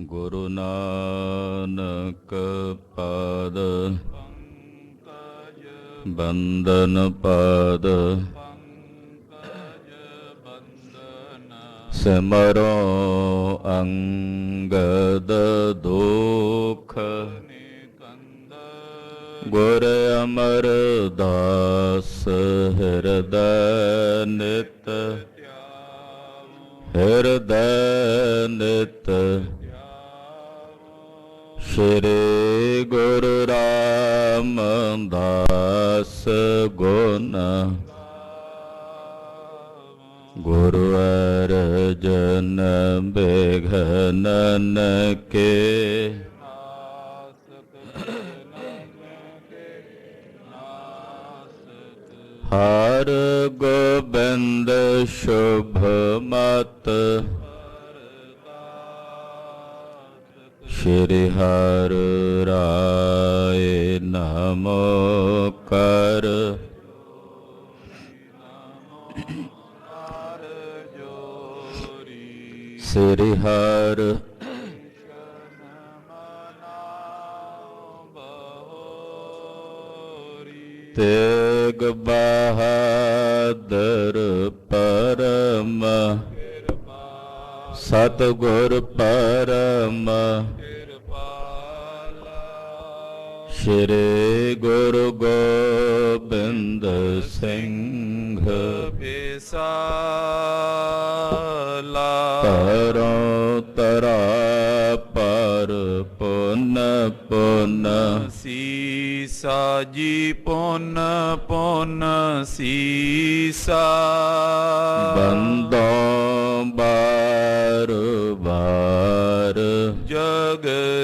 ਗੁਰੂ ਨਾਨਕ ਪਾਦ ਬੰਦਨ ਪਾਦ ਸਿਮਰੋ ਅੰਗਦ ਦੁਖ ਗੁਰ ਅਮਰਦਾਸ ਹਿਰਦੈ ਨਿਤ ਸ਼੍ਰੀ ਗੁਰੂ ਰਾਮਦਾਸ ਗੁਣ ਗੁਰੂ ਅਰਜਨ ਬਿਘਨ ਕੇ ਹਰ ਗੋਬਿੰਦ ਸ਼ੁਭ ਮਤ ਸ਼੍ਰੀ ਹਰਿ ਰਾਏ ਨਮੋ ਕਰ ਸ੍ਰੀ ਹਰਿ ਤੇਗ ਬਹਾਦਰ ਪਰਮ ਸਤਿਗੁਰ ਪਰਮ ਸ਼੍ਰੀ ਗੁਰੂ ਗੋਬਿੰਦ ਸਿੰਘ ਬਿਸਾਲਾ ਤਰੋਂ ਤਰਾ ਪਰ ਪੁਨ ਪੁਨ ਸੀਸਾ ਜੀ ਪੁਨ ਪੁਨ ਸੀਸਾ ਬੰਦੋਂ ਬਾਰ ਬਾਰ ਜਗਦੀਸਾ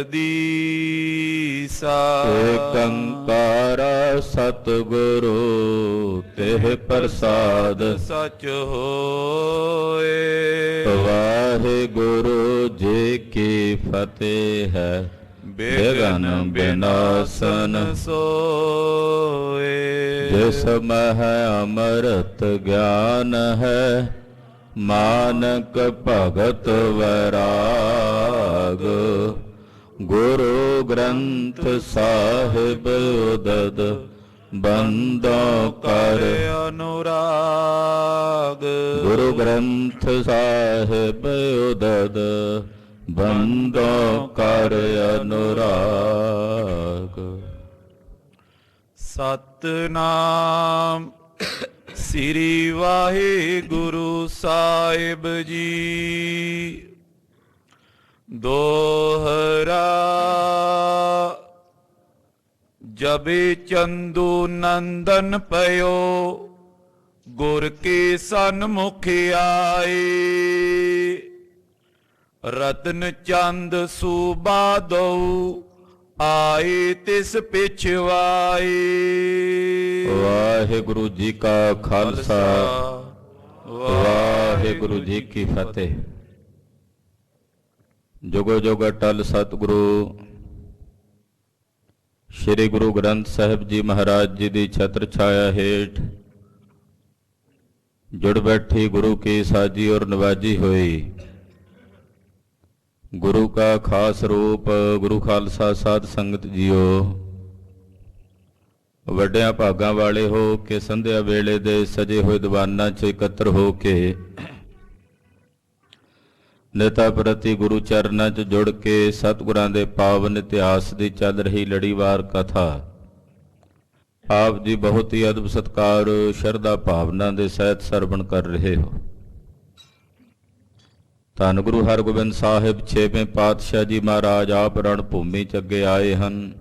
ਏਕੰਕਾਰ ਸਤਿਗੁਰੂ ਤਿਹ ਪ੍ਰਸਾਦ ਸਚ ਹੋਏ। ਵਾਹਿਗੁਰੂ ਜੀ ਕੀ ਫਤਿਹ ਹੈ। ਬਿਘਨ ਬਿਨਾਸਨ ਸੋਏ। ਜਿਸ ਮਹਿ ਅੰਮ੍ਰਿਤ ਗਿਆਨ ਹੈ ਮਾਨਕ ਭਗਤ ਵੈਰਾਗ। ਗੁਰੂ ਗ੍ਰੰਥ ਸਾਹਿਬ ਉਦਦ ਬੰਦੋਂ ਕਰ ਅਨੁਰਾਗ। ਗੁਰੂ ਗ੍ਰੰਥ ਸਾਹਿਬ ਉਦਦ ਬੰਦੋਂ ਕਰ ਅਨੁਰਾਗ। ਸਤਿਨਾਮ ਸ੍ਰੀ ਵਾਹਿਗੁਰੂ ਸਾਹਿਬ ਜੀ। ਦੋਹਰਾ ਜਬੇ ਚੰਦੂ ਨੰਦਨ ਪਇਓ ਗੁਰ ਕੇ ਸਨਮੁਖ ਆਏ। ਰਤਨ ਚੰਦ ਸੂਬਾ ਦਉ ਆਏ ਤਿਸ ਪਿਛਵਾਏ। ਵਾਹਿਗੁਰੂ ਜੀ ਕਾ ਖਾਲਸਾ ਵਾਹਿਗੁਰੂ ਜੀ ਕੀ ਫਤਿਹ। ਜੁਗੋ ਜੁਗ ਅਟਲ ਸਤਿਗੁਰੂ ਸ਼੍ਰੀ ਗੁਰੂ ਗ੍ਰੰਥ ਸਾਹਿਬ ਜੀ ਮਹਾਰਾਜ ਜੀ ਦੀ ਛਤਰ ਛਾਇਆ ਹੇਠ ਜੁੜ ਬੈਠੀ ਗੁਰੂ ਕੀ ਸਾਜੀ ਔਰ ਨਵਾਜੀ ਹੋਈ ਗੁਰੂ ਕਾ ਖਾਸ ਰੂਪ ਗੁਰੂ ਖਾਲਸਾ ਸਾਧ ਸੰਗਤ ਜੀਓ, ਵੱਡਿਆਂ ਭਾਗਾਂ ਵਾਲੇ ਹੋ ਕੇ ਸੰਧਿਆ ਵੇਲੇ ਦੇ ਸਜੇ ਹੋਏ ਦੀਵਾਨਾਂ 'ਚ ਇਕੱਤਰ ਹੋ ਕੇ ਨੇਤਾ ਪ੍ਰਤੀ ਗੁਰੂ ਚਰਨਾਂ 'ਚ ਜੁੜ ਕੇ ਸਤਿਗੁਰਾਂ ਦੇ ਪਾਵਨ ਇਤਿਹਾਸ ਦੀ ਚੱਲ ਰਹੀ ਲੜੀਵਾਰ ਕਥਾ ਆਪ ਜੀ ਬਹੁਤ ਹੀ ਅਦਬ ਸਤਿਕਾਰ ਸ਼ਰਧਾ ਭਾਵਨਾ ਦੇ ਸਹਿਤ ਸਰਵਣ ਕਰ ਰਹੇ ਹੋ। ਧੰਨ ਗੁਰੂ ਹਰਗੋਬਿੰਦ ਸਾਹਿਬ 6ਵੇਂ ਪਾਤਸ਼ਾਹ ਜੀ ਮਹਾਰਾਜ ਆਪ ਰਣ ਭੂਮੀ 'ਚ ਅੱਗੇ ਆਏ ਹਨ।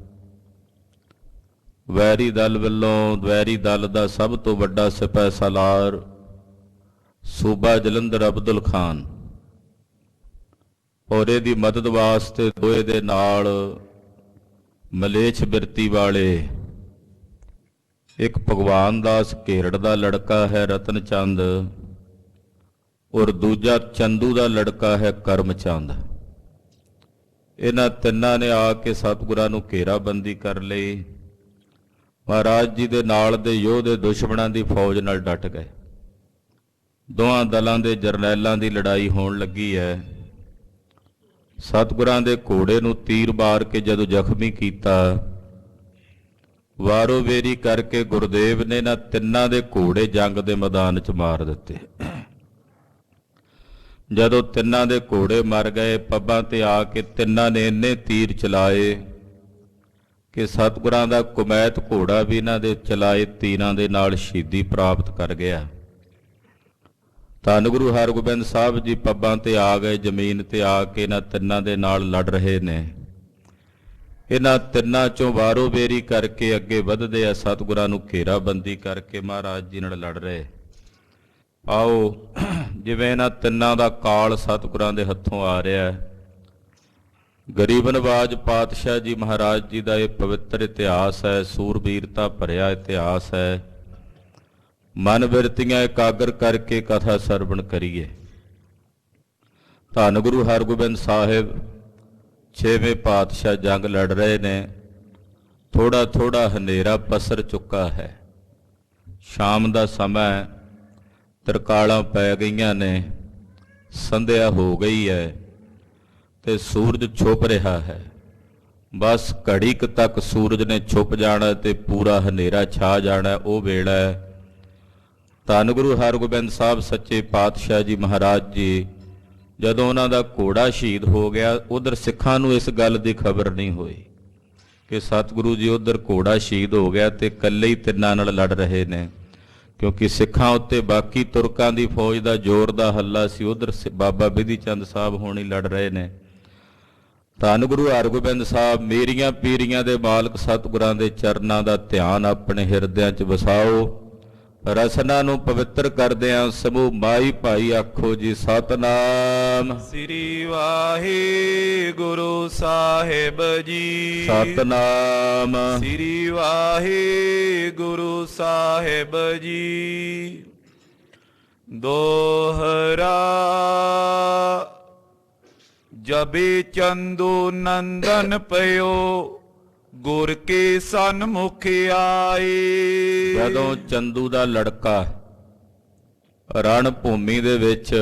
ਵੈਰੀ ਦਲ ਵੱਲੋਂ ਵੈਰੀ ਦਲ ਦਾ ਸਭ ਤੋਂ ਵੱਡਾ ਸਿਪਾਹ ਸਾਲਾਰ ਸੂਬਾ ਜਲੰਧਰ ਅਬਦੁਲ ਖਾਨ ਔਰ ਇਹਦੀ ਮਦਦ ਵਾਸਤੇ ਦੋਏ ਦੇ ਨਾਲ ਮਲੇਛ ਬਿਰਤੀ ਵਾਲੇ ਇੱਕ ਭਗਵਾਨ ਦਾਸ ਘੇਰੜ ਦਾ ਲੜਕਾ ਹੈ ਰਤਨ ਚੰਦ ਔਰ ਦੂਜਾ ਚੰਦੂ ਦਾ ਲੜਕਾ ਹੈ ਕਰਮ ਚੰਦ। ਇਹਨਾਂ ਤਿੰਨਾਂ ਨੇ ਆ ਕੇ ਸਤਿਗੁਰਾਂ ਨੂੰ ਘੇਰਾਬੰਦੀ ਕਰ ਲਈ। ਮਹਾਰਾਜ ਜੀ ਦੇ ਨਾਲ ਦੇ ਯੋਧੇ ਦੁਸ਼ਮਣਾਂ ਦੀ ਫੌਜ ਨਾਲ ਡਟ ਗਏ। ਦੋਹਾਂ ਦਲਾਂ ਦੇ ਜਰਨੈਲਾਂ ਦੀ ਲੜਾਈ ਹੋਣ ਲੱਗੀ ਹੈ। ਸਤਿਗੁਰਾਂ ਦੇ ਘੋੜੇ ਨੂੰ ਤੀਰ ਮਾਰ ਕੇ ਜਦੋਂ ਜ਼ਖਮੀ ਕੀਤਾ, ਵਾਰੋ ਵੇਰੀ ਕਰਕੇ ਗੁਰਦੇਵ ਨੇ ਨਾ ਤਿੰਨਾਂ ਦੇ ਘੋੜੇ ਜੰਗ ਦੇ ਮੈਦਾਨ 'ਚ ਮਾਰ ਦਿੱਤੇ। ਜਦੋਂ ਤਿੰਨਾਂ ਦੇ ਘੋੜੇ ਮਰ ਗਏ, ਪੱਬਾਂ ਤੇ ਆ ਕੇ ਤਿੰਨਾਂ ਨੇ ਇੰਨੇ ਤੀਰ ਚਲਾਏ ਕਿ ਸਤਿਗੁਰਾਂ ਦਾ ਕੁਮੈਤ ਘੋੜਾ ਵੀ ਇਹਨਾਂ ਦੇ ਚਲਾਏ ਤੀਰਾਂ ਦੇ ਨਾਲ ਸ਼ਹੀਦੀ ਪ੍ਰਾਪਤ ਕਰ ਗਿਆ। ਧੰਨ ਗੁਰੂ ਹਰਗੋਬਿੰਦ ਸਾਹਿਬ ਜੀ ਪੱਬਾਂ ਤੇ ਆ ਗਏ, ਜ਼ਮੀਨ ਤੇ ਆ ਕੇ ਇਹਨਾਂ ਤਿੰਨਾਂ ਦੇ ਨਾਲ ਲੜ ਰਹੇ ਨੇ। ਇਹਨਾਂ ਤਿੰਨਾਂ ਚੋਂ ਵਾਰੋ ਵੇਰੀ ਕਰਕੇ ਅੱਗੇ ਵਧਦੇ ਆ, ਸਤਿਗੁਰਾਂ ਨੂੰ ਘੇਰਾਬੰਦੀ ਕਰਕੇ ਮਹਾਰਾਜ ਜੀ ਨਾਲ ਲੜ ਰਹੇ। ਆਓ ਜਿਵੇਂ ਇਹਨਾਂ ਤਿੰਨਾਂ ਦਾ ਕਾਲ ਸਤਿਗੁਰਾਂ ਦੇ ਹੱਥੋਂ ਆ ਰਿਹਾ ਹੈ। ਗਰੀਬ ਨਵਾਜ ਪਾਤਸ਼ਾਹ ਜੀ ਮਹਾਰਾਜ ਜੀ ਦਾ ਇਹ ਪਵਿੱਤਰ ਇਤਿਹਾਸ ਹੈ, ਸੂਰਬੀਰਤਾ ਭਰਿਆ ਇਤਿਹਾਸ ਹੈ। ਮਨ ਬਿਰਤੀਆਂ ਇਕਾਗਰ ਕਰਕੇ ਕਥਾ ਸਰਵਣ ਕਰੀਏ। ਧੰਨ ਗੁਰੂ ਹਰਗੋਬਿੰਦ ਸਾਹਿਬ 6ਵੇਂ ਪਾਤਸ਼ਾਹ ਜੰਗ ਲੜ ਰਹੇ ਨੇ। ਥੋੜਾ ਥੋੜਾ ਹਨੇਰਾ ਪਸਰ ਚੁੱਕਾ ਹੈ। ਸ਼ਾਮ ਦਾ ਸਮਾਂ, ਤਰਕਾਲਾਂ ਪੈ ਗਈਆਂ ਨੇ, ਸੰਧਿਆ ਹੋ ਗਈ ਹੈ ਤੇ ਸੂਰਜ ਛੁਪ ਰਿਹਾ ਹੈ। ਬਸ ਘੜੀ ਕੁ ਤੱਕ ਸੂਰਜ ਨੇ ਛੁਪ ਜਾਣਾ ਤੇ ਪੂਰਾ ਹਨੇਰਾ ਛਾ ਜਾਣਾ। ਉਹ ਵੇਲਾ ਹੈ। ਧੰਨ ਗੁਰੂ ਹਰਗੋਬਿੰਦ ਸਾਹਿਬ ਸੱਚੇ ਪਾਤਸ਼ਾਹ ਜੀ ਮਹਾਰਾਜ ਜੀ ਜਦੋਂ ਉਹਨਾਂ ਦਾ ਘੋੜਾ ਸ਼ਹੀਦ ਹੋ ਗਿਆ, ਉਧਰ ਸਿੱਖਾਂ ਨੂੰ ਇਸ ਗੱਲ ਦੀ ਖਬਰ ਨਹੀਂ ਹੋਈ ਕਿ ਸਤਿਗੁਰੂ ਜੀ ਉਧਰ ਘੋੜਾ ਸ਼ਹੀਦ ਹੋ ਗਿਆ ਤੇ ਇਕੱਲੇ ਹੀ ਤਿੰਨਾਂ ਨਾਲ ਲੜ ਰਹੇ ਨੇ, ਕਿਉਂਕਿ ਸਿੱਖਾਂ ਉੱਤੇ ਬਾਕੀ ਤੁਰਕਾਂ ਦੀ ਫੌਜ ਦਾ ਜ਼ੋਰ ਦਾ ਹੱਲਾ ਸੀ। ਉਧਰ ਬਾਬਾ ਬਿਧੀ ਚੰਦ ਸਾਹਿਬ ਹੋਣੀ ਲੜ ਰਹੇ ਨੇ। ਧੰਨ ਗੁਰੂ ਹਰਗੋਬਿੰਦ ਸਾਹਿਬ ਮੇਰੀਆਂ ਪੀਰੀਆਂ ਦੇ ਮਾਲਕ ਸਤਿਗੁਰਾਂ ਦੇ ਚਰਨਾਂ ਦਾ ਧਿਆਨ ਆਪਣੇ ਹਿਰਦਿਆਂ 'ਚ ਵਸਾਓ। ਰਸਨਾ ਨੂੰ ਪਵਿੱਤਰ ਕਰਦਿਆਂ ਸਮੂਹ ਮਾਈ ਭਾਈ ਆਖੋ ਜੀ ਸਤਨਾਮ ਸ੍ਰੀ ਵਾਹਿਗੁਰੂ ਸਾਹਿਬ ਜੀ। ਸਤਨਾਮ ਸ੍ਰੀ ਵਾਹਿਗੁਰੂ ਸਾਹਿਬ ਜੀ। ਦੋਹਰਾ ਜਬੇ ਚੰਦੂ ਨੰਦਨ ਪਇਓ ਗੁਰ ਕੇ ਸਨਮੁਖ ਆਏ। ਜਦੋਂ ਚੰਦੂ ਦਾ ਲੜਕਾ ਰਣ ਭੂਮੀ ਦੇ ਵਿੱਚ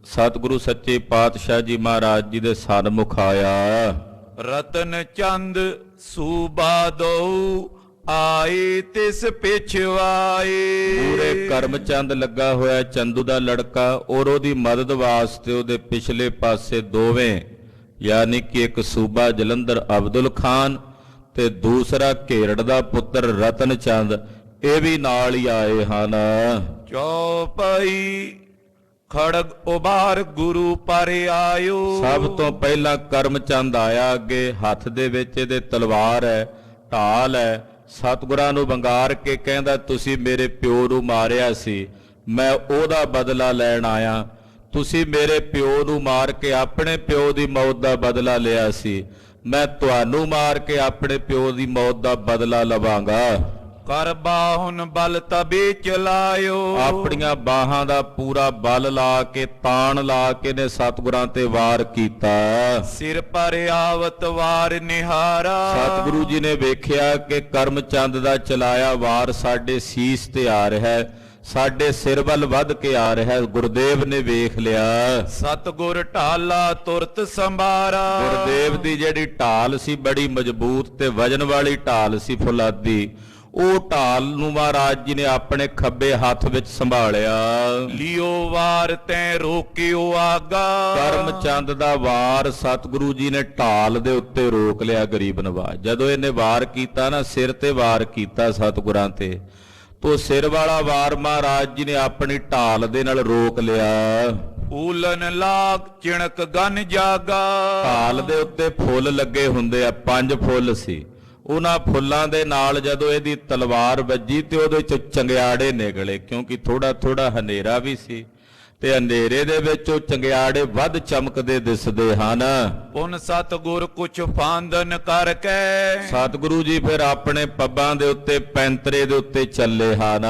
ਸਤਿਗੁਰੂ ਸੱਚੇ ਪਾਤਸ਼ਾਹ ਜੀ ਮਹਾਰਾਜ ਜੀ ਦੇ ਸਨਮੁਖ ਆਇਆ, ਰਤਨ ਚੰਦ ਸੂਬਾ ਦਉ ਆਏ ਤਿਸ ਪਿਛਵਾਏ। ਪੂਰੇ ਕਰਮ ਚੰਦ ਲੱਗਾ ਹੋਇਆ ਚੰਦੂ ਦਾ ਲੜਕਾ, ਔਰ ਉਹਦੀ ਮਦਦ ਵਾਸਤੇ ਉਹਦੇ ਪਿਛਲੇ ਪਾਸੇ ਦੋਵੇਂ, ਯਾਨੀ ਕਿ ਇੱਕ ਸੂਬਾ ਜਲੰਧਰ ਅਬਦੁਲ ਖਾਨ ਤੇ ਦੂਸਰਾ ਘੇਰੜ ਦਾ ਪੁੱਤਰ ਰਤਨ ਚੰਦ, ਇਹ ਵੀ ਨਾਲ ਹੀ ਆਏ ਹਨ। ਚੌਪਈ ਖੜਗ ਉਬਾਰ ਗੁਰੂ ਪਰ ਆਇਓ। ਸਭ ਤੋਂ ਪਹਿਲਾਂ ਕਰਮ ਚੰਦ ਆਇਆ ਅੱਗੇ, ਹੱਥ ਦੇ ਵਿੱਚ ਇਹਦੇ ਤਲਵਾਰ ਹੈ, ਢਾਲ ਹੈ। ਸਤਿਗੁਰਾਂ ਨੂੰ ਵੰਗਾਰ ਕੇ ਕਹਿੰਦਾ, ਤੁਸੀਂ ਮੇਰੇ ਪਿਓ ਨੂੰ ਮਾਰਿਆ ਸੀ, ਮੈਂ ਉਹਦਾ ਬਦਲਾ ਲੈਣ ਆਇਆ। ਤੁਸੀਂ ਮੇਰੇ ਪਿਓ ਨੂੰ ਮਾਰ ਕੇ ਆਪਣੇ ਪਿਓ ਦੀ ਮੌਤ ਦਾ ਬਦਲਾ ਲਿਆ ਸੀ, ਮੈਂ ਤੁਹਾਨੂੰ ਮਾਰ ਕੇ ਆਪਣੇ ਪਿਓ ਦੀ ਮੌਤ ਦਾ ਬਦਲਾ ਲਵਾਂਗਾ। ਕਰ ਬਾਹੁਨ ਬਲ ਤਬੇ ਚਲਾਇਓ। ਆਪਣੀਆਂ ਬਾਹਾਂ ਦਾ ਪੂਰਾ ਬਲ ਲਾ ਕੇ, ਤਾਣ ਲਾ ਕੇ ਨੇ ਸਤਿਗੁਰਾਂ ਤੇ ਵਾਰ ਕੀਤਾ। ਸਿਰ ਪਰ ਆਵਤ ਵਾਰ ਨਿਹਾਰਾ। ਸਤਿਗੁਰੂ ਜੀ ਨੇ ਵੇਖਿਆ ਕਿ ਕਰਮ ਚੰਦ ਦਾ ਚਲਾਇਆ ਵਾਰ ਸਾਡੇ ਸੀਸ ਤੇ ਆ ਰਿਹਾ ਹੈ, ਸਾਡੇ ਸਿਰ ਵੱਲ ਵੱਧ ਕੇ ਆ ਰਿਹਾ। ਗੁਰਦੇਵ ਨੇ ਵੇਖ ਲਿਆ। ਸਤਿਗੁਰ ਢਾਲਾ ਤੁਰਤ ਸੰਭਾਰਾ। ਗੁਰਦੇਵ ਦੀ ਜਿਹੜੀ ਢਾਲ ਸੀ ਬੜੀ ਮਜ਼ਬੂਤ ਤੇ ਵਜਨ ਵਾਲੀ ਢਾਲ ਸੀ, ਫੁਲਾਦੀ। ਉਹ ਢਾਲ ਨੂੰ ਮਹਾਰਾਜ ਜੀ ਨੇ ਆਪਣੇ ਖੱਬੇ ਹੱਥ ਵਿੱਚ ਸੰਭਾਲਿਆ। ਲਿਓ ਵਾਰ ਤੈ ਰੋਕਿਓ ਆਗਾ। ਕਰਮ ਚੰਦ ਦਾ ਵਾਰ ਸਤਿਗੁਰੂ ਜੀ ਨੇ ਢਾਲ ਦੇ ਉੱਤੇ ਰੋਕ ਲਿਆ। ਗਰੀਬ ਨਵਾਜ ਜਦੋਂ ਇਹਨੇ ਵਾਰ ਕੀਤਾ ਨਾ, ਸਿਰ ਤੇ ਵਾਰ ਕੀਤਾ ਸਤਿਗੁਰਾਂ ਤੇ, ਤੋ ਸਿਰ ਵਾਲਾ ਵਾਰ ਮਹਾਰਾਜ ਜੀ ਨੇ ਆਪਣੀ ਢਾਲ ਦੇ ਨਾਲ ਰੋਕ ਲਿਆ। ਊਲਨ ਲਾਗ ਚਿਣਕ ਗਨ ਜਾਗਾ। ਢਾਲ ਦੇ ਉੱਤੇ ਫੁੱਲ ਲੱਗੇ ਹੁੰਦੇ ਆ, 5 ਫੁੱਲ ਸੀ। ਉਹਨਾਂ ਫੁੱਲਾਂ ਦੇ ਨਾਲ ਜਦੋਂ ਇਹਦੀ ਤਲਵਾਰ ਵੱਜੀ ਤੇ ਉਹਦੇ ਚ ਚੰਗਿਆੜੇ ਨਿਕਲੇ, ਕਿਉਂਕਿ ਥੋੜਾ ਥੋੜਾ ਹਨੇਰਾ ਵੀ ਸੀ ਤੇ ਹਨੇਰੇ ਦੇ ਵਿੱਚ ਉਹ ਚੰਗਿਆੜੇ ਵੱਧ ਚਮਕਦੇ ਦਿਸਦੇ ਹਨ। ਪੁਨ ਸਤਿਗੁਰ ਕੁਛ ਫਾਂਦਨ ਕਰਕੇ। ਸਤਿਗੁਰੂ ਜੀ ਫਿਰ ਆਪਣੇ ਪੱਬਾਂ ਦੇ ਉੱਤੇ, ਪੈਂਤਰੇ ਦੇ ਉੱਤੇ ਚੱਲੇ ਹਨ।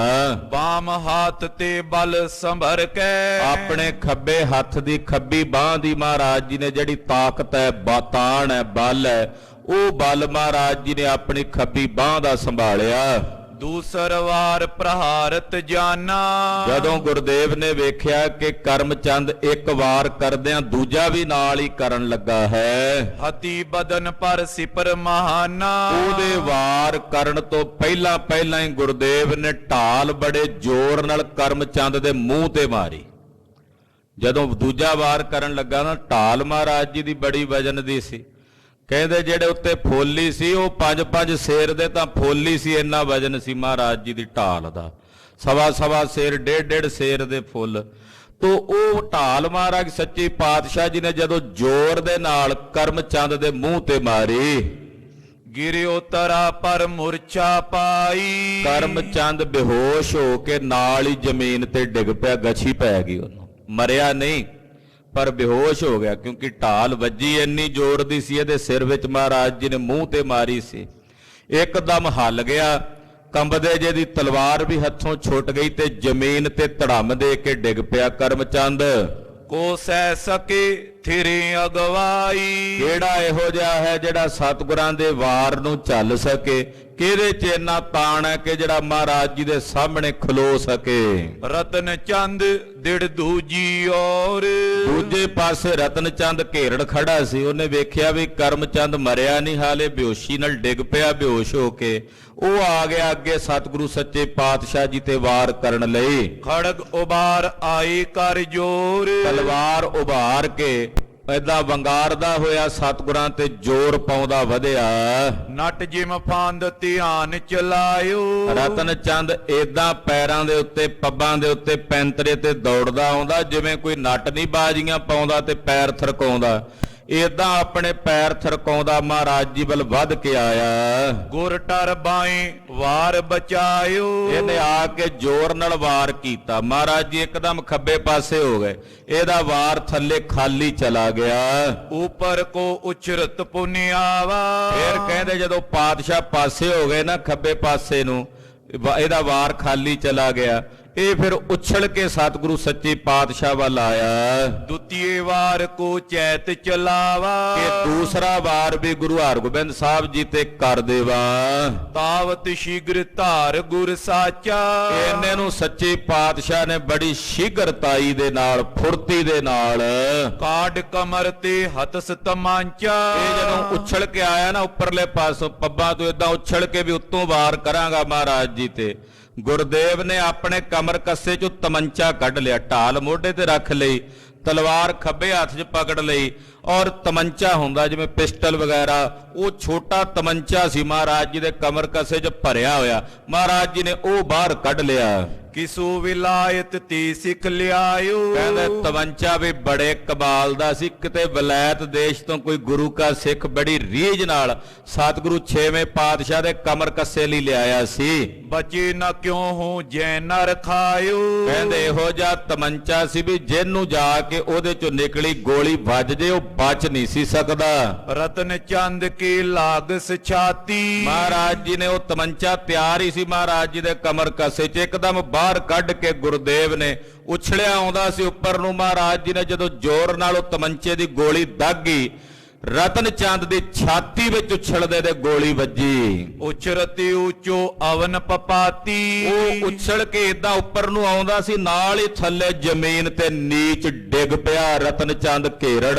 ਬਾਮ ਹੱਥ ਤੇ ਬਲ ਸੰਭਰ ਕੇ। ਆਪਣੇ ਖੱਬੇ ਹੱਥ ਦੀ ਖੱਬੀ ਬਾਹ ਦੀ ਮਹਾਰਾਜ ਜੀ ਨੇ ਜਿਹੜੀ ਤਾਕਤ ਹੈ, ਬਾਤਾਨ ਹੈ, ਬਲ ਹੈ, ਉਹ ਬਲ ਮਹਾਰਾਜ ਜੀ ਨੇ ਆਪਣੀ ਖੱਬੀ ਬਾਹ ਦਾ ਸੰਭਾਲਿਆ। ਦੂਸਰ ਵਾਰ ਪ੍ਰਹਾਰਤ ਜਾਨਾ। ਜਦੋਂ ਗੁਰਦੇਵ ਨੇ ਵੇਖਿਆ ਕਿ ਕਰਮਚੰਦ ਇੱਕ ਵਾਰ ਕਰਦਿਆਂ ਦੂਜਾ ਵੀ ਨਾਲ ਹੀ ਕਰਨ ਲੱਗਾ ਹੈ, ਹਤੀ ਬਦਨ ਪਰ ਸਿਪਰ ਮਹਾਨਾ। ਉਹਦੇ ਵਾਰ ਕਰਨ ਤੋਂ ਪਹਿਲਾਂ ਹੀ ਗੁਰਦੇਵ ਨੇ ਢਾਲ ਬੜੇ ਜ਼ੋਰ ਨਾਲ ਕਰਮਚੰਦ ਦੇ ਮੂੰਹ ਤੇ ਮਾਰੀ। ਜਦੋਂ ਦੂਜਾ ਵਾਰ ਕਰਨ ਲੱਗਾ ਨਾ, ਢਾਲ ਮਹਾਰਾਜ ਜੀ ਦੀ ਬੜੀ ਵਜਨ ਦੀ ਸੀ। ਕਹਿੰਦੇ ਜਿਹੜੇ ਉੱਤੇ ਫੋਲੀ ਸੀ ਉਹ 5-5 ਸੇਰ ਦੇ ਤਾਂ ਫੋਲੀ ਸੀ, ਇੰਨਾ ਵਜਨ ਸੀ ਮਹਾਰਾਜ ਜੀ ਦੀ ਢਾਲ ਦਾ। ਸਵਾ ਸੇਰ, 1.5 ਸੇਰ ਦੇ ਫੁੱਲ। ਤੋ ਉਹ ਢਾਲ ਮਹਾਰਾਜ ਸੱਚੇ ਪਾਤਸ਼ਾਹ ਜੀ ਨੇ ਜਦੋਂ ਜ਼ੋਰ ਦੇ ਨਾਲ ਕਰਮਚੰਦ ਦੇ ਮੂੰਹ ਤੇ ਮਾਰੀ, ਗਿਰਿਓ ਤਰਾ ਪਰ ਮੁਰਛਾ ਪਾਈ। ਕਰਮਚੰਦ ਬੇਹੋਸ਼ ਹੋ ਕੇ ਨਾਲ ਹੀ ਜ਼ਮੀਨ ਤੇ ਡਿੱਗ ਪਿਆ, ਗਛੀ ਪੈ ਗਈ ਉਹਨੂੰ। ਮਰਿਆ ਨਹੀਂ ਪਰ ਬੇਹੋਸ਼ ਹੋ ਗਿਆ, ਕਿਉਂਕਿ ਢਾਲ ਵੱਜੀ ਇੰਨੀ ਜ਼ੋਰ ਦੀ ਸੀ, ਇਹਦੇ ਸਿਰ ਵਿੱਚ ਮਹਾਰਾਜ ਜੀ ਨੇ ਮੂੰਹ ਤੇ ਮਾਰੀ ਸੀ। ਇੱਕਦਮ ਹਿੱਲ ਗਿਆ, ਕੰਬਦੇ ਜੇ ਦੀ ਤਲਵਾਰ ਵੀ ਹੱਥੋਂ ਛੁੱਟ ਗਈ ਤੇ ਜ਼ਮੀਨ ਤੇ ਧੜਮ ਦੇ ਕੇ ਡਿੱਗ ਪਿਆ ਕਰਮਚੰਦ। ਕੋ ਸਹਿ ਸਕੇ ਥਿਰੇ ਅਗਵਾਈ। ਕਿਹੜਾ ਇਹੋ ਜਿਹਾ ਹੈ ਜਿਹੜਾ ਸਤਿਗੁਰਾਂ ਦੇ ਵਾਰ ਨੂੰ ਚੱਲ ਸਕੇ? ਕਿਹਦੇ ਚ ਇੰਨਾ ਤਾਣ ਹੈ ਕਿ ਜਿਹੜਾ ਮਹਾਰਾਜ ਜੀ ਦੇ ਸਾਹਮਣੇ ਖਲੋ ਸਕੇ? ਰਤਨ ਚੰਦ ਦਿੜ ਦੂਜੀ ਔਰ। ਦੂਜੇ ਪਾਸੇ ਰਤਨ ਚੰਦ ਘੇਰੜ ਖੜਾ ਸੀ। ਉਹਨੇ ਵੇਖਿਆ ਵੀ ਕਰਮਚੰਦ ਮਰਿਆ ਨਹੀਂ, ਹਾਲੇ ਬੇਹੋਸ਼ੀ ਨਾਲ ਡਿੱਗ ਪਿਆ ਬੇਹੋਸ਼ ਹੋ ਕੇ। ਉਹ ਆ ਗਿਆ ਅੱਗੇ ਸਤਿਗੁਰੂ ਸੱਚੇ ਪਾਤਸ਼ਾਹ ਜੀ ਤੇ ਵਾਰ ਕਰਨ ਲਈ। ਖੜਗ ਉਬਾਰ ਆਏ ਕਰ ਜੋਰ। ਤਲਵਾਰ ਉਭਾਰ ਕੇ ਏਦਾਂ ਵੰਗਾਰਦਾ ਹੋਇਆ ਸਤਿਗੁਰਾਂ ਤੇ ਜ਼ੋਰ ਪਾਉਂਦਾ ਵਧਿਆ। ਨਟ ਜਿਮ ਫੰਦ ਧਿਆਨ ਚਲਾਇਓ। ਰਤਨ ਚੰਦ ਏਦਾਂ ਪੈਰਾਂ ਦੇ ਉੱਤੇ, ਪੱਬਾਂ ਦੇ ਉੱਤੇ ਪੈਂਤਰੇ ਤੇ ਦੌੜਦਾ ਆਉਂਦਾ ਜਿਵੇਂ ਕੋਈ ਨੱਟ ਨਹੀਂ ਬਾਜ਼ੀਆਂ ਪਾਉਂਦਾ ਤੇ ਪੈਰ ਥਰਕਾਉਂਦਾ। ਏਦਾਂ ਆਪਣੇ ਪੈਰ ਥਰਕਾਉਂਦਾ ਮਹਾਰਾਜ ਜੀ ਵੱਲ ਵੱਧ ਕੇ ਆਇਆ। ਗੁਰ ਟਰ ਬਾਈ ਵਾਰ ਬਚਾਇਓ। ਇਹਨੇ ਆ ਕੇ ਜ਼ੋਰ ਨਾਲ ਵਾਰ ਕੀਤਾ। ਮਹਾਰਾਜ ਜੀ ਇੱਕਦਮ ਖੱਬੇ ਪਾਸੇ ਹੋ ਗਏ, ਇਹਦਾ ਵਾਰ ਥੱਲੇ ਖਾਲੀ ਚਲਾ ਗਿਆ। ਉਪਰ ਕੋ ਉਚਰਤ ਪੁਨਿਆਵਾ। ਫਿਰ ਕਹਿੰਦੇ ਜਦੋਂ ਪਾਤਸ਼ਾਹ ਪਾਸੇ ਹੋ ਗਏ ਨਾ, ਖੱਬੇ ਪਾਸੇ ਨੂੰ, ਇਹਦਾ ਵਾਰ ਖਾਲੀ ਚਲਾ ਗਿਆ। ਇਹ ਫਿਰ ਉਛਲ ਕੇ ਸਤਿਗੁਰੂ ਸੱਚੇ ਪਾਤਸ਼ਾਹ ਵੱਲ ਆਇਆ। ਦੁਤੀਏ ਵਾਰ ਕੋ ਚੈਤ ਚਲਾਵਾ। ਕਿ ਦੂਸਰਾ ਵਾਰ ਵੀ ਗੁਰੂ ਹਰਗੋਬਿੰਦ ਸਾਹਿਬ ਜੀ ਤੇ ਕਰ ਦੇਵਾ। ਤਾਵਤ ਸ਼ੀਘਰ ਧਾਰ ਗੁਰ ਸਾਚਾ। ਇਹਨੇ ਨੂੰ ਸੱਚੇ ਪਾਤਸ਼ਾਹ ਨੇ ਬੜੀ ਸ਼ੀਘਰਤਾਈ ਦੇ ਨਾਲ, ਫੁਰਤੀ ਦੇ ਨਾਲ ਕਾਢ ਕਮਰ ਤੇ ਹਤਸ ਤਮਾਂਚਾ। ਇਹ ਜਦੋਂ ਉਛਲ ਕੇ ਆਇਆ ਨਾ ਉੱਪਰਲੇ ਪਾਸੋਂ, ਪੱਬਾਂ ਤੋਂ ਏਦਾਂ ਉਛਲ ਕੇ ਵੀ ਉੱਤੋਂ ਵਾਰ ਕਰਾਂਗਾ ਮਹਾਰਾਜ ਜੀ ਤੇ, ਗੁਰਦੇਵ ਨੇ ਆਪਣੇ ਕਮਰ ਕੱਸੇ ਚੋਂ ਤਮੰਚਾ ਕੱਢ ਲਿਆ, ਢਾਲ ਮੋਢੇ ਤੇ ਰੱਖ ਲਈ, ਤਲਵਾਰ ਖੱਬੇ ਹੱਥ 'ਚ ਪਕੜ ਲਈ। ਔਰ ਤਮੰਚਾ ਹੁੰਦਾ ਜਿਵੇਂ ਪਿਸਟਲ ਵਗੈਰਾ, ਉਹ ਛੋਟਾ ਤਮੰਚਾ ਸੀ ਮਹਾਰਾਜ ਜੀ ਦੇ ਕਮਰ ਕੱਸੇ 'ਚ ਭਰਿਆ ਹੋਇਆ। ਮਹਾਰਾਜ ਜੀ ਨੇ ਉਹ ਬਾਹਰ ਕੱਢ ਲਿਆ। ਕਿਸੂ ਵਿਲਾਇਤ ਤੀ ਸਿੱਖ ਲਿਆਇਓ। ਕਹਿੰਦੇ ਤਮੰਚਾ ਵੀ ਬੜੇ ਕਮਾਲ ਦਾ ਸੀ। ਕਿਤੇ ਵਲਾਇਤ ਦੇਸ਼ ਤੋਂ ਕੋਈ ਗੁਰੂ ਕਾ ਸਿੱਖ ਬੜੀ ਰੀਝ ਨਾਲ ਸਤਿਗੁਰੂ 6ਵੇਂ ਪਾਤਸ਼ਾਹ ਦੇ ਕਮਰ ਕੱਸੇ ਲਈ ਲਿਆਇਆ ਸੀ। ਬਚੇ ਨਾ ਕਿਉਂ ਹੂੰ ਜੈ ਨਰ ਖਾਇਓ। ਕਹਿੰਦੇ ਇਹੋ ਜਿਹਾ ਤਮੰਚਾ ਸੀ ਵੀ ਜਿਹਨੂੰ ਜਾ ਕੇ ਉਹਦੇ ਚੋਂ ਨਿਕਲੀ ਗੋਲੀ ਵੱਜ ਜੇ ਉਹ ਬਚ ਨਹੀਂ ਸੀ ਸਕਦਾ। ਰਤਨ ਚੰਦ ਕੀ ਲਾਗਸ ਛਾਤੀ। ਮਹਾਰਾਜ ਜੀ ਨੇ ਉਹ ਤਮੰਚਾ ਤਿਆਰ ਹੀ ਸੀ ਮਹਾਰਾਜ ਜੀ ਦੇ ਕਮਰ ਕੱਸੇ 'ਚ, ਇੱਕਦਮ ਬਾਹਰ ਕੱਢ ਕੇ ਗੁਰਦੇਵ ਨੇ ਉਛਲਿਆ ਆਉਂਦਾ ਸੀ ਉੱਪਰ ਨੂੰ। ਮਹਾਰਾਜ ਜੀ ਨੇ ਜਦੋਂ ਜ਼ੋਰ ਨਾਲ ਉਹ ਤਮੰਚੇ ਦੀ ਗੋਲੀ ਦੱਗ ਗਈ, ਰਤਨ ਚੰਦ ਦੀ ਛਾਤੀ ਵਿੱਚ ਉਛਲਦੇ ਤੇ ਗੋਲੀ ਵੱਜੀ। ਉਚਰਤੀ ਉੱਚੋ ਅਵਨ ਪਪਾਤੀ। ਉਹ ਉਛਲ ਕੇ ਇਦਾਂ ਉੱਪਰ ਨੂੰ ਆਉਂਦਾ ਸੀ, ਨਾਲ ਹੀ ਥੱਲੇ ਜ਼ਮੀਨ ਤੇ ਨੀਚ ਡਿੱਗ ਪਿਆ ਰਤਨ ਚੰਦ ਘੇਰੜ।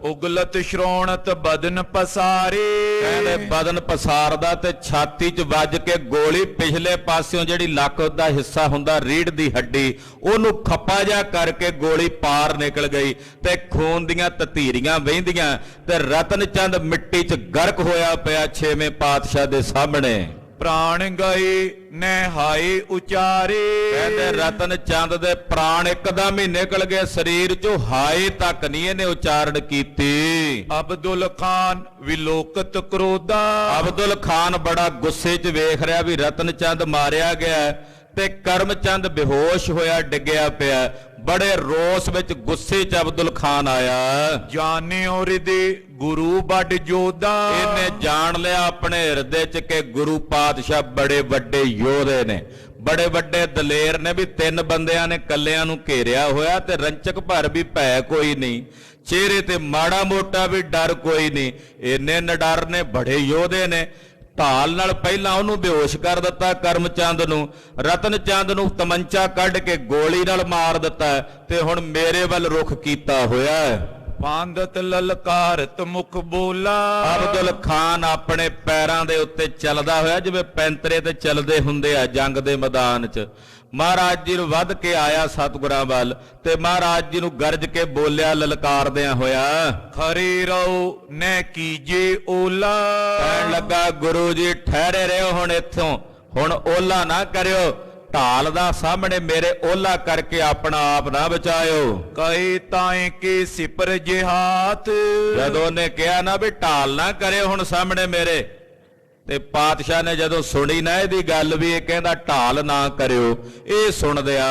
ਉਗਲਤ ਸ਼੍ਰੋਣਤ ਬਦਨ ਪਸਾਰੇ। ਕਹਿੰਦੇ ਬਦਨ ਪਸਾਰਦਾ ਤੇ ਛਾਤੀ 'ਚ ਵੱਜ ਕੇ ਗੋਲੀ ਪਿਛਲੇ ਪਾਸਿਓਂ ਜਿਹੜੀ ਲੱਕ ਦਾ ਹਿੱਸਾ ਹੁੰਦਾ, ਰੀੜ ਦੀ ਹੱਡੀ, ਉਹਨੂੰ ਖੱਪਾ ਜਾ ਕਰਕੇ ਗੋਲੀ ਪਾਰ ਨਿਕਲ ਗਈ ਤੇ ਖੂਨ ਦੀਆਂ ਤਤੀਰੀਆਂ ਵਹਿੰਦੀਆਂ ਤੇ ਰਤਨ ਚੰਦ ਮਿੱਟੀ 'ਚ ਗਰਕ ਹੋਇਆ ਪਿਆ 6ਵੇਂ ਪਾਤਸ਼ਾਹ ਦੇ ਸਾਹਮਣੇ। ਪ੍ਰਾਣ ਗਏ ਨਹਾਏ ਉਚਾਰੇ। ਕਹਿੰਦੇ ਰਤਨ ਚੰਦ ਦੇ ਪ੍ਰਾਣ ਇੱਕਦਮ ਹੀ ਨਿਕਲ ਗਏ ਸਰੀਰ 'ਚੋਂ, ਹਾਏ ਤੱਕ ਨਹੀਂ ਇਹਨੇ ਉਚਾਰਨ ਕੀਤੀ। ਅਬਦੁਲ ਖਾਨ ਵਿਲੋਕਤ ਕਰੋਦਾ। ਅਬਦੁਲ ਖਾਨ ਬੜਾ ਗੁੱਸੇ 'ਚ ਵੇਖ ਰਿਹਾ ਵੀ ਰਤਨ ਚੰਦ ਮਾਰਿਆ ਗਿਆ ਤੇ ਕਰਮਚੰਦ ਬੇਹੋਸ਼ ਹੋਇਆ ਡਿੱਗਿਆ ਪਿਆ। ਬੜੇ ਰੋਸ ਵਿੱਚ ਗੁੱਸੇ 'ਚ ਅਬਦੁਲ ਖਾਨ ਆਇਆ। ਜਾਣਿਓ ਰਿਦੇ ਗੁਰੂ ਵੱਡ ਜੋਧਾ। ਇਹਨੇ ਜਾਣ ਲਿਆ ਆਪਣੇ ਹਿਰਦੇ 'ਚ ਕਿ ਗੁਰੂ ਪਾਤਸ਼ਾਹ ਬੜੇ ਵੱਡੇ ਯੋਧੇ ਨੇ, ਬੜੇ ਵੱਡੇ ਦਲੇਰ ਨੇ, ਵੀ 3 ਬੰਦਿਆਂ ਨੇ ਕੱਲਿਆਂ ਨੂੰ ਘੇਰਿਆ ਹੋਇਆ ਤੇ ਰੰਚਕ ਭਰ ਵੀ ਭੈ ਕੋਈ ਨਹੀਂ, ਚਿਹਰੇ ਤੇ ਮਾੜਾ ਮੋਟਾ ਵੀ ਡਰ ਕੋਈ ਨਹੀਂ। ਇੰਨੇ ਨਿਡਰ ਨੇ, ਬੜੇ ਯੋਧੇ ਨੇ। ਢਾਲ ਨਾਲ ਪਹਿਲਾਂ ਉਹਨੂੰ ਬੇਹੋਸ਼ ਕਰ ਦਿੱਤਾ ਕਰਮ ਚੰਦ ਨੂੰ, ਰਤਨ ਚੰਦ ਨੂੰ ਤਮੰਚਾ ਕੱਢ ਕੇ ਗੋਲੀ ਨਾਲ ਮਾਰ ਦਿੱਤਾ ਤੇ ਹੁਣ ਮੇਰੇ ਵੱਲ ਰੁਖ ਕੀਤਾ ਹੋਇਆ ਹੈ। ਪਾਂਦਤ ਲਲਕਾਰਤ ਮੁਖ ਬੋਲਾ। ਅਬਦੁਲ ਖਾਨ ਆਪਣੇ ਪੈਰਾਂ ਦੇ ਉੱਤੇ ਚੱਲਦਾ ਹੋਇਆ ਜਿਵੇਂ ਪੈਂਤਰੇ ਤੇ ਚੱਲਦੇ ਹੁੰਦੇ ਆ ਜੰਗ ਦੇ ਮੈਦਾਨ 'ਚ। ਮਹਾਰਾਜ ਜੀ ਨੂੰ ਵੱਧ ਕੇ ਆਇਆ ਸਤਿਗੁਰਾਂ ਵੱਲ ਤੇ ਮਹਾਰਾਜ ਜੀ ਨੂੰ ਗਰਜ ਕੇ ਬੋਲਿਆ ਲਲਕਾਰਦਿਆਂ ਹੋਇਆ, ਖਰੇ ਰਹੋ ਨੈ ਕੀਜੇ ਓਲਾ। ਕਹਿਣ ਲੱਗਾ ਗੁਰੂ ਜੀ ਠਹਿਰੇ ਰਹੋ ਹੁਣ ਇੱਥੋਂ, ਹੁਣ ਓਲਾ ਨਾ ਕਰਿਓ, ਢਾਲ ਦਾ ਸਾਹਮਣੇ ਮੇਰੇ ਓਲਾ ਕਰਕੇ ਆਪਣਾ ਆਪ ਨਾ ਬਚਾਇਓ। ਕਹੇ ਤਾਏ ਕੇ ਸਿਪਰ ਜਿਹਾਤ। ਜਦੋਂ ਉਹਨੇ ਕਿਹਾ ਨਾ ਵੀ ਢਾਲ ਨਾ ਕਰਿਓ ਹੁਣ ਸਾਹਮਣੇ ਮੇਰੇ, ਤੇ ਪਾਤਸ਼ਾਹ ਨੇ ਜਦੋਂ ਸੁਣੀ ਨਾ ਇਹਦੀ ਗੱਲ ਵੀ ਇਹ ਕਹਿੰਦਾ ਢਾਲ ਨਾ ਕਰਿਓ, ਇਹ ਸੁਣਦਿਆ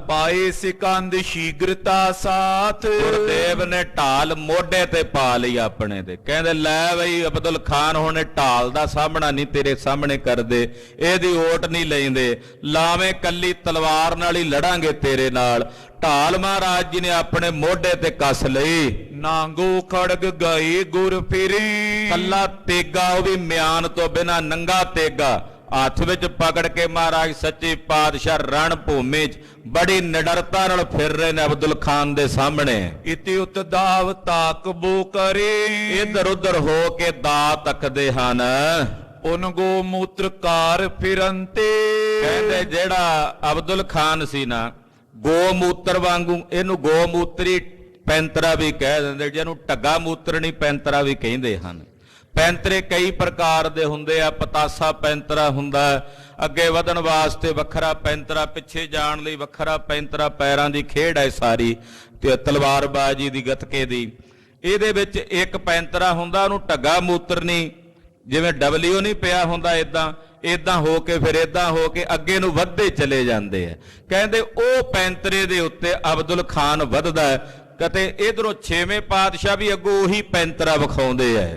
ਪਾਏ ਸਿਕੰਦ ਸ਼ੀਗਰਤਾ ਸਾਥ। ਗੁਰਦੇਵ ਨੇ ਢਾਲ ਮੋਢੇ ਤੇ ਪਾ ਲਈ ਆਪਣੇ ਤੇ, ਕਹਿੰਦੇ ਲੈ ਬਈ ਅਬਦੁਲ ਖਾਨ ਹੁਣ ਢਾਲ ਦਾ ਸਾਹਮਣਾ ਨਹੀਂ ਤੇਰੇ ਸਾਹਮਣੇ ਕਰਦੇ, ਇਹਦੀ ਓਟ ਨਹੀਂ ਲੈਂਦੇ, ਲਾਵੇਂ ਕੱਲੀ ਤਲਵਾਰ ਨਾਲ ਹੀ ਲੜਾਂਗੇ ਤੇਰੇ ਨਾਲ। ਢਾਲ ਮਹਾਰਾਜ ਜੀ ਨੇ ਆਪਣੇ ਮੋਢੇ ਤੇ ਕੱਸ ਲਈ। ਨਾਂਗੋ ਖੜਗ ਗਏ ਗੁਰ ਫਿਰੇ। ਕੱਲਾ ਤੇਗਾ, ਉਹ ਵੀ ਮਿਆਨ ਤੋਂ ਬਿਨਾਂ ਨੰਗਾ ਤੇਗਾ ਹੱਥ ਵਿੱਚ ਪਕੜ ਕੇ ਮਹਾਰਾਜ ਸੱਚੇ ਪਾਤਸ਼ਾਹ ਰਣ ਭੂਮੀ 'ਚ ਬੜੀ ਨਿਡਰਤਾ ਨਾਲ ਫਿਰ ਰਹੇ ਨੇ ਅਬਦੁਲ ਖਾਨ ਦੇ ਸਾਹਮਣੇ। ਇਤਿ ਉਤ ਦਾਵ ਤਾਕਬੋ ਕਰੇ। ਇੱਧਰ ਉੱਧਰ ਹੋ ਕੇ ਦਾ ਤੱਕਦੇ ਹਨ। ਉਨ ਗੋ ਮੂਤਰਕਾਰ ਫਿਰੰਤੇ। ਕਹਿੰਦੇ ਜਿਹੜਾ ਅਬਦੁਲ ਖਾਨ ਸੀ ਨਾ, ਗੋ ਮੂਤਰ ਵਾਂਗੂ, ਇਹਨੂੰ ਗੋ ਮੂਤਰੀ ਪੈਂਤਰਾ ਵੀ ਕਹਿ ਦਿੰਦੇ, ਜਿਹਨੂੰ ਢੱਗਾ ਮੂਤਰਣੀ ਪੈਂਤਰਾ ਵੀ ਕਹਿੰਦੇ ਹਨ। ਪੈਂਤਰੇ ਕਈ ਪ੍ਰਕਾਰ ਦੇ ਹੁੰਦੇ ਆ, ਪਤਾਸਾ ਪੈਂਤਰਾ ਹੁੰਦਾ, ਅੱਗੇ ਵਧਣ ਵਾਸਤੇ ਵੱਖਰਾ ਪੈਂਤਰਾ, ਪਿੱਛੇ ਜਾਣ ਲਈ ਵੱਖਰਾ ਪੈਂਤਰਾ, ਪੈਰਾਂ ਦੀ ਖੇਡ ਹੈ ਸਾਰੀ ਤੇ ਤਲਵਾਰਬਾਜ਼ੀ ਦੀ, ਗੱਤਕੇ ਦੀ। ਇਹਦੇ ਵਿੱਚ ਇੱਕ ਪੈਂਤਰਾ ਹੁੰਦਾ, ਉਹਨੂੰ ਢੱਗਾ ਮੂਤਰਨੀ, ਜਿਵੇਂ ਡਬਲਿਊ ਨਹੀਂ ਪਿਆ ਹੁੰਦਾ ਇਦਾਂ ਹੋ ਕੇ ਫਿਰ ਇਦਾਂ ਹੋ ਕੇ ਅੱਗੇ ਨੂੰ ਵੱਧਦੇ ਚਲੇ ਜਾਂਦੇ ਆ। ਕਹਿੰਦੇ ਉਹ ਪੈਂਤਰੇ ਦੇ ਉੱਤੇ ਅਬਦੁਲ ਖਾਨ ਵੱਧਦਾ, ਕਦੇ ਇਧਰੋਂ ਛੇਵੇਂ ਪਾਤਸ਼ਾਹ ਵੀ ਅੱਗੋਂ ਉਹੀ ਪੈਂਤਰਾ ਵਿਖਾਉਂਦੇ ਆ।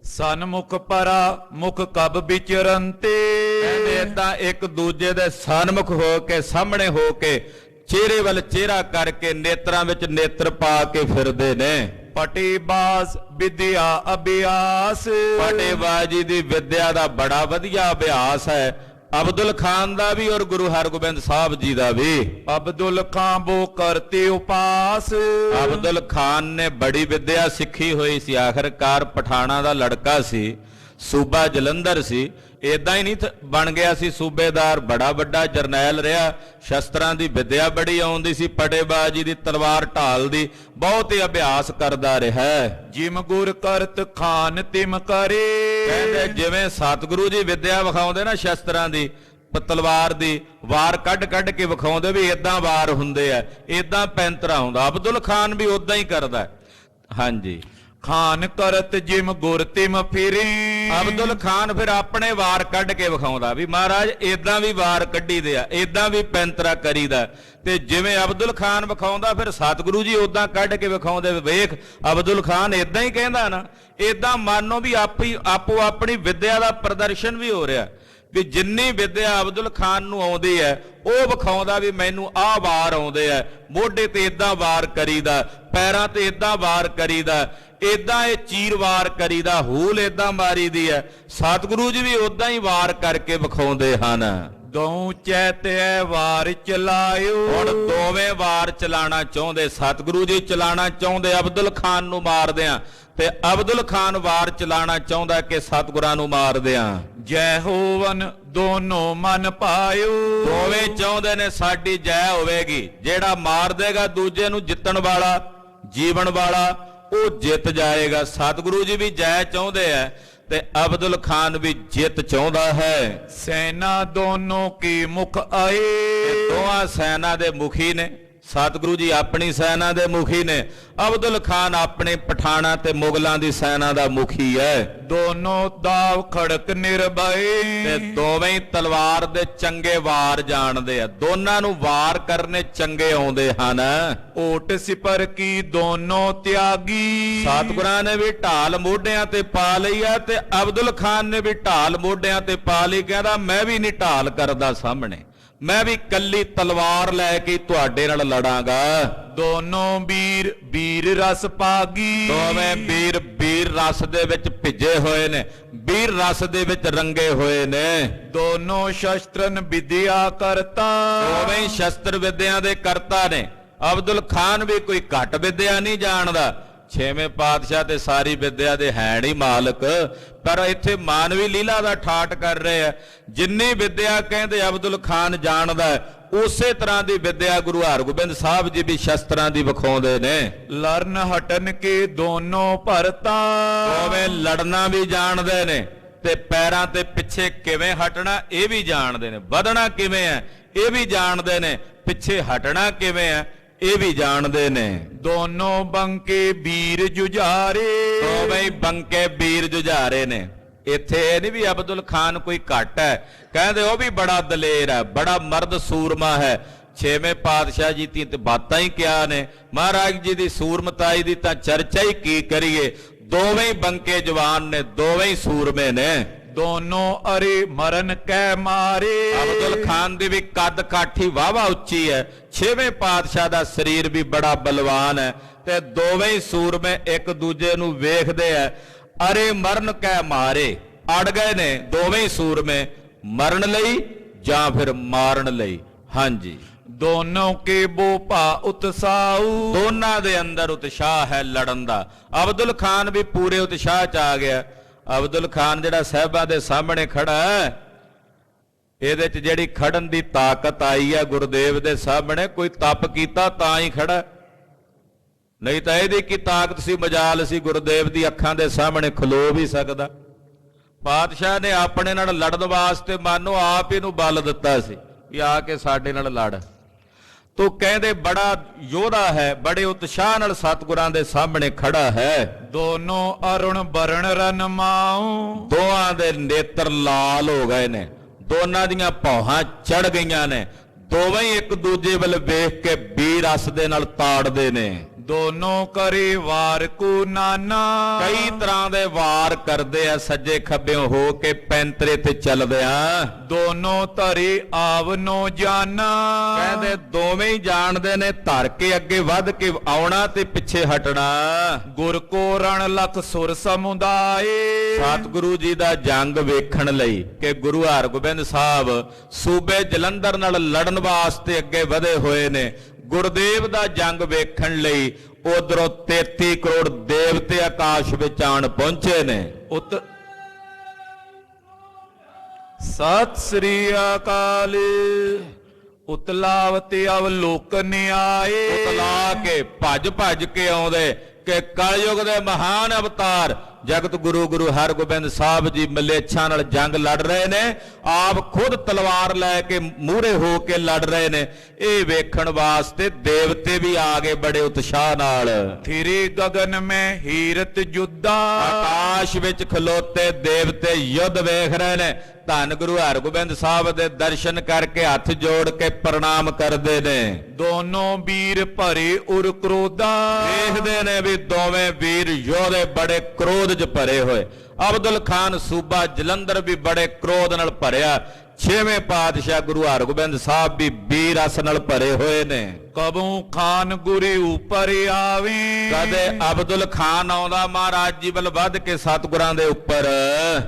ਸਨਮੁਖ ਪਰਾ ਮੁਖ ਕਬ ਵਿਚਰੰਤੇ। ਕਹਿੰਦੇ ਇਦਾਂ ਇੱਕ ਦੂਜੇ ਦੇ ਸਨਮੁਖ ਹੋ ਕੇ, ਸਾਹਮਣੇ ਹੋ ਕੇ, ਚਿਹਰੇ ਵੱਲ ਚਿਹਰਾ ਕਰਕੇ, ਨੇਤਰਾਂ ਵਿੱਚ ਨੇਤਰ ਪਾ ਕੇ ਫਿਰਦੇ ਨੇ। ਪਟੇਬਾਜ਼ ਵਿਦਿਆ ਅਭਿਆਸ। ਪਟੇਬਾਜ਼ੀ ਦੀ ਵਿਦਿਆ ਦਾ ਬੜਾ ਵਧੀਆ ਅਭਿਆਸ ਹੈ ਅਬਦੁਲ ਖਾਨ ਦਾ ਵੀ ਔਰ ਗੁਰੂ ਹਰਗੋਬਿੰਦ ਸਾਹਿਬ ਜੀ ਦਾ ਵੀ। ਅਬਦੁਲ ਖਾਨ ਬੋ ਕਰਤੇ ਉਪਾਸ। ਅਬਦੁਲ ਖਾਨ ਨੇ ਬੜੀ ਵਿਦਿਆ ਸਿੱਖੀ ਹੋਈ ਸੀ, ਆਖਰਕਾਰ ਪਠਾਣਾ ਦਾ ਲੜਕਾ ਸੀ, ਸੂਬਾ ਜਲੰਧਰ ਸੀ, ਇਦਾਂ ਹੀ ਨਹੀਂ ਬਣ ਗਿਆ ਸੀ ਸੂਬੇਦਾਰ, ਬੜਾ ਵੱਡਾ ਜਰਨੈਲ ਰਿਹਾ, ਸ਼ਸਤਰਾਂ ਦੀ ਵਿਦਿਆ ਬੜੀ ਆਉਂਦੀ ਸੀ, ਪਟੇਬਾਜ਼ੀ ਦੀ, ਤਲਵਾਰ ਢਾਲ ਦੀ ਬਹੁਤ ਹੀ ਅਭਿਆਸ ਕਰਦਾ ਰਿਹਾ। ਜਿਮ ਗੁਰ ਕਰਤ ਖਾਨ ਤਿਮ ਕਰੇ। ਕਹਿੰਦੇ ਜਿਵੇਂ ਸਤਿਗੁਰੂ ਜੀ ਵਿਦਿਆ ਵਿਖਾਉਂਦੇ ਨਾ ਸ਼ਸਤਰਾਂ ਦੀ, ਤਲਵਾਰ ਦੀ, ਵਾਰ ਕੱਢ ਕੱਢ ਕੇ ਵਿਖਾਉਂਦੇ ਵੀ ਇਦਾਂ ਵਾਰ ਹੁੰਦੇ ਆ, ਇਦਾਂ ਪੈਂਤਰਾ ਹੁੰਦਾ, ਅਬਦੁਲ ਖਾਨ ਵੀ ਉਦਾਂ ਹੀ ਕਰਦਾ। ਹਾਂਜੀ, ਖਾਨ ਕਰਤ ਜਿਮ ਗੁਰ ਤਿਮ ਫਿਰੇ। ਅਬਦੁਲ ਖਾਨ ਫਿਰ ਆਪਣੇ ਵਾਰ ਕੱਢ ਕੇ ਵਿਖਾਉਂਦਾ ਵੀ ਮਹਾਰਾਜ ਇਦਾਂ ਵੀ ਵਾਰ ਕੱਢੀਦੇ ਆ, ਇਦਾਂ ਵੀ ਪੈਂਤਰਾ ਕਰੀਦਾ। ਤੇ ਜਿਵੇਂ ਅਬਦੁਲ ਖਾਨ ਵਿਖਾਉਂਦਾ ਫਿਰ ਸਤਿਗੁਰੂ ਜੀ ਉਦਾਂ ਕੱਢ ਕੇ ਵਿਖਾਉਂਦੇ, ਵੇਖ ਅਬਦੁਲ ਖਾਨ ਇਦਾਂ ਹੀ ਕਹਿੰਦਾ ਨਾ, ਇਦਾਂ ਮੰਨੋ ਵੀ ਆਪੋ ਆਪਣੀ ਵਿਦਿਆ ਦਾ ਪ੍ਰਦਰਸ਼ਨ ਵੀ ਹੋ ਰਿਹਾ ਵੀ ਜਿੰਨੀ ਵਿਦਿਆ ਅਬਦੁਲ ਖਾਨ ਨੂੰ ਆਉਂਦੀ ਹੈ ਉਹ ਵਿਖਾਉਂਦਾ ਵੀ ਮੈਨੂੰ ਆਹ ਵਾਰ ਆਉਂਦੇ ਆ, ਮੋਢੇ ਤੇ ਇਦਾਂ ਵਾਰ ਕਰੀਦਾ, ਪੈਰਾਂ ਤੇ ਇਦਾਂ ਵਾਰ ਕਰੀਦਾ, ਇਦਾਂ ਇਹ ਚੀਰ ਵਾਰ ਕਰੀਦਾ, ਹੂਲ ਇਦਾਂ ਮਾਰੀਦੀ ਹੈ। ਸਤਿਗੁਰੂ ਜੀ ਵੀ ਉਦਾਂ ਹੀ ਵਾਰ ਕਰਕੇ ਵਿਖਾਉਂਦੇ ਹਨ। ਦੋ ਚੈਤੈ ਵਾਰ ਚਲਾਇਓ। ਹੁਣ ਦੋਵੇਂ ਵਾਰ ਚਲਾਣਾ ਚਾਹੁੰਦੇ, ਸਤਿਗੁਰੂ ਜੀ ਚਲਾਣਾ ਚਾਹੁੰਦੇ ਅਬਦੁਲ ਖਾਨ ਨੂੰ ਮਾਰਦਿਆਂ, ਤੇ ਅਬਦੁਲ ਖਾਨ ਵਾਰ ਚਲਾਣਾ ਚਾਹੁੰਦਾ ਕਿ ਸਤਿਗੁਰਾਂ ਨੂੰ ਮਾਰਦਿਆਂ। ਜੈ ਹੋਵਨ ਦੋਨੋਂ ਮਨ ਪਾਇਓ। ਦੋਵੇਂ ਚਾਹੁੰਦੇ ਨੇ ਸਾਡੀ ਜੈ ਹੋਵੇਗੀ, ਜਿਹੜਾ ਮਾਰ ਦੇਗਾ ਦੂਜੇ ਨੂੰ, ਜਿੱਤਣ ਵਾਲਾ, ਜੀਵਨ ਵਾਲਾ, ਉਹ ਜਿੱਤ ਜਾਏਗਾ। ਸਤਿਗੁਰੂ ਜੀ ਵੀ ਜੈ ਚਾਹੁੰਦੇ ਆ ਤੇ ਅਬਦੁਲ ਖਾਨ ਵੀ ਜਿੱਤ ਚਾਹੁੰਦਾ ਹੈ। ਸੈਨਾ ਦੋਨੋਂ ਕੀ ਮੁਖ ਆਏ। ਦੋਹਾਂ ਸੈਨਾ ਦੇ ਮੁਖੀ ਨੇ, ਸਤਿਗੁਰੂ ਜੀ ਆਪਣੀ ਸੈਨਾ ਦੇ ਮੁਖੀ ਨੇ, ਅਬਦੁਲ ਖਾਨ ਆਪਣੇ ਪਠਾਣਾ ਤੇ ਮੁਗਲਾਂ ਦੀ ਸੈਨਾ ਦਾ ਮੁਖੀ ਹੈ। ਦੋਨੋਂ ਦਾਵ ਖੜਕ ਨਿਰਭੈ। ਤੇ ਦੋਵੇਂ ਹੀ ਤਲਵਾਰ ਦੇ ਚੰਗੇ ਵਾਰ ਜਾਣਦੇ ਆ, ਦੋਨਾਂ ਨੂੰ ਵਾਰ ਕਰਨੇ ਚੰਗੇ ਆਉਂਦੇ ਹਨ। ਓਟ ਸਿਪਰ ਕੀ ਦੋਨੋਂ ਤਿਆਗੀ। ਸਤਿਗੁਰਾਂ ਨੇ ਵੀ ਢਾਲ ਮੋਢਿਆਂ ਤੇ ਪਾ ਲਈ ਆ ਤੇ ਅਬਦੁਲ ਖਾਨ ਨੇ ਵੀ ਢਾਲ ਮੋਢਿਆਂ ਤੇ ਪਾ ਲਈ। ਕਹਿੰਦਾ ਮੈਂ ਵੀ ਨਹੀਂ ਢਾਲ ਕਰਦਾ ਸਾਹਮਣੇ, ਮੈਂ ਵੀ ਕੱਲੀ ਤਲਵਾਰ ਲੈ ਕੇ ਤੁਹਾਡੇ ਨਾਲ ਲੜਾਂਗਾ। ਦੋਨੋਂ ਵੀਰ ਵੀਰ ਰਸ ਪਾਗੀ ਦੋਵੇਂ ਵੀਰ ਵੀਰ ਰਸ ਦੇ ਵਿੱਚ ਭਿੱਜੇ ਹੋਏ ਨੇ, ਵੀਰ ਰਸ ਦੇ ਵਿੱਚ ਰੰਗੇ ਹੋਏ ਨੇ। ਦੋਨੋਂ ਸ਼ਸਤਰਨ ਵਿਦਿਆ ਕਰਤਾ ਦੋਵੇਂ ਹੀ ਸ਼ਸਤਰ ਵਿਦਿਆ ਦੇ ਕਰਤਾ ਨੇ। ਅਬਦੁਲ ਖਾਨ ਵੀ ਕੋਈ ਘੱਟ ਵਿਦਿਆ ਨਹੀਂ ਜਾਣਦਾ, ਛੇਵੇਂ ਪਾਤਸ਼ਾਹ ਤੇ ਸਾਰੀ ਵਿਦਿਆ ਦੇ ਹੈ ਨਹੀਂ ਮਾਲਕ, ਪਰ ਇੱਥੇ ਮਾਨਵੀ ਲੀਲਾ ਦਾ ਠਾਠ ਕਰ ਰਹੇ ਆ। ਜਿੰਨੀ ਵਿਦਿਆ ਕਹਿੰਦੇ ਅਬਦੁਲ ਖਾਨ ਜਾਣਦਾ ਉਸੇ ਤਰ੍ਹਾਂ ਦੀ ਵਿਦਿਆ ਗੁਰੂ ਹਰਗੋਬਿੰਦ ਸਾਹਿਬ ਜੀ ਵੀ ਸ਼ਸਤਰਾਂ ਦੀ ਵਿਖਾਉਂਦੇ ਨੇ। ਲਰਨ ਹਟਨ ਕੇ ਦੋਨੋਂ ਭਰਤਾ ਦੋਵੇਂ ਲੜਨਾ ਵੀ ਜਾਣਦੇ ਨੇ ਤੇ ਪੈਰਾਂ ਤੇ ਪਿੱਛੇ ਕਿਵੇਂ ਹਟਣਾ ਇਹ ਵੀ ਜਾਣਦੇ ਨੇ, ਵਧਣਾ ਕਿਵੇਂ ਹੈ ਇਹ ਵੀ ਜਾਣਦੇ ਨੇ, ਪਿੱਛੇ ਹਟਣਾ ਕਿਵੇਂ ਹੈ ਇਹ ਵੀ ਜਾਣਦੇ ਨੇ। ਦੋਨੋਂ ਬੰਕੇ ਵੀਰ ਜੁਝਾਰੇ ਦੋਵੇਂ ਹੀ ਬੰਕੇ ਵੀਰ ਜੁਝਾਰੇ ਨੇ। ਇੱਥੇ ਇਹ ਨਹੀਂ ਵੀ ਅਬਦੁਲ ਖਾਨ ਕੋਈ ਘੱਟ ਹੈ, ਕਹਿੰਦੇ ਉਹ ਵੀ ਬੜਾ ਦਲੇਰ ਹੈ, ਬੜਾ ਮਰਦ ਸੂਰਮਾ ਹੈ। ਛੇਵੇਂ ਪਾਤਸ਼ਾਹ ਜੀ ਦੀ ਤੇ ਬਾਤਾਂ ਹੀ ਕਿਆ ਨੇ, ਮਹਾਰਾਜ ਜੀ ਦੀ ਸੂਰਮਤਾਈ ਦੀ ਤਾਂ ਚਰਚਾ ਹੀ ਕੀ ਕਰੀਏ। ਦੋਵੇਂ ਹੀ ਬੰਕੇ ਜਵਾਨ ਨੇ, ਦੋਵੇਂ ਹੀ ਸੂਰਮੇ ਨੇ। ਦੋਨੋਂ ਅਰੇ ਮਰਨ ਕੈ ਮਾਰੇ ਅਬਦੁਲ ਖਾਨ ਦੀ ਵੀ ਕੱਦ ਕਾਠੀ ਵਾਵਾ ਉੱਚੀ ਹੈ, ਛੇਵੇਂ ਪਾਤਸ਼ਾਹ ਦਾ ਸਰੀਰ ਵੀ ਬੜਾ ਬਲਵਾਨ ਹੈ, ਤੇ ਦੋਵੇਂ ਹੀ ਸੂਰਮੇ ਇੱਕ ਦੂਜੇ ਨੂੰ ਵੇਖਦੇ ਆ। ਅਰੇ ਮਰਨ ਕੈ ਮਾਰੇ, ਅੜ ਗਏ ਨੇ ਦੋਵੇਂ ਹੀ ਸੂਰਮੇ, ਮਰਨ ਲਈ ਜਾਂ ਫਿਰ ਮਾਰਨ ਲਈ। ਹਾਂਜੀ, ਦੋਨੋਂ ਕੇ ਬੋਪਾ ਉਤਸਾਉ ਦੋਨਾਂ ਦੇ ਅੰਦਰ ਉਤਸ਼ਾਹ ਹੈ ਲੜਨ ਦਾ। ਅਬਦੁਲ ਖਾਨ ਵੀ ਪੂਰੇ ਉਤਸ਼ਾਹ 'ਚ ਆ ਗਿਆ। ਅਬਦੁਲ ਖਾਨ ਜਿਹੜਾ ਸਾਹਿਬਾਂ ਦੇ ਸਾਹਮਣੇ ਖੜਾ ਹੈ, ਇਹਦੇ 'ਚ ਜਿਹੜੀ ਖੜਨ ਦੀ ਤਾਕਤ ਆਈ ਹੈ ਗੁਰਦੇਵ ਦੇ ਸਾਹਮਣੇ, ਕੋਈ ਤਪ ਕੀਤਾ ਤਾਂ ਹੀ ਖੜਾ, ਨਹੀਂ ਤਾਂ ਇਹਦੀ ਕੀ ਤਾਕਤ ਸੀ, ਮਜਾਲ ਸੀ ਗੁਰਦੇਵ ਦੀ ਅੱਖਾਂ ਦੇ ਸਾਹਮਣੇ ਖਲੋ ਵੀ ਸਕਦਾ। ਪਾਤਸ਼ਾਹ ਨੇ ਆਪਣੇ ਨਾਲ ਲੜਨ ਵਾਸਤੇ ਮਾਨੋ ਆਪ ਇਹਨੂੰ ਬਲ ਦਿੱਤਾ ਸੀ ਕਿ ਆ ਕੇ ਸਾਡੇ ਨਾਲ ਲੜ। ਤੋ ਕਹਿੰਦੇ ਬੜਾ ਯੋਧਾ ਹੈ, ਬੜੇ ਉਤਸ਼ਾਹ ਨਾਲ ਸਤਿਗੁਰਾਂ ਦੇ ਸਾਹਮਣੇ ਖੜਾ ਹੈ। ਦੋਨੋਂ ਅਰੁਣ ਬਰਨ ਰਨ ਮਾਉ ਦੋਹਾਂ ਦੇ ਨੇਤਰ ਲਾਲ ਹੋ ਗਏ ਨੇ, ਦੋਨਾਂ ਦੀਆਂ ਭੌਹਾਂ ਚੜ ਗਈਆਂ ਨੇ, ਦੋਵੇਂ ਹੀ ਇੱਕ ਦੂਜੇ ਵੱਲ ਵੇਖ ਕੇ ਵੀਰ ਰਸ ਦੇ ਨਾਲ ਤਾੜਦੇ ਨੇ। ਦੋਨੋਂ ਕਰੇ ਵਾਰ ਕੋ ਨਾਨਾ ਕਈ ਤਰ੍ਹਾਂ ਦੇ ਵਾਰ ਕਰਦੇ ਆ, ਸੱਜੇ ਖੱਬਿਓਂ ਹੋ ਕੇ ਪੈਂਤਰੇ ਤੇ ਚੱਲਦੇ ਆ। ਦੋਨੋਂ ਧਰੇ ਆਵਨੋ ਜਾਨਾ ਕਹਿੰਦੇ ਦੋਵੇਂ ਹੀ ਜਾਣਦੇ ਨੇ ਧਰ ਕੇ ਅੱਗੇ ਵੱਧ ਕੇ ਆਉਣਾ ਤੇ ਪਿੱਛੇ ਹਟਣਾ। ਗੁਰ ਕੋ ਰਣ ਲਖ ਸੁਰ ਸਮੁਦਾਏ ਸਤਿਗੁਰੂ ਜੀ ਦਾ ਜੰਗ ਵੇਖਣ ਲਈ ਕਿ ਗੁਰੂ ਹਰਗੋਬਿੰਦ ਸਾਹਿਬ ਸੂਬੇ ਜਲੰਧਰ ਨਾਲ ਲੜਨ ਵਾਸਤੇ ਅੱਗੇ ਵਧੇ ਹੋਏ ਨੇ। ਗੁਰਦੇਵ ਦਾ ਜੰਗ ਵੇਖਣ ਲਈ ਉਧਰੋਂ 33 ਕਰੋੜ ਦੇਵਤੇ ਆਕਾਸ਼ ਵਿੱਚ ਆਣ ਪਹੁੰਚੇ ਨੇ। ਸਤਿ ਸ੍ਰੀ ਅਕਾਲ। ਉਤਲਾਵਤੇ ਅਵਲੋਕਨ ਆਏ, ਉਤਲਾ ਕੇ ਭੱਜ ਭੱਜ ਕੇ ਆਉਂਦੇ ਕਿ ਕਲਯੁਗ ਦੇ ਮਹਾਨ ਅਵਤਾਰ ਜਗਤ ਗੁਰੂ ਗੁਰੂ ਹਰਗੋਬਿੰਦ ਸਾਹਿਬ ਜੀ ਮਲੇਛਾਂ ਨਾਲ ਜੰਗ ਲੜ ਰਹੇ ਨੇ, ਆਪ ਖੁਦ ਤਲਵਾਰ ਲੈ ਕੇ ਮੂਹਰੇ ਹੋ ਕੇ ਲੜ ਰਹੇ ਨੇ। ਇਹ ਵੇਖਣ ਵਾਸਤੇ ਦੇਵਤੇ ਵੀ ਆ ਗਏ ਬੜੇ ਉਤਸ਼ਾਹ ਨਾਲ। ਥਿਰੇ ਗਗਨ ਮੈਂ ਹੀਰਤ ਜੁੱਦਾ ਆਕਾਸ਼ ਵਿੱਚ ਖਲੋਤੇ ਦੇਵਤੇ ਯੁੱਧ ਵੇਖ ਰਹੇ ਨੇ। ਧੰਨ ਗੁਰੂ ਹਰਗੋਬਿੰਦ ਸਾਹਿਬ ਦੇ ਦਰਸ਼ਨ ਕਰਕੇ ਹੱਥ ਜੋੜ ਕੇ ਪ੍ਰਣਾਮ ਕਰਦੇ ਨੇ। ਦੋਨੋਂ ਵੀਰ ਭਰੇ ਉਰ ਕ੍ਰੋਧਾ ਵੇਖਦੇ ਨੇ ਵੀ ਦੋਵੇਂ ਵੀਰ ਯੋਧੇ ਬੜੇ ਕ੍ਰੋਧ 'ਚ ਭਰੇ ਹੋਏ। ਅਬਦੁਲ ਖਾਨ ਸੂਬਾ ਜਲੰਧਰ ਵੀ ਬੜੇ ਕ੍ਰੋਧ ਨਾਲ ਭਰਿਆ। ਛੇਵੇਂ ਪਾਤਸ਼ਾਹ ਗੁਰੂ ਹਰਗੋਬਿੰਦ ਸਾਹਿਬ ਵੀ ਵੀਰ ਰਸ ਨਾਲ ਭਰੇ ਹੋਏ ਨੇ। ਕਬੂ ਖਾਨ ਗੁਰੇ ਉੱਪਰ ਆਵੇ, ਕਦੇ ਅਬਦੁਲ ਖਾਨ ਆਉਂਦਾ ਮਹਾਰਾਜ ਜੀ ਵੱਲ ਵੱਧ ਕੇ ਸਤਿਗੁਰਾਂ ਦੇ ਉੱਪਰ,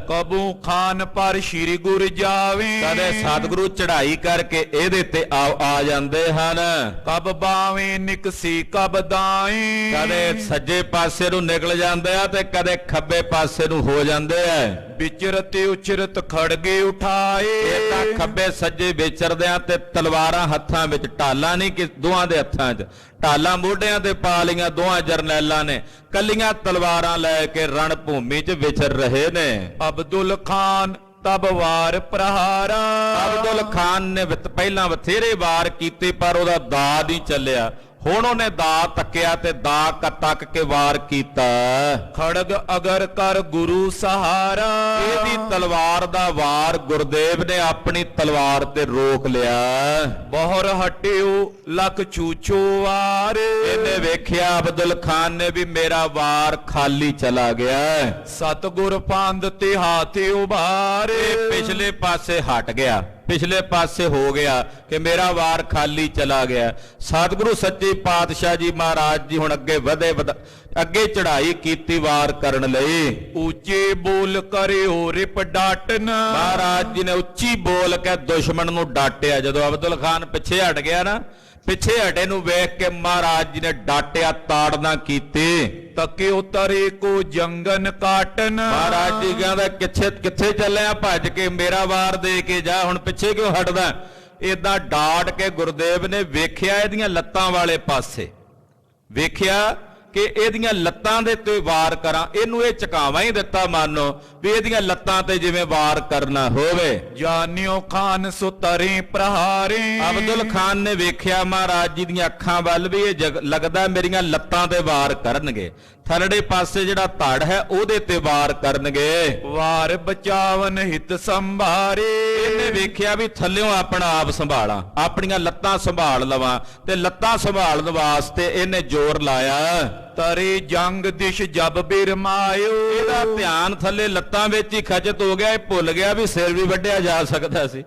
ਕਬੂ ਖਾਨ ਪਰ ਸ਼੍ਰੀ ਗੁਰ ਜਾਵੇ, ਕਦੇ ਸਤਿਗੁਰੂ ਚੜ੍ਹਾਈ ਕਰਕੇ ਇਹਦੇ ਤੇ ਆ ਜਾਂਦੇ ਹਨ। ਕਬ ਬਾਵੇਂ ਨਿਕਸੀ ਕਬ ਦਾਏ, ਕਦੇ ਸੱਜੇ ਪਾਸੇ ਨੂੰ ਨਿਕਲ ਜਾਂਦੇ ਆ ਤੇ ਕਦੇ ਖੱਬੇ ਪਾਸੇ ਨੂੰ ਹੋ ਜਾਂਦੇ ਆ। ਵਿਚਰਤ ਉਚਰਤ ਖੜਗੇ ਉਠਾਏ, ਇਹ ਤਾਂ ਖੱਬੇ ਸੱਜੇ ਵਿਚਰਦਿਆਂ ਤੇ ਤਲਵਾਰਾਂ ਹੱਥਾਂ ਵਿੱਚ, ਢਾਲਾਂ ਨਹੀਂ ਕਿ ਦੋਹਾਂ ਦੇ ਹੱਥਾਂ 'ਚ, ਢਾਲਾਂ ਮੋਢਿਆਂ ਤੇ ਪਾ ਲਈਆਂ ਦੋਹਾਂ ਜਰਨੈਲਾਂ ਨੇ, ਕੱਲੀਆਂ ਤਲਵਾਰਾਂ ਲੈ ਕੇ ਰਣ ਭੂਮੀ 'ਚ ਵਿਚਰ ਰਹੇ ਨੇ। ਅਬਦੁਲ ਖਾਨ ਤਬ ਵਾਰ ਪ੍ਰਹਾਰਾ, ਅਬਦੁਲ ਖਾਨ ਨੇ ਪਹਿਲਾਂ ਬਥੇਰੇ ਵਾਰ ਕੀਤੇ ਪਰ ਉਹਦਾ ਦਾ ਨਹੀਂ ਚੱਲਿਆ। ਹੁਣ ਉਹਨੇ ਦਾ ਤੱਕਿਆ ਤੇ ਦਾ ਤੱਕ ਕੇ ਵਾਰ ਕੀਤਾ। ਖੜਗ ਅਗਰ ਕਰ ਗੁਰੂ ਸਹਾਰਾ, ਇਹਦੀ ਤਲਵਾਰ ਦਾ ਵਾਰ ਗੁਰਦੇਵ ਨੇ ਆਪਣੀ ਤਲਵਾਰ ਤੇ ਰੋਕ ਲਿਆ। ਬਹੁਰ ਹਟਿਓ ਲਖ ਚੂਚੋ ਵਾਰ, ਇਹਨੇ ਵੇਖਿਆ ਅਬਦੁਲ ਖਾਨ ਨੇ ਵੀ ਮੇਰਾ ਵਾਰ ਖਾਲੀ ਚਲਾ ਗਿਆ। ਸਤਗੁਰ ਪੰਦ ਤੇ ਹਾਥੇ ਉਭਾਰ, ਪਿਛਲੇ ਪਾਸੇ ਹਟ ਗਿਆ। ਪਿਛਲੇ ਪਾਸੇ ਹੋ ਗਿਆ ਕਿ ਮੇਰਾ ਵਾਰ ਖਾਲੀ ਚਲਾ ਗਿਆ। ਸਤਿਗੁਰੂ ਸੱਚੇ ਪਾਤਸ਼ਾਹ ਜੀ ਮਹਾਰਾਜ ਜੀ ਹੁਣ ਅੱਗੇ ਵਧੇ ਅੱਗੇ ਚੜ੍ਹਾਈ ਕੀਤੀ ਵਾਰ ਕਰਨ ਲਈ। ਉੱਚੇ ਬੋਲ ਕਰਿਓ ਰਿਪ ਡਾਟਨ। ਮਹਾਰਾਜ ਜੀ ਨੇ ਉੱਚੀ ਬੋਲ ਕੇ ਦੁਸ਼ਮਣ ਨੂੰ ਡਾਟਿਆ। ਜਦੋਂ ਅਬਦੁਲ ਖਾਨ ਪਿੱਛੇ ਹਟ ਗਿਆ ਨਾ, ਪਿੱਛੇ ਹਟੇ ਨੂੰ ਵੇਖ ਕੇ ਮਹਾਰਾਜ ਜੀ ਨੇ ਡਾਟਿਆ, ਤਾੜਨਾ ਕੀਤੀ। ਤਕੇ ਉਤਰੇ ਕੋ ਜੰਗਨ ਕਾਟਨ। ਮਹਾਰਾਜ ਜੀ ਕਹਿੰਦਾ ਕਿੱਥੇ ਚੱਲਿਆ ਭੱਜ ਕੇ, ਮੇਰਾ ਵਾਰ ਦੇ ਕੇ ਜਾ, ਹੁਣ ਪਿੱਛੇ ਕਿਉਂ ਹਟਦਾ। ਏਦਾਂ ਡਾਟ ਕੇ ਗੁਰਦੇਵ ਨੇ ਵੇਖਿਆ ਇਹਦੀਆਂ ਲੱਤਾਂ ਵਾਲੇ ਪਾਸੇ, ਵੇਖਿਆ ਕਿ ਇਹਦੀਆਂ ਲੱਤਾਂ ਦੇ ਤੇ ਵਾਰ ਕਰਾਂ, ਇਹਨੂੰ ਇਹ ਚਕਾਵਾ ਹੀ ਦਿੱਤਾ ਮਾਨੋ ਵੀ ਇਹਦੀਆਂ ਲੱਤਾਂ ਤੇ ਜਿਵੇਂ ਵਾਰ ਕਰਨਾ ਹੋਵੇ। ਜਾਨਿਓ ਖਾਨ ਸੁਤਰੇ ਪ੍ਰਹਾਰੇ। ਅਬਦੁਲ ਖਾਨ ਨੇ ਵੇਖਿਆ ਮਹਾਰਾਜ ਜੀ ਦੀਆਂ ਅੱਖਾਂ ਵੱਲ ਵੀ ਇਹ ਲੱਗਦਾ ਮੇਰੀਆਂ ਲੱਤਾਂ ਤੇ ਵਾਰ ਕਰਨਗੇ, ਥਲੜੇ ਪਾਸੇ ਜਿਹੜਾ ਧੜ ਹੈ ਉਹਦੇ ਤੇ ਵਾਰ ਕਰਨਗੇ। ਵਾਰ ਬਚਾਵਨ ਹਿਤ ਸੰਭਾਰੇ। ਇਹਨੇ ਵੇਖਿਆ ਵੀ ਥੱਲਿਓਂ ਆਪਣਾ ਆਪ ਸੰਭਾਲਾਂ, ਆਪਣੀਆਂ ਲੱਤਾਂ ਸੰਭਾਲ ਲਵਾਂ, ਤੇ ਲੱਤਾਂ ਸੰਭਾਲਣ ਵਾਸਤੇ ਇਹਨੇ ਜ਼ੋਰ ਲਾਇਆ। ਤਰੇ ਜੰਗ ਦਿਸ਼ ਜਬ ਬਿਰਮਾਇਓ। ਇਹਦਾ ਧਿਆਨ ਥੱਲੇ ਲੱਤਾਂ ਵਿੱਚ ਹੀ ਖਚਤ ਹੋ ਗਿਆ, ਇਹ ਭੁੱਲ ਗਿਆ ਵੀ ਸਿਰ ਵੀ ਵੱਢਿਆ ਜਾ ਸਕਦਾ ਸੀ।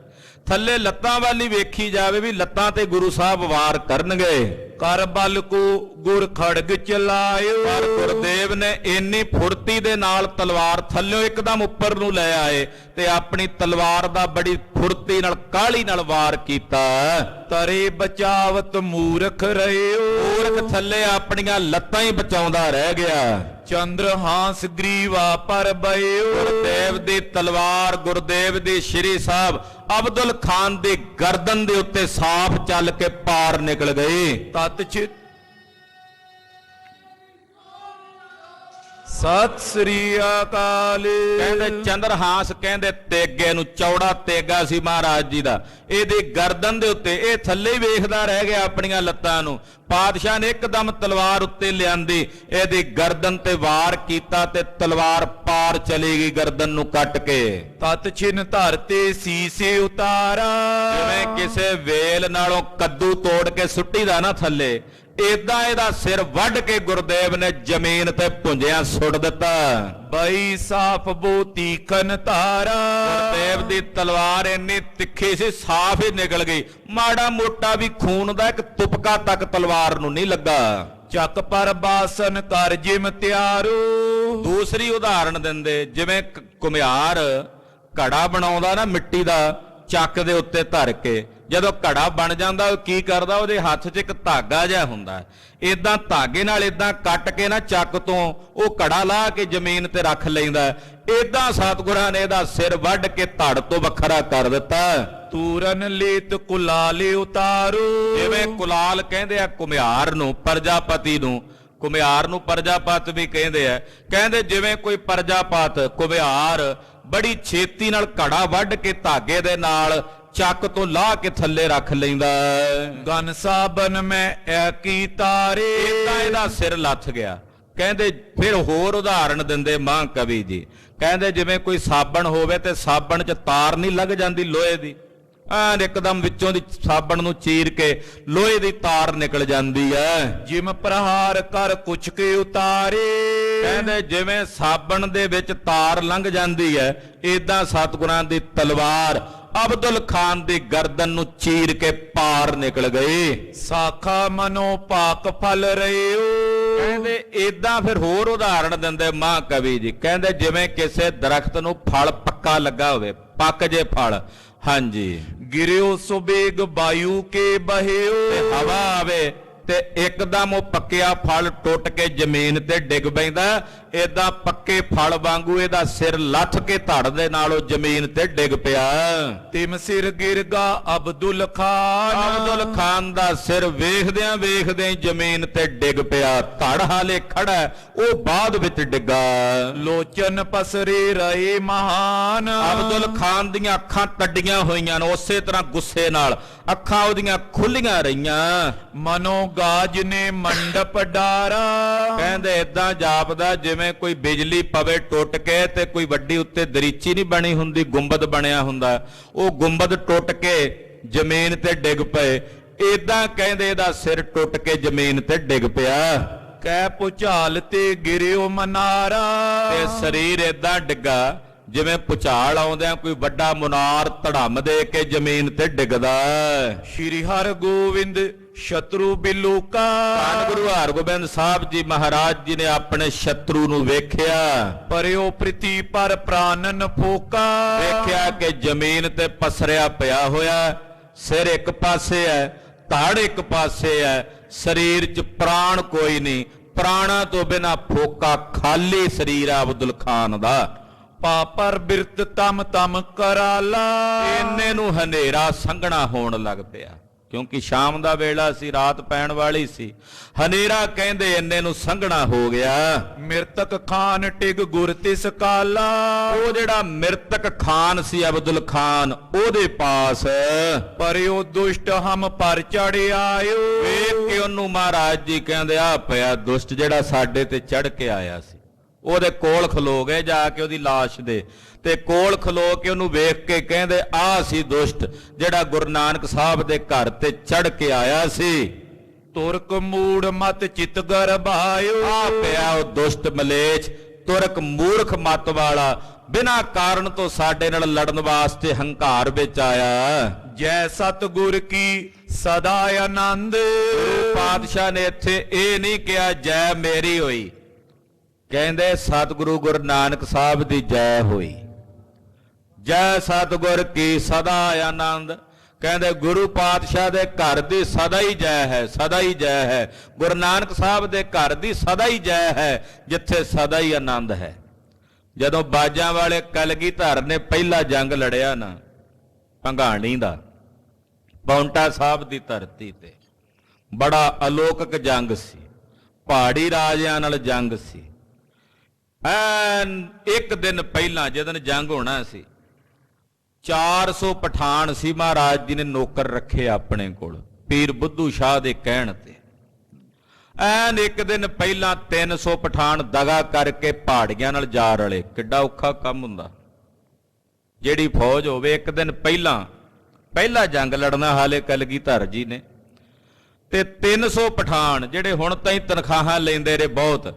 ਥੱਲੇ ਲੱਤਾਂ ਵੱਲ ਹੀ ਵੇਖੀ ਜਾਵੇ ਵੀ ਲੱਤਾਂ ਤੇ ਗੁਰੂ ਸਾਹਿਬ ਵਾਰ ਕਰਨਗੇ। ਕਰ ਬਲ ਕੋ ਗੁਰ ਖੜਗ ਚਲਾਇਓ। ਪਰ ਗੁਰਦੇਵ ਨੇ ਇੰਨੀ ਫੁਰਤੀ ਦੇ ਨਾਲ ਤਲਵਾਰ ਥੱਲਿਓਂ ਇੱਕਦਮ ਉੱਪਰ ਨੂੰ ਲੈ ਆਏ ਤੇ ਆਪਣੀ ਤਲਵਾਰ ਦਾ ਬੜੀ ਫੁਰਤੀ ਨਾਲ ਕਾਹਲੀ ਨਾਲ ਵਾਰ ਕੀਤਾ। ਤਰੇ ਬਚਾਵਤ ਮੂਰਖ ਰਹਿਓ। ਮੂਰਖ ਥੱਲੇ ਆਪਣੀਆਂ ਲੱਤਾਂ ਹੀ ਬਚਾਉਂਦਾ ਰਹਿ ਗਿਆ। ਚੰਦਰ ਹਾਂਸ ਗਰੀਵਾ ਪਰ ਬਇਓ। ਗੁਰਦੇਵ ਦੀ ਤਲਵਾਰ, ਗੁਰਦੇਵ ਦੀ ਸ਼੍ਰੀ ਸਾਹਿਬ ਅਬਦੁਲ ਖਾਨ ਦੀ ਗਰਦਨ ਦੇ ਉੱਤੇ ਸਾਫ਼ ਚੱਲ ਕੇ ਪਾਰ ਨਿਕਲ ਗਈ। ਤਤ ਚਿਤ ਸਤਿ ਸ੍ਰੀ ਅਕਾਲ। ਕਹਿੰਦੇ ਚੰਦਰਹਾਸ ਕਹਿੰਦੇ ਤੇਗੇ ਨੂੰ, ਚੌੜਾ ਤੇਗਾ ਸੀ ਮਹਾਰਾਜ ਜੀ ਦਾ, ਇਹਦੀ ਗਰਦਨ ਦੇ ਉੱਤੇ, ਇਹ ਥੱਲੇ ਹੀ ਵੇਖਦਾ ਰਹਿ ਗਿਆ ਆਪਣੀਆਂ ਲੱਤਾਂ ਨੂੰ। ਪਾਤਸ਼ਾਹ ਨੇ ਇੱਕਦਮ ਤਲਵਾਰ ਉੱਤੇ ਲਿਆਂਦੀ, ਇਹਦੀ ਗਰਦਨ ਤੇ ਵਾਰ ਕੀਤਾ ਤੇ ਤਲਵਾਰ ਪਾਰ ਚਲੀ ਗਈ ਗਰਦਨ ਨੂੰ ਕੱਟ ਕੇ। ਤਤ ਛਿਨ ਧਰਤੇ ਸੀਸੇ ਉਤਾਰਾ। ਜਿਵੇਂ ਕਿਸੇ ਵੇਲ ਨਾਲੋਂ ਕੱਦੂ ਤੋੜ ਕੇ ਸੁੱਟੀ ਦਾ ਨਾ ਥੱਲੇ, ਏਦਾਂ ਇਹਦਾ ਸਿਰ ਵੱਢ ਕੇ ਗੁਰਦੇਵ ਨੇ ਜ਼ਮੀਨ ਤੇ ਭੁੰਜਿਆ ਸੁੱਟ ਦਿੱਤਾ। ਬਈ ਸਾਫ ਬੋਤੀ ਕਨ ਤਾਰਾ। ਗੁਰਦੇਵ ਦੀ ਤਲਵਾਰ ਇੰਨੀ ਤਿੱਖੀ ਸੀ, ਸਾਫ਼ ਹੀ ਨਿਕਲ ਗਈ, ਮਾੜਾ ਮੋਟਾ ਵੀ ਖੂਨ ਦਾ ਇੱਕ ਤੁਪਕਾ ਤੱਕ ਤਲਵਾਰ ਨੂੰ ਨਹੀਂ ਲੱਗਾ। ਚੱਕ ਪਰ ਬਾਸਨ ਕਰ ਜਿਮ ਤਿਆਰੋ। ਦੂਸਰੀ ਉਦਾਹਰਣ ਦਿੰਦੇ, ਜਿਵੇਂ ਘੁਮਿਆਰ ਘੜਾ ਬਣਾਉਂਦਾ ਨਾ ਮਿੱਟੀ ਦਾ, ਚੱਕ ਦੇ ਉੱਤੇ ਧਰ ਕੇ, ਜਦੋਂ ਘੜਾ ਬਣ ਜਾਂਦਾ ਉਹ ਕੀ ਕਰਦਾ, ਉਹਦੇ ਹੱਥ 'ਚ ਇੱਕ ਧਾਗਾ ਜਿਹਾ ਹੁੰਦਾ, ਏਦਾਂ ਧਾਗੇ ਨਾਲ ਏਦਾਂ ਕੱਟ ਕੇ ਨਾ ਚੱਕ ਤੋਂ ਉਹ ਘੜਾ ਲਾ ਕੇ ਜ਼ਮੀਨ ਤੇ ਰੱਖ ਲੈਂਦਾ। ਏਦਾਂ ਸਤਿਗੁਰਾਂ ਨੇ ਇਹਦਾ ਸਿਰ ਵੱਢ ਕੇ ਧੜ ਤੋਂ ਵੱਖਰਾ ਕਰ ਦਿੱਤਾ। ਤੂਰਨ ਲੇਤ ਕੁਲਾਲੇ ਉਤਾਰੋ। ਜਿਵੇਂ ਕੁਲਾਲ ਕਹਿੰਦੇ ਆ ਘੁਮਿਆਰ ਨੂੰ, ਪ੍ਰਜਾਪਤੀ ਨੂੰ, ਘੁਮਿਆਰ ਨੂੰ ਪ੍ਰਜਾਪਤ ਵੀ ਕਹਿੰਦੇ ਆ। ਕਹਿੰਦੇ ਜਿਵੇਂ ਕੋਈ ਪ੍ਰਜਾਪਤ ਘੁਮਿਆਰ ਬੜੀ ਛੇਤੀ ਨਾਲ ਘੜਾ ਵੱਢ ਕੇ ਧਾਗੇ ਦੇ ਨਾਲ ਚੱਕ ਤੋਂ ਲਾਹ ਕੇ ਥੱਲੇ ਰੱਖ ਲੈਂਦਾ। ਗਨ ਸਾਬਨ ਮੈਂ ਐਕੀ ਤਾਰੇ। ਏਦਾਂ ਇਹਦਾ ਸਿਰ ਲੱਥ ਗਿਆ। ਕਹਿੰਦੇ ਫਿਰ ਹੋਰ ਉਦਾਹਰਣ ਦਿੰਦੇ ਮਾਂ ਕਵੀ ਜੀ, ਕਹਿੰਦੇ ਜਿਵੇਂ ਕੋਈ ਸਾਬਣ ਹੋਵੇ ਤੇ ਸਾਬਣ 'ਚ ਤਾਰ ਨਹੀਂ ਲੱਗ ਜਾਂਦੀ ਲੋਹੇ ਦੀ, ਐਨ ਇੱਕਦਮ ਵਿੱਚੋਂ ਦੀ ਸਾਬਣ ਨੂੰ ਚੀਰ ਕੇ ਲੋਹੇ ਦੀ ਤਾਰ ਨਿਕਲ ਜਾਂਦੀ ਹੈ। ਜਿਮ ਪ੍ਰਹਾਰ ਕਰ ਕੁਛ ਕੇ ਉਤਾਰੇ। ਕਹਿੰਦੇ ਜਿਵੇਂ ਸਾਬਣ ਦੇ ਵਿੱਚ ਤਾਰ ਲੰਘ ਜਾਂਦੀ ਹੈ, ਏਦਾਂ ਸਤਿਗੁਰਾਂ ਦੀ ਤਲਵਾਰ ਅਬਦੁਲ ਖਾਨ ਦੀ ਗਰਦਨ ਨੂੰ ਚੀਰ ਕੇ ਪਾਰ ਨਿਕਲ ਗਈ। ਸਾਖਾ ਮਨੋ ਪਾਕ ਫਲ ਰਹਿਓ। ਕਹਿੰਦੇ ਏਦਾਂ ਫਿਰ ਹੋਰ ਉਦਾਹਰਣ ਦਿੰਦੇ ਮਾਂ ਕਵੀ ਜੀ, ਕਹਿੰਦੇ ਜਿਵੇਂ ਕਿਸੇ ਦਰਖਤ ਨੂੰ ਫਲ ਪੱਕਾ ਲੱਗਾ ਹੋਵੇ, ਪੱਕ ਜੇ ਫਲ, ਹਾਂਜੀ, ਗਿਰਿਓ ਸੁਬੇਗ ਬਾਯੂ ਕੇ ਬਹਿਓ। ਤੇ ਹਵਾ ਆਵੇ ਤੇ ਇੱਕਦਮ ਉਹ ਪੱਕਿਆ ਫਲ ਟੁੱਟ ਕੇ ਜ਼ਮੀਨ ਤੇ ਡਿੱਗ ਪੈਂਦਾ। ਏਦਾਂ ਪੱਕੇ ਫਲ ਵਾਂਗੂ ਇਹਦਾ ਸਿਰ ਲੱਥ ਕੇ ਧੜ ਦੇ ਨਾਲ ਉਹ ਜ਼ਮੀਨ ਤੇ ਡਿੱਗ ਪਿਆ। ਤਿਮ ਸਿਰ ਗਿਰਗਾ ਅਬਦੁਲ ਖਾਨ। ਅਬਦੁਲ ਖਾਨ ਦਾ ਸਿਰ ਵੇਖਦਿਆਂ ਵੇਖਦਿਆਂ ਜ਼ਮੀਨ ਤੇ ਡਿੱਗ ਪਿਆ। ਧੜ ਹਾਲੇ ਖੜਾ, ਉਹ ਬਾਅਦ ਵਿੱਚ ਡਿੱਗਾ। ਲੋਚਨ ਪਸਰੇ ਰਹੇ ਮਹਾਨ। ਅਬਦੁਲ ਖਾਨ ਦੀਆਂ ਅੱਖਾਂ ਟੱਡੀਆਂ ਹੋਈਆਂ ਨੇ, ਉਸੇ ਤਰ੍ਹਾਂ ਗੁੱਸੇ ਨਾਲ ਅੱਖਾਂ ਉਹਦੀਆਂ ਖੁੱਲੀਆਂ ਰਹੀਆਂ। ਮਨੋ ਗਾਜ ਨੇ ਮੰਡਪ ਡਾਰਾ। ਕਹਿੰਦੇ ਏਦਾਂ ਜਾਪਦਾ ਜਿਵੇਂ ਕੋਈ ਬਿਜਲੀ ਪਵੇ ਟੁੱਟ ਕੇ ਤੇ ਕੋਈ ਵੱਡੀ ਉੱਤੇ ਦਰੀਚੀ ਨਹੀਂ ਬਣੀ ਹੁੰਦੀ, ਗੁੰਬਦ ਬਣਿਆ ਹੁੰਦਾ, ਉਹ ਗੁੰਬਦ ਟੁੱਟ ਕੇ ਜ਼ਮੀਨ ਤੇ ਡਿੱਗ ਪਏ। ਏਦਾਂ ਕਹਿੰਦੇ ਇਹਦਾ ਸਿਰ ਟੁੱਟ ਕੇ ਜ਼ਮੀਨ ਤੇ ਡਿੱਗ ਪਿਆ। ਕਹਿ ਪੁਚਾਲ ਤੇ ਗਿਰਿਓ ਮਨਾਰਾ। ਤੇ ਸਰੀਰ ਏਦਾਂ ਡਿੱਗਾ ਜਿਵੇਂ ਭੁਚਾਲ ਆਉਂਦਿਆਂ ਕੋਈ ਵੱਡਾ ਮੁਨਾਰ ਧੜਮ ਦੇ ਕੇ ਜ਼ਮੀਨ ਤੇ ਡਿੱਗਦਾ ਹੈ। ਸ਼੍ਰੀ ਹਰਗੋਬਿੰਦ ਸ਼ਤਰੂ ਬਿਲੂਕਾ। ਧੰਨ ਗੁਰੂ ਹਰਗੋਬਿੰਦ ਸਾਹਿਬ ਜੀ ਮਹਾਰਾਜ ਜੀ ਨੇ ਆਪਣੇ ਸ਼ਤਰੂ ਨੂੰ ਵੇਖਿਆ, ਪਰਿਓ ਪ੍ਰੀਤੀ ਪਰ ਪ੍ਰਾਨਨ ਫੋਕਾ। ਵੇਖਿਆ ਕਿ ਜ਼ਮੀਨ ਤੇ ਪਸਰਿਆ ਪਿਆ ਹੋਇਆ, ਸਿਰ ਇੱਕ ਪਾਸੇ ਹੈ, ਧੜ ਇੱਕ ਪਾਸੇ ਹੈ, ਸਰੀਰ 'ਚ ਪ੍ਰਾਣ ਕੋਈ ਨਹੀਂ, ਪ੍ਰਾਣਾ ਤੋਂ ਬਿਨਾ ਫੋਕਾ ਖਾਲੀ ਸਰੀਰ ਆ ਅਬਦੁਲ ਖਾਨ ਦਾ। ਪਾਪਰ ਬਿਰਤ ਤਮ ਤਮ ਕਰਾਲਾ। ਇੰਨੇ ਨੂੰ ਹਨੇਰਾ ਸੰਘਣਾ ਹੋਣ ਲੱਗ ਪਿਆ, ਕਿਉਂਕਿ ਸ਼ਾਮ ਦਾ ਵੇਲਾ ਸੀ, ਰਾਤ ਪੈਣ ਵਾਲੀ ਸੀ। ਹਨੇਰਾ ਕਹਿੰਦੇ ਇੰਨੇ ਨੂੰ ਸੰਘਣਾ ਹੋ ਗਿਆ। ਮਿਰਤਕ ਖਾਨ ਟਿਗ ਗੁਰ ਤਿਸ ਕਾਲਾ। ਉਹ ਜਿਹੜਾ ਮਿਰਤਕ ਖਾਨ ਸੀ ਅਬਦੁਲ ਖਾਨ, ਉਹਦੇ ਪਾਸ ਪਰਿਓ ਦੁਸ਼ਟ ਹਮ ਪਰ ਚੜ ਆਇਓ। ਵੇਖ ਕੇ ਉਹਨੂੰ ਮਹਾਰਾਜ ਜੀ ਕਹਿੰਦੇ ਆ ਪਿਆ ਦੁਸ਼ਟ ਜਿਹੜਾ ਸਾਡੇ ਤੇ ਚੜ ਕੇ ਆਇਆ ਸੀ। ਉਹਦੇ ਕੋਲ ਖਲੋ ਗਏ ਜਾ ਕੇ ਉਹਦੀ ਲਾਸ਼ ਦੇ, ਤੇ ਕੋਲ ਖਲੋ ਕੇ ਉਹਨੂੰ ਵੇਖ ਕੇ ਕਹਿੰਦੇ ਆਹ ਸੀ ਦੁਸ਼ਟ ਜਿਹੜਾ ਗੁਰੂ ਨਾਨਕ ਸਾਹਿਬ ਦੇ ਘਰ ਤੇ ਚੜ ਕੇ ਆਇਆ ਸੀ। ਤੁਰਕ ਮੂੜ ਮਤ ਚਿਤ ਗਰਭਾਇਓ। ਆ ਪਿਆ ਉਹ ਦੁਸ਼ਟ ਮਲੇਛ, ਤੁਰਕ ਮੂਰਖ ਮਤ ਵਾਲਾ, ਬਿਨਾਂ ਕਾਰਨ ਤੋਂ ਸਾਡੇ ਨਾਲ ਲੜਨ ਵਾਸਤੇ ਹੰਕਾਰ ਵਿੱਚ ਆਇਆ। ਜੈ ਸਤਿਗੁਰ ਕੀ ਸਦਾ ਆਨੰਦ। ਗੁਰੂ ਪਾਤਸ਼ਾਹ ਨੇ ਇੱਥੇ ਇਹ ਨਹੀਂ ਕਿਹਾ ਜੈ ਮੇਰੀ ਹੋਈ, ਕਹਿੰਦੇ ਸਤਿਗੁਰੂ ਗੁਰੂ ਨਾਨਕ ਸਾਹਿਬ ਦੀ ਜੈ ਹੋਈ। ਜੈ ਸਤਿਗੁਰ ਕੀ ਸਦਾ ਆਨੰਦ, ਕਹਿੰਦੇ ਗੁਰੂ ਪਾਤਸ਼ਾਹ ਦੇ ਘਰ ਦੀ ਸਦਾ ਹੀ ਜੈ ਹੈ, ਸਦਾ ਹੀ ਜੈ ਹੈ। ਗੁਰੂ ਨਾਨਕ ਸਾਹਿਬ ਦੇ ਘਰ ਦੀ ਸਦਾ ਹੀ ਜੈ ਹੈ, ਜਿੱਥੇ ਸਦਾ ਹੀ ਆਨੰਦ ਹੈ। ਜਦੋਂ ਬਾਜਾਂ ਵਾਲੇ ਕਲਗੀਧਰ ਨੇ ਪਹਿਲਾ ਜੰਗ ਲੜਿਆ ਨਾ ਭੰਗਾਣੀ ਦਾ, ਪੌਂਟਾ ਸਾਹਿਬ ਦੀ ਧਰਤੀ ਤੇ, ਬੜਾ ਅਲੌਕਿਕ ਜੰਗ ਸੀ, ਪਹਾੜੀ ਰਾਜਿਆਂ ਨਾਲ ਜੰਗ ਸੀ। ਇੱਕ ਦਿਨ ਪਹਿਲਾਂ ਜਦੋਂ ਜੰਗ ਹੋਣਾ ਸੀ, 400 ਪਠਾਨ ਸੀ, ਮਹਾਰਾਜ ਜੀ ਨੇ ਨੌਕਰ ਰੱਖੇ ਆਪਣੇ ਕੋਲ ਪੀਰ ਬੁੱਧੂ ਸ਼ਾਹ ਦੇ ਕਹਿਣ ਤੇ। ਇੱਕ ਦਿਨ ਪਹਿਲਾਂ 300 ਪਠਾਨ ਦਗਾ ਕਰਕੇ ਪਹਾੜੀਆਂ ਨਾਲ ਜਾ ਰਲੇ। ਕਿੱਡਾ ਔਖਾ ਕੰਮ ਹੁੰਦਾ, ਜਿਹੜੀ ਫੌਜ ਹੋਵੇ ਇੱਕ ਦਿਨ ਪਹਿਲਾ ਜੰਗ ਲੜਨਾ ਹਾਲੇ ਕਲਗੀਧਰ ਜੀ ਨੇ, ਤੇ 300 ਪਠਾਨ ਜਿਹੜੇ ਹੁਣ ਤਾਈਂ ਤਨਖਾਹਾਂ ਲੈਂਦੇ ਰਹੇ ਬਹੁਤ,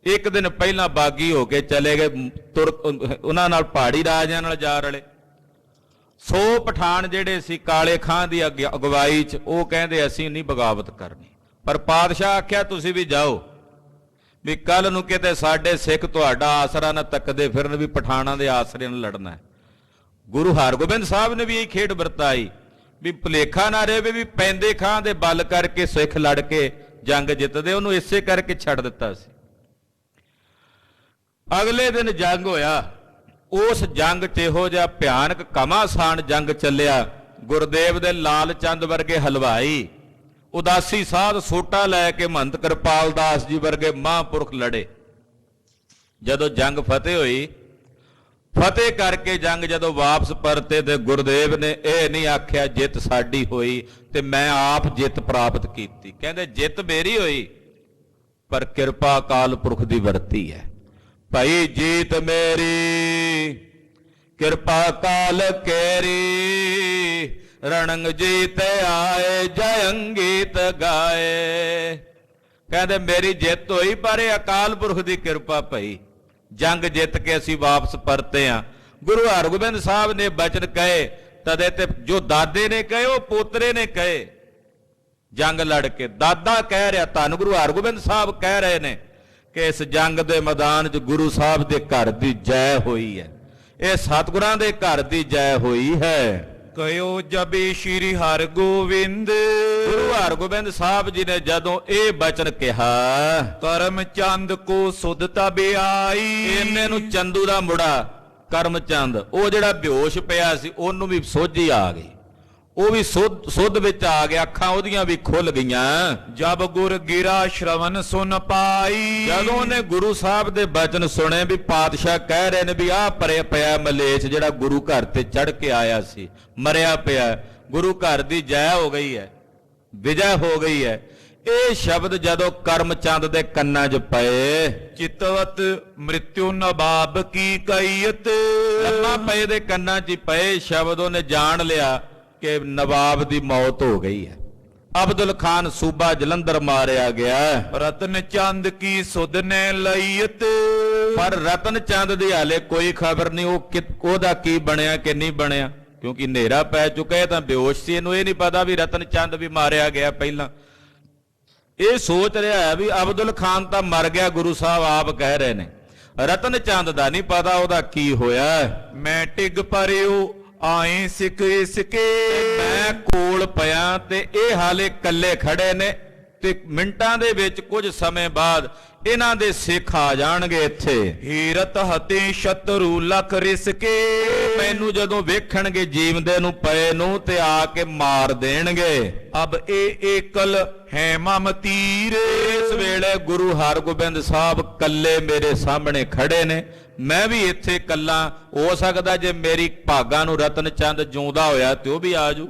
ਇੱਕ ਦਿਨ ਪਹਿਲਾਂ ਬਾਗੀ ਹੋ ਕੇ ਚਲੇ ਗਏ ਉਹਨਾਂ ਨਾਲ ਪਹਾੜੀ ਰਾਜਿਆਂ ਨਾਲ ਜਾ ਰਲੇ। 100 ਪਠਾਨ ਜਿਹੜੇ ਸੀ ਕਾਲੇ ਖਾਂ ਦੀ ਅਗਵਾਈ 'ਚ, ਉਹ ਕਹਿੰਦੇ ਅਸੀਂ ਨਹੀਂ ਬਗਾਵਤ ਕਰਨੀ। ਪਰ ਪਾਤਸ਼ਾਹ ਆਖਿਆ ਤੁਸੀਂ ਵੀ ਜਾਓ, ਵੀ ਕੱਲ ਨੂੰ ਕਿਤੇ ਸਾਡੇ ਸਿੱਖ ਤੁਹਾਡਾ ਆਸਰਾ ਨਾ ਤੱਕਦੇ ਫਿਰਨ ਵੀ ਪਠਾਨਾਂ ਦੇ ਆਸਰੇ ਨਾਲ ਲੜਨਾ ਹੈ। ਗੁਰੂ ਹਰਗੋਬਿੰਦ ਸਾਹਿਬ ਨੇ ਵੀ ਇਹ ਖੇਡ ਵਰਤਾਈ ਵੀ ਭੁਲੇਖਾ ਨਾ ਰਹੇ ਵੀ ਪੈਂਦੇ ਖਾਂ ਦੇ ਬਲ ਕਰਕੇ ਸਿੱਖ ਲੜ ਕੇ ਜੰਗ ਜਿੱਤਦੇ, ਉਹਨੂੰ ਇਸੇ ਕਰਕੇ ਛੱਡ ਦਿੱਤਾ ਸੀ। ਅਗਲੇ ਦਿਨ ਜੰਗ ਹੋਇਆ। ਉਸ ਜੰਗ 'ਚ ਇਹੋ ਜਿਹਾ ਭਿਆਨਕ ਘਮਾਸਾਨ ਜੰਗ ਚੱਲਿਆ, ਗੁਰਦੇਵ ਦੇ ਲਾਲ ਚੰਦ ਵਰਗੇ ਹਲਵਾਈ, ਉਦਾਸੀ ਸਾਧ ਸੋਟਾ ਲੈ ਕੇ ਮਹੰਤ ਕਿਰਪਾਲ ਦਾਸ ਜੀ ਵਰਗੇ ਮਹਾਂਪੁਰਖ ਲੜੇ। ਜਦੋਂ ਜੰਗ ਫਤਿਹ ਹੋਈ, ਫਤਿਹ ਕਰਕੇ ਜੰਗ ਜਦੋਂ ਵਾਪਸ ਪਰਤੇ ਤੇ ਗੁਰਦੇਵ ਨੇ ਇਹ ਨਹੀਂ ਆਖਿਆ ਜਿੱਤ ਸਾਡੀ ਹੋਈ ਤੇ ਮੈਂ ਆਪ ਜਿੱਤ ਪ੍ਰਾਪਤ ਕੀਤੀ। ਕਹਿੰਦੇ ਜਿੱਤ ਮੇਰੀ ਹੋਈ, ਪਰ ਕਿਰਪਾ ਅਕਾਲ ਪੁਰਖ ਦੀ ਵਰਤੀ ਹੈ। ਭਾਈ ਜੀਤ ਮੇਰੀ ਕਿਰਪਾ ਕਾਲ ਕੇਰੀ, ਰਣੰਗ ਜੀਤ ਆਏ ਜੈ ਅੰਗੀਤ ਗਾਏ। ਕਹਿੰਦੇ ਮੇਰੀ ਜਿੱਤ ਹੋਈ, ਪਰ ਇਹ ਅਕਾਲ ਪੁਰਖ ਦੀ ਕਿਰਪਾ ਪਈ। ਜੰਗ ਜਿੱਤ ਕੇ ਅਸੀਂ ਵਾਪਸ ਪਰਤੇ ਆ। ਗੁਰੂ ਹਰਗੋਬਿੰਦ ਸਾਹਿਬ ਨੇ ਬਚਨ ਕਹੇ ਤਦੇ ਤੇ ਜੋ ਦਾਦੇ ਨੇ ਕਹੇ ਉਹ ਪੋਤਰੇ ਨੇ ਕਹੇ। ਜੰਗ ਲੜ ਕੇ ਦਾਦਾ ਕਹਿ ਰਿਹਾ, ਧੰਨ ਗੁਰੂ ਹਰਗੋਬਿੰਦ ਸਾਹਿਬ ਕਹਿ ਰਹੇ ਨੇ ਕਿ ਇਸ ਜੰਗ ਦੇ ਮੈਦਾਨ 'ਚ ਗੁਰੂ ਸਾਹਿਬ ਦੇ ਘਰ ਦੀ ਜੈ ਹੋਈ ਹੈ, ਇਹ ਸਤਿਗੁਰਾਂ ਦੇ ਘਰ ਦੀ ਜੈ ਹੋਈ ਹੈ। ਕਹਿਓ ਜਬੇ ਸ਼੍ਰੀ ਹਰਗੋਬਿੰਦ। ਗੁਰੂ ਹਰਗੋਬਿੰਦ ਸਾਹਿਬ ਜੀ ਨੇ ਜਦੋਂ ਇਹ ਬਚਨ ਕਿਹਾ, ਕਰਮ ਚੰਦ ਕੋ ਸੁਧ ਤਬ ਆਈ। ਇੰਨੇ ਨੂੰ ਚੰਦੂ ਦਾ ਮੁੰਡਾ ਕਰਮ ਚੰਦ, ਉਹ ਜਿਹੜਾ ਬੇਹੋਸ਼ ਪਿਆ ਸੀ, ਉਹਨੂੰ ਵੀ ਸੋਝੀ ਆ ਗਈ, ਉਹ ਵੀ ਸੁੱਧ ਵਿੱਚ ਆ ਗਿਆ, ਅੱਖਾਂ ਉਹਦੀਆਂ ਵੀ ਖੁੱਲ ਗਈਆਂ। ਜਬ ਗੁਰ ਗਿਰਾ ਸ਼ਰਵਨ ਸੁਨ ਪਾਈ। ਜਦੋਂ ਉਹਨੇ ਗੁਰੂ ਸਾਹਿਬ ਦੇ ਬਚਨ ਸੁਣੇ ਵੀ ਪਾਤਸ਼ਾਹ ਕਹਿ ਰਹੇ ਨੇ ਵੀ ਆਹ ਪਰੇ ਪਿਆ ਮਲੇਛ ਜਿਹੜਾ ਗੁਰੂ ਘਰ ਤੇ ਚੜ ਕੇ ਆਇਆ ਸੀ, ਮਰਿਆ ਪਿਆ, ਗੁਰੂ ਘਰ ਦੀ ਜੈ ਹੋ ਗਈ ਹੈ, ਵਿਜੈ ਹੋ ਗਈ ਹੈ। ਇਹ ਸ਼ਬਦ ਜਦੋਂ ਕਰਮ ਚੰਦ ਦੇ ਕੰਨਾਂ 'ਚ ਪਏ, ਚਿਤਵਤ ਮ੍ਰਿਤਿਉ ਨਵਾਬ ਕੀ ਕਈਤ। ਲੰਮਾ ਪਏ ਦੇ ਕੰਨਾਂ 'ਚ ਪਏ ਸ਼ਬਦ, ਉਹਨੇ ਜਾਣ ਲਿਆ ਕਿ ਨਵਾਬ ਦੀ ਮੌਤ ਹੋ ਗਈ ਹੈ। ਅਬਦੁਲ ਖਾਨ ਸੂਬਾ ਜਲੰਧਰ ਮਾਰਿਆ ਗਿਆ। ਰਤਨ ਚੰਦ ਕੀ ਸੁਧ ਨੇ ਲਈਤ, ਪਰ ਰਤਨ ਚੰਦ ਦੀ ਹਾਲੇ ਕੋਈ ਖਬਰ ਨਹੀਂ, ਉਹਦਾ ਕੀ ਬਣਿਆ ਕਿ ਨਹੀਂ ਬਣਿਆ, ਕਿਉਂਕਿ ਹਨੇਰਾ ਪੈ ਚੁੱਕਾ ਹੈ। ਤਾਂ ਬੇਹੋਸ਼ ਸੀ, ਇਹਨੂੰ ਇਹ ਨਹੀਂ ਪਤਾ ਵੀ ਰਤਨ ਚੰਦ ਵੀ ਮਾਰਿਆ ਗਿਆ ਪਹਿਲਾਂ। ਇਹ ਸੋਚ ਰਿਹਾ ਹੈ ਵੀ ਅਬਦੁਲ ਖਾਨ ਤਾਂ ਮਰ ਗਿਆ, ਗੁਰੂ ਸਾਹਿਬ ਆਪ ਕਹਿ ਰਹੇ ਨੇ। ਰਤਨ ਚੰਦ ਦਾ ਨਹੀਂ ਪਤਾ ਉਹਦਾ ਕੀ ਹੋਇਆ। ਮੈਂ ਟਿਗ ਪਰਿਓ ਆਏ ਸਿੱਖ ਇਸਕੇ, ਮੈਂ ਕੋਲ ਪਿਆ ਤੇ ਇਹ ਹਾਲੇ ਇਕੱਲੇ ਖੜੇ ਨੇ, ਤੇ ਮਿੰਟਾਂ ਦੇ ਵਿੱਚ ਕੁਝ ਸਮੇਂ ਬਾਅਦ ਇਹਨਾਂ ਦੇ ਸਿੱਖ ਆ ਜਾਣਗੇ ਇੱਥੇ। ਹੀਰਤ ਹਤੇ ਸ਼ਤਰੂ ਲਖ ਰਿਸਕੇ, ਮੈਨੂੰ ਜਦੋਂ ਵੇਖਣਗੇ ਜੀਵਦੇ ਨੂੰ ਪਏ ਨੂੰ ਤੇ ਆ ਕੇ ਮਾਰ ਦੇਣਗੇ। ਅਬ ਇਹ ਏਕਲ ਹੈ ਮਮ ਤੀਰ, ਇਸ ਵੇਲੇ ਗੁਰੂ ਹਰਗੋਬਿੰਦ ਸਾਹਿਬ ਕੱਲੇ ਮੇਰੇ ਸਾਹਮਣੇ ਖੜੇ ਨੇ। ਮੈਂ ਵੀ ਇੱਥੇ ਕੱਲਾ ਹੋ ਸਕਦਾ, ਜੇ ਮੇਰੀ ਭਾਗਾਂ ਨੂੰ ਰਤਨ ਚੰਦ ਜਿਉਂਦਾ ਹੋਇਆ ਤੇ ਉਹ ਵੀ ਆ ਜੂ,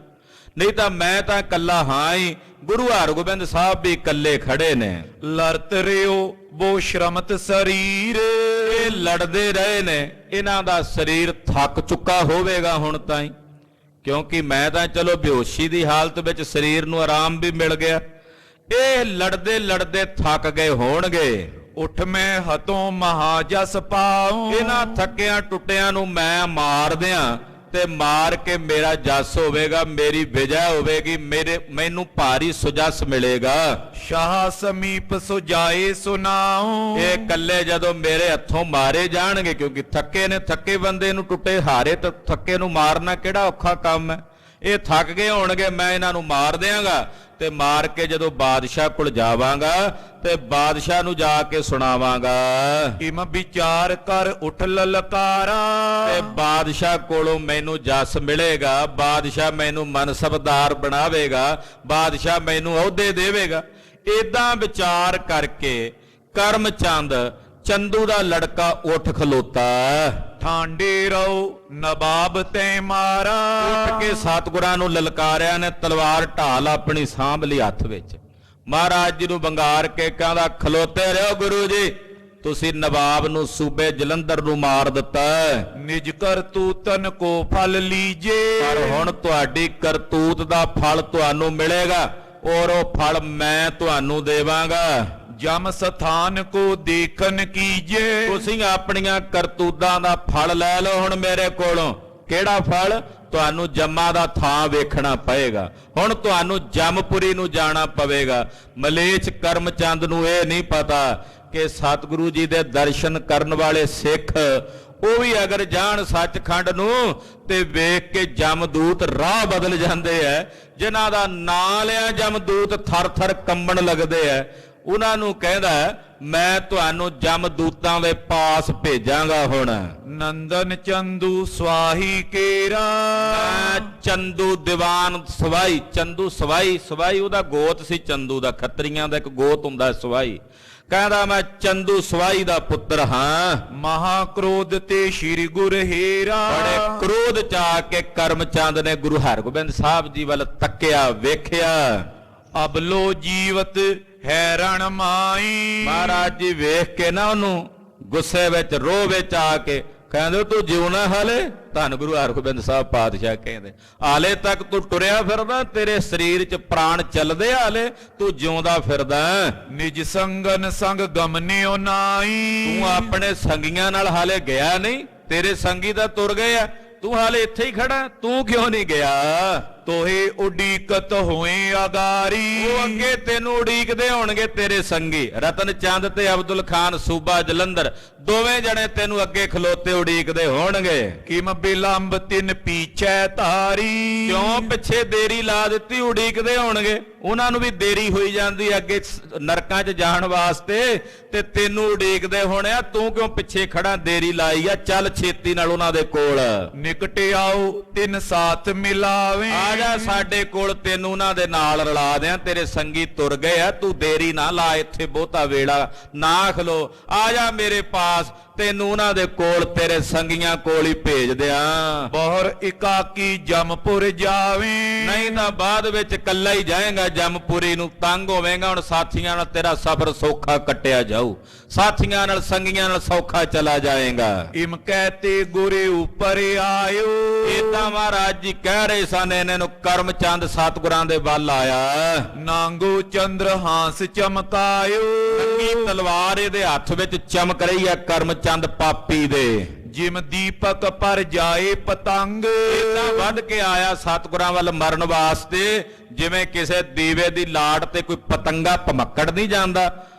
ਨਹੀਂ ਤਾਂ ਮੈਂ ਤਾਂ ਕੱਲਾ ਹਾਂ ਹੀ। ਗੁਰੂ ਹਰਗੋਬਿੰਦ ਸਾਹਿਬ ਵੀ ਕੱਲੇ ਖੜੇ ਨੇ। ਲੜਤ ਰਿਓ ਬੋ ਸ਼ਰਮਤ ਸਰੀਰ, ਇਹ ਲੜਦੇ ਰਹੇ ਨੇ, ਇਹਨਾਂ ਦਾ ਸਰੀਰ ਥੱਕ ਚੁੱਕਾ ਹੋਵੇਗਾ ਹੁਣ ਤਾਈਂ, ਕਿਉਂਕਿ ਮੈਂ ਤਾਂ ਚਲੋ ਬੇਹੋਸ਼ੀ ਦੀ ਹਾਲਤ ਵਿੱਚ ਸਰੀਰ ਨੂੰ ਆਰਾਮ ਵੀ ਮਿਲ ਗਿਆ। ਇਹ ਲੜਦੇ ਲੜਦੇ ਥੱਕ ਗਏ ਹੋਣਗੇ। ਉਠ ਮੈਂ ਹਤੋਂ ਮਹਾਜਸ ਪਾਉ, ਇਹਨਾਂ ਥੱਕਿਆਂ ਟੁੱਟਿਆਂ ਨੂੰ ਮੈਂ ਮਾਰ ਦਿਆਂ ਤੇ ਮਾਰ ਕੇ ਮੇਰਾ ਜਸ ਹੋਵੇਗਾ, ਮੇਰੀ ਵਿਜੈ ਹੋਵੇਗੀ, ਮੈਨੂੰ ਭਾਰੀ ਸੁਜਸ ਮਿਲੇਗਾ। ਸ਼ਾਹ ਸਮੀਪ ਸੁਜਾਏ ਸੁਨਾਉ, ਇਹ ਇਕੱਲੇ ਜਦੋਂ ਮੇਰੇ ਹੱਥੋਂ ਮਾਰੇ ਜਾਣਗੇ, ਕਿਉਂਕਿ ਥੱਕੇ ਨੇ, ਥੱਕੇ ਬੰਦੇ ਨੂੰ ਟੁੱਟੇ ਹਾਰੇ ਤੇ ਥੱਕੇ ਨੂੰ ਮਾਰਨਾ ਕਿਹੜਾ ਔਖਾ ਕੰਮ ਹੈ। ਇਹ ਥੱਕ ਗਏ ਹੋਣਗੇ, ਮੈਂ ਇਹਨਾਂ ਨੂੰ ਮਾਰ ਦਿਆਂਗਾ ਤੇ ਮਾਰ ਕੇ ਜਦੋਂ ਬਾਦਸ਼ਾਹ ਕੋਲ ਜਾਵਾਂਗਾ ਤੇ ਬਾਦਸ਼ਾਹ ਨੂੰ ਜਾ ਕੇ ਸੁਣਾਵਾਂਗਾ। ਇਮ ਵਿਚਾਰ ਕਰ ਉਠ ਲਲਕਾਰਾ, ਤੇ ਬਾਦਸ਼ਾਹ ਕੋਲੋਂ ਮੈਨੂੰ ਜਸ ਮਿਲੇਗਾ, ਬਾਦਸ਼ਾਹ ਮੈਨੂੰ ਮਨਸਬਦਾਰ ਬਣਾਵੇਗਾ, ਬਾਦਸ਼ਾਹ ਮੈਨੂੰ ਅਹੁਦੇ ਦੇਵੇਗਾ। ਏਦਾਂ ਵਿਚਾਰ ਕਰਕੇ ਕਰਮ ਚੰਦ, ਚੰਦੂ ਦਾ ਲੜਕਾ, ਉੱਠ ਖਲੋਤਾ। ਠਾਂਡੇ ਰਹੋ ਨਵਾਬ ਤੈ ਮਾਰਾ, ਉੱਠ ਕੇ ਸਤਿਗੁਰਾਂ ਨੂੰ ਲਲਕਾਰਿਆ ਨੇ, ਤਲਵਾਰ ਢਾਲ ਆਪਣੀ ਸਾਂਭ ਲਈ ਹੱਥ ਵਿੱਚ। ਮਹਾਰਾਜ ਜੀ ਨੂੰ ਵੰਗਾਰ ਕੇ ਕਹਿੰਦਾ, ਖਲੋਤੇ ਰਹੋ ਗੁਰੂ ਜੀ, ਤੁਸੀਂ ਨਵਾਬ ਨੂੰ ਸੂਬੇ ਜਲੰਧਰ ਨੂੰ ਮਾਰ ਦਿੱਤਾ। ਨਿਜ ਕਰਤੂਤਨ ਕੋ ਫਲ ਲੀਜੇ, ਪਰ ਹੁਣ ਤੁਹਾਡੀ ਕਰਤੂਤ ਦਾ ਫਲ ਤੁਹਾਨੂੰ ਮਿਲੇਗਾ, ਔਰ ਉਹ ਫਲ ਮੈਂ ਤੁਹਾਨੂੰ ਦੇਵਾਂਗਾ। ਜਮ ਸਥਾਨ ਕੋ ਦੇਖਨ ਕੀਜੇ, ਤੁਸੀਂ ਆਪਣੀਆਂ ਕਰਤੂਤਾਂ ਦਾ ਫਲ ਲੈ ਲਓ ਹੁਣ ਮੇਰੇ ਕੋਲੋਂ। ਕਿਹੜਾ ਫਲ? ਤੁਹਾਨੂੰ ਜੰਮਾਂ ਦਾ ਥਾਂ ਵੇਖਣਾ ਪਏਗਾ। ਹੁਣ ਤੁਹਾਨੂੰ ਜਮਪੁਰੀ ਨੂੰ ਜਾਣਾ ਪਵੇਗਾ। ਮਲੇਛ ਕਰਮ ਚੰਦ ਨੂੰ ਇਹ ਨਹੀਂ ਪਤਾ ਕਿ ਸਤਿਗੁਰੂ ਜੀ ਦੇ ਦਰਸ਼ਨ ਕਰਨ ਵਾਲੇ ਸਿੱਖ, ਉਹ ਵੀ ਅਗਰ ਜਾਣ ਸੱਚਖੰਡ ਨੂੰ ਤੇ ਵੇਖ ਕੇ ਜਮਦੂਤ ਰਾਹ ਬਦਲ ਜਾਂਦੇ ਐ। ਜਿਨ੍ਹਾਂ ਦਾ ਨਾਂ ਲਿਆ ਜਮਦੂਤ ਥਰ ਥਰ ਕੰਬਣ ਲੱਗਦੇ ਐ, ਉਹਨਾਂ ਨੂੰ ਕਹਿੰਦਾ ਮੈਂ ਤੁਹਾਨੂੰ ਜਮਦੂਤਾਂ ਦੇ ਪਾਸ ਭੇਜਾਂਗਾ। ਹੁਣ ਨੰਦਨ ਚੰਦੂ ਸਵਾਹੀ ਕੇਰਾ, ਚੰਦੂ ਦੀਵਾਨ ਸਵਾਈ, ਚੰਦੂ ਸਵਾਈ, ਸਵਾਈ ਉਹਦਾ ਗੋਤ ਸੀ ਚੰਦੂ ਦਾ, ਖੱਤਰੀਆਂ ਦਾ ਇੱਕ ਗੋਤ ਹੁੰਦਾ ਸਵਾਈ। ਕਹਿੰਦਾ ਮੈਂ ਚੰਦੂ ਸਵਾਈ ਦਾ ਪੁੱਤਰ ਹਾਂ। ਮਹਾ ਕ੍ਰੋਧ ਤੇ ਸ਼੍ਰੀ ਗੁਰ ਹੇਰਾ, ਬੜੇ ਕ੍ਰੋਧ ਚ ਆ ਕੇ ਕਰਮ ਚੰਦ ਨੇ ਗੁਰੂ ਹਰਗੋਬਿੰਦ ਸਾਹਿਬ ਜੀ ਵੱਲ ਤੱਕਿਆ, ਵੇਖਿਆ। ਅਬਲੋ ਜੀਵਤ ਹੈਰਣ ਮਾਈ, ਮਹਾਰਾਜ ਜੀ ਵੇਖ ਕੇ ਨਾ ਉਹਨੂੰ ਗੁੱਸੇ ਵਿੱਚ, ਰੋਹ ਵਿੱਚ ਆ ਕੇ ਕਹਿੰਦੇ, ਤੂੰ ਜਿਉਣਾ ਹਾਲੇ? ਧੰਨ ਗੁਰੂ ਹਰਗੋਬਿੰਦ ਸਾਹਿਬ ਪਾਤਸ਼ਾਹ ਕਹਿੰਦੇ, ਹਾਲੇ ਤੱਕ ਤੂੰ ਟੁਰਿਆ ਫਿਰਦਾ, ਤੇਰੇ ਸਰੀਰ 'ਚ ਪ੍ਰਾਣ ਚੱਲਦੇ, ਹਾਲੇ ਤੂੰ ਜਿਉਂਦਾ ਫਿਰਦਾ। ਨਿਜ ਸੰਗਨ ਸੰਗ ਗਮਨਿਓ ਨਾਈ, ਤੂੰ ਆਪਣੇ ਸੰਗੀਆਂ ਨਾਲ ਹਾਲੇ ਗਿਆ ਨਹੀਂ, ਤੇਰੇ ਸੰਗੀ ਤਾਂ ਤੁਰ ਗਏ ਆ, ਤੂੰ ਹਾਲੇ ਇੱਥੇ ਹੀ ਖੜਾ, ਤੂੰ ਕਿਉਂ ਨਹੀਂ ਗਿਆ? ਤੋਹੇ ਉਡੀਕਤ ਹੋਏ ਅਗਾਰੀ, ਉਹ ਅੱਗੇ ਤੈਨੂੰ ਉਡੀਕਦੇ ਹੋਣਗੇ ਤੇਰੇ ਸੰਗੀ। ਰਤਨ ਚੰਦ ਤੇ ਅਬਦੁਲ ਖਾਨ ਸੂਬਾ ਜਲੰਧਰ, ਦੋਵੇਂ ਜਣੇ ਤੈਨੂੰ ਅੱਗੇ ਖਲੋਤੇ ਉਡੀਕਦੇ ਹੋਣਗੇ। ਕਿਮ ਬਿਲੰਬ ਤਿਨ ਪੀਛੇ ਧਾਰੀ, ਕਿਉਂ ਪਿੱਛੇ ਦੇਰੀ ਲਾ ਦਿੱਤੀ? ਉਡੀਕਦੇ ਹੋਣਗੇ, ਉਹਨਾਂ ਨੂੰ ਵੀ ਦੇਰੀ ਹੋਈ ਜਾਂਦੀ ਅੱਗੇ ਨਰਕਾਂ 'ਚ ਜਾਣ ਵਾਸਤੇ, ਤੇ ਤੈਨੂੰ ਉਡੀਕਦੇ ਹੋਣੇ ਆ, ਤੂੰ ਕਿਉਂ ਪਿੱਛੇ ਖੜਾ, ਦੇਰੀ ਲਾਈ ਆ? ਚੱਲ ਛੇਤੀ ਨਾਲ ਉਹਨਾਂ ਦੇ ਕੋਲ। ਨਿਕਟ ਆਓ ਤਿਨ ਸਾਥ ਮਿਲਾਵੇ, ਜਾ ਸਾਡੇ ਕੋਲ, ਤੈਨੂੰ ਉਹਨਾਂ ਦੇ ਨਾਲ ਰਲਾ ਦਿਆਂ, ਤੇਰੇ ਸੰਗੀ ਤੁਰ ਗਏ ਆ, ਤੂੰ ਦੇਰੀ ਨਾ ਲਾ, ਇੱਥੇ ਬਹੁਤਾ ਵੇਲਾ ਨਾ ਖਲੋ, ਆ ਜਾ ਮੇਰੇ ਪਾਸ, ਤੈਨੂੰ ਉਹਨਾਂ ਦੇ ਕੋਲ ਤੇਰੇ ਸੰਗੀਆਂ ਕੋਲ ਹੀ ਭੇਜ ਦਿਆਂ। ਬਹੁਰ ਇਕਾਕੀ ਜਮਪੁਰ ਜਾਵੇਂ। ਨਹੀਂ ਤਾਂ ਬਾਅਦ ਵਿੱਚ ਇਕੱਲਾ ਹੀ ਜਾਏਗਾ ਜਮਪੁਰੀ ਨੂੰ, ਤੰਗ ਹੋਵੇਂਗਾ। ਹੁਣ ਸਾਥੀਆਂ ਨਾਲ ਤੇਰਾ ਸਫ਼ਰ ਸੌਖਾ ਕੱਟਿਆ ਜਾਊ, ਸਾਥੀਆਂ ਨਾਲ ਸੰਗੀਆਂ ਨਾਲ ਸੌਖਾ ਚਲਾ ਜਾਏਗਾ। ਇਮ ਕਹਤੇ ਗੁਰੇ ਉੱਪਰ ਆਇਓ। ਏਦਾਂ ਮਹਾਰਾਜ ਜੀ ਕਹਿ ਰਹੇ ਸਨ। ਇਹਨਾਂ ਨੂੰ ਕਰਮਚੰਦ ਸਤਿਗੁਰਾਂ ਦੇ ਵੱਲ ਆਇਆ। ਨਾਂਗੋ ਚੰਦਰ ਹਾਂਸ ਚਮਕਾਇਓ। ਨੰਗੀ ਤਲਵਾਰ ਇਹਦੇ ਹੱਥ ਵਿੱਚ ਚਮਕ ਰਹੀ ਹੈ ਕਰਮਚੰਦ ਪਾਪੀ ਦੇ। ਜਿਮ ਦੀਪਕ ਪਰ ਜਾਏ ਪਤੰਗ। ਏਦਾਂ ਵੱਧ ਕੇ ਆਇਆ ਸਤਿਗੁਰਾਂ ਵੱਲ ਮਰਨ ਵਾਸਤੇ, ਜਿਵੇਂ ਕਿਸੇ ਦੀਵੇ ਦੀ ਲਾਟ ਤੇ ਕੋਈ ਪਤੰਗਾ ਭਮੱਕੜ ਨਹੀਂ ਜਾਂਦਾ,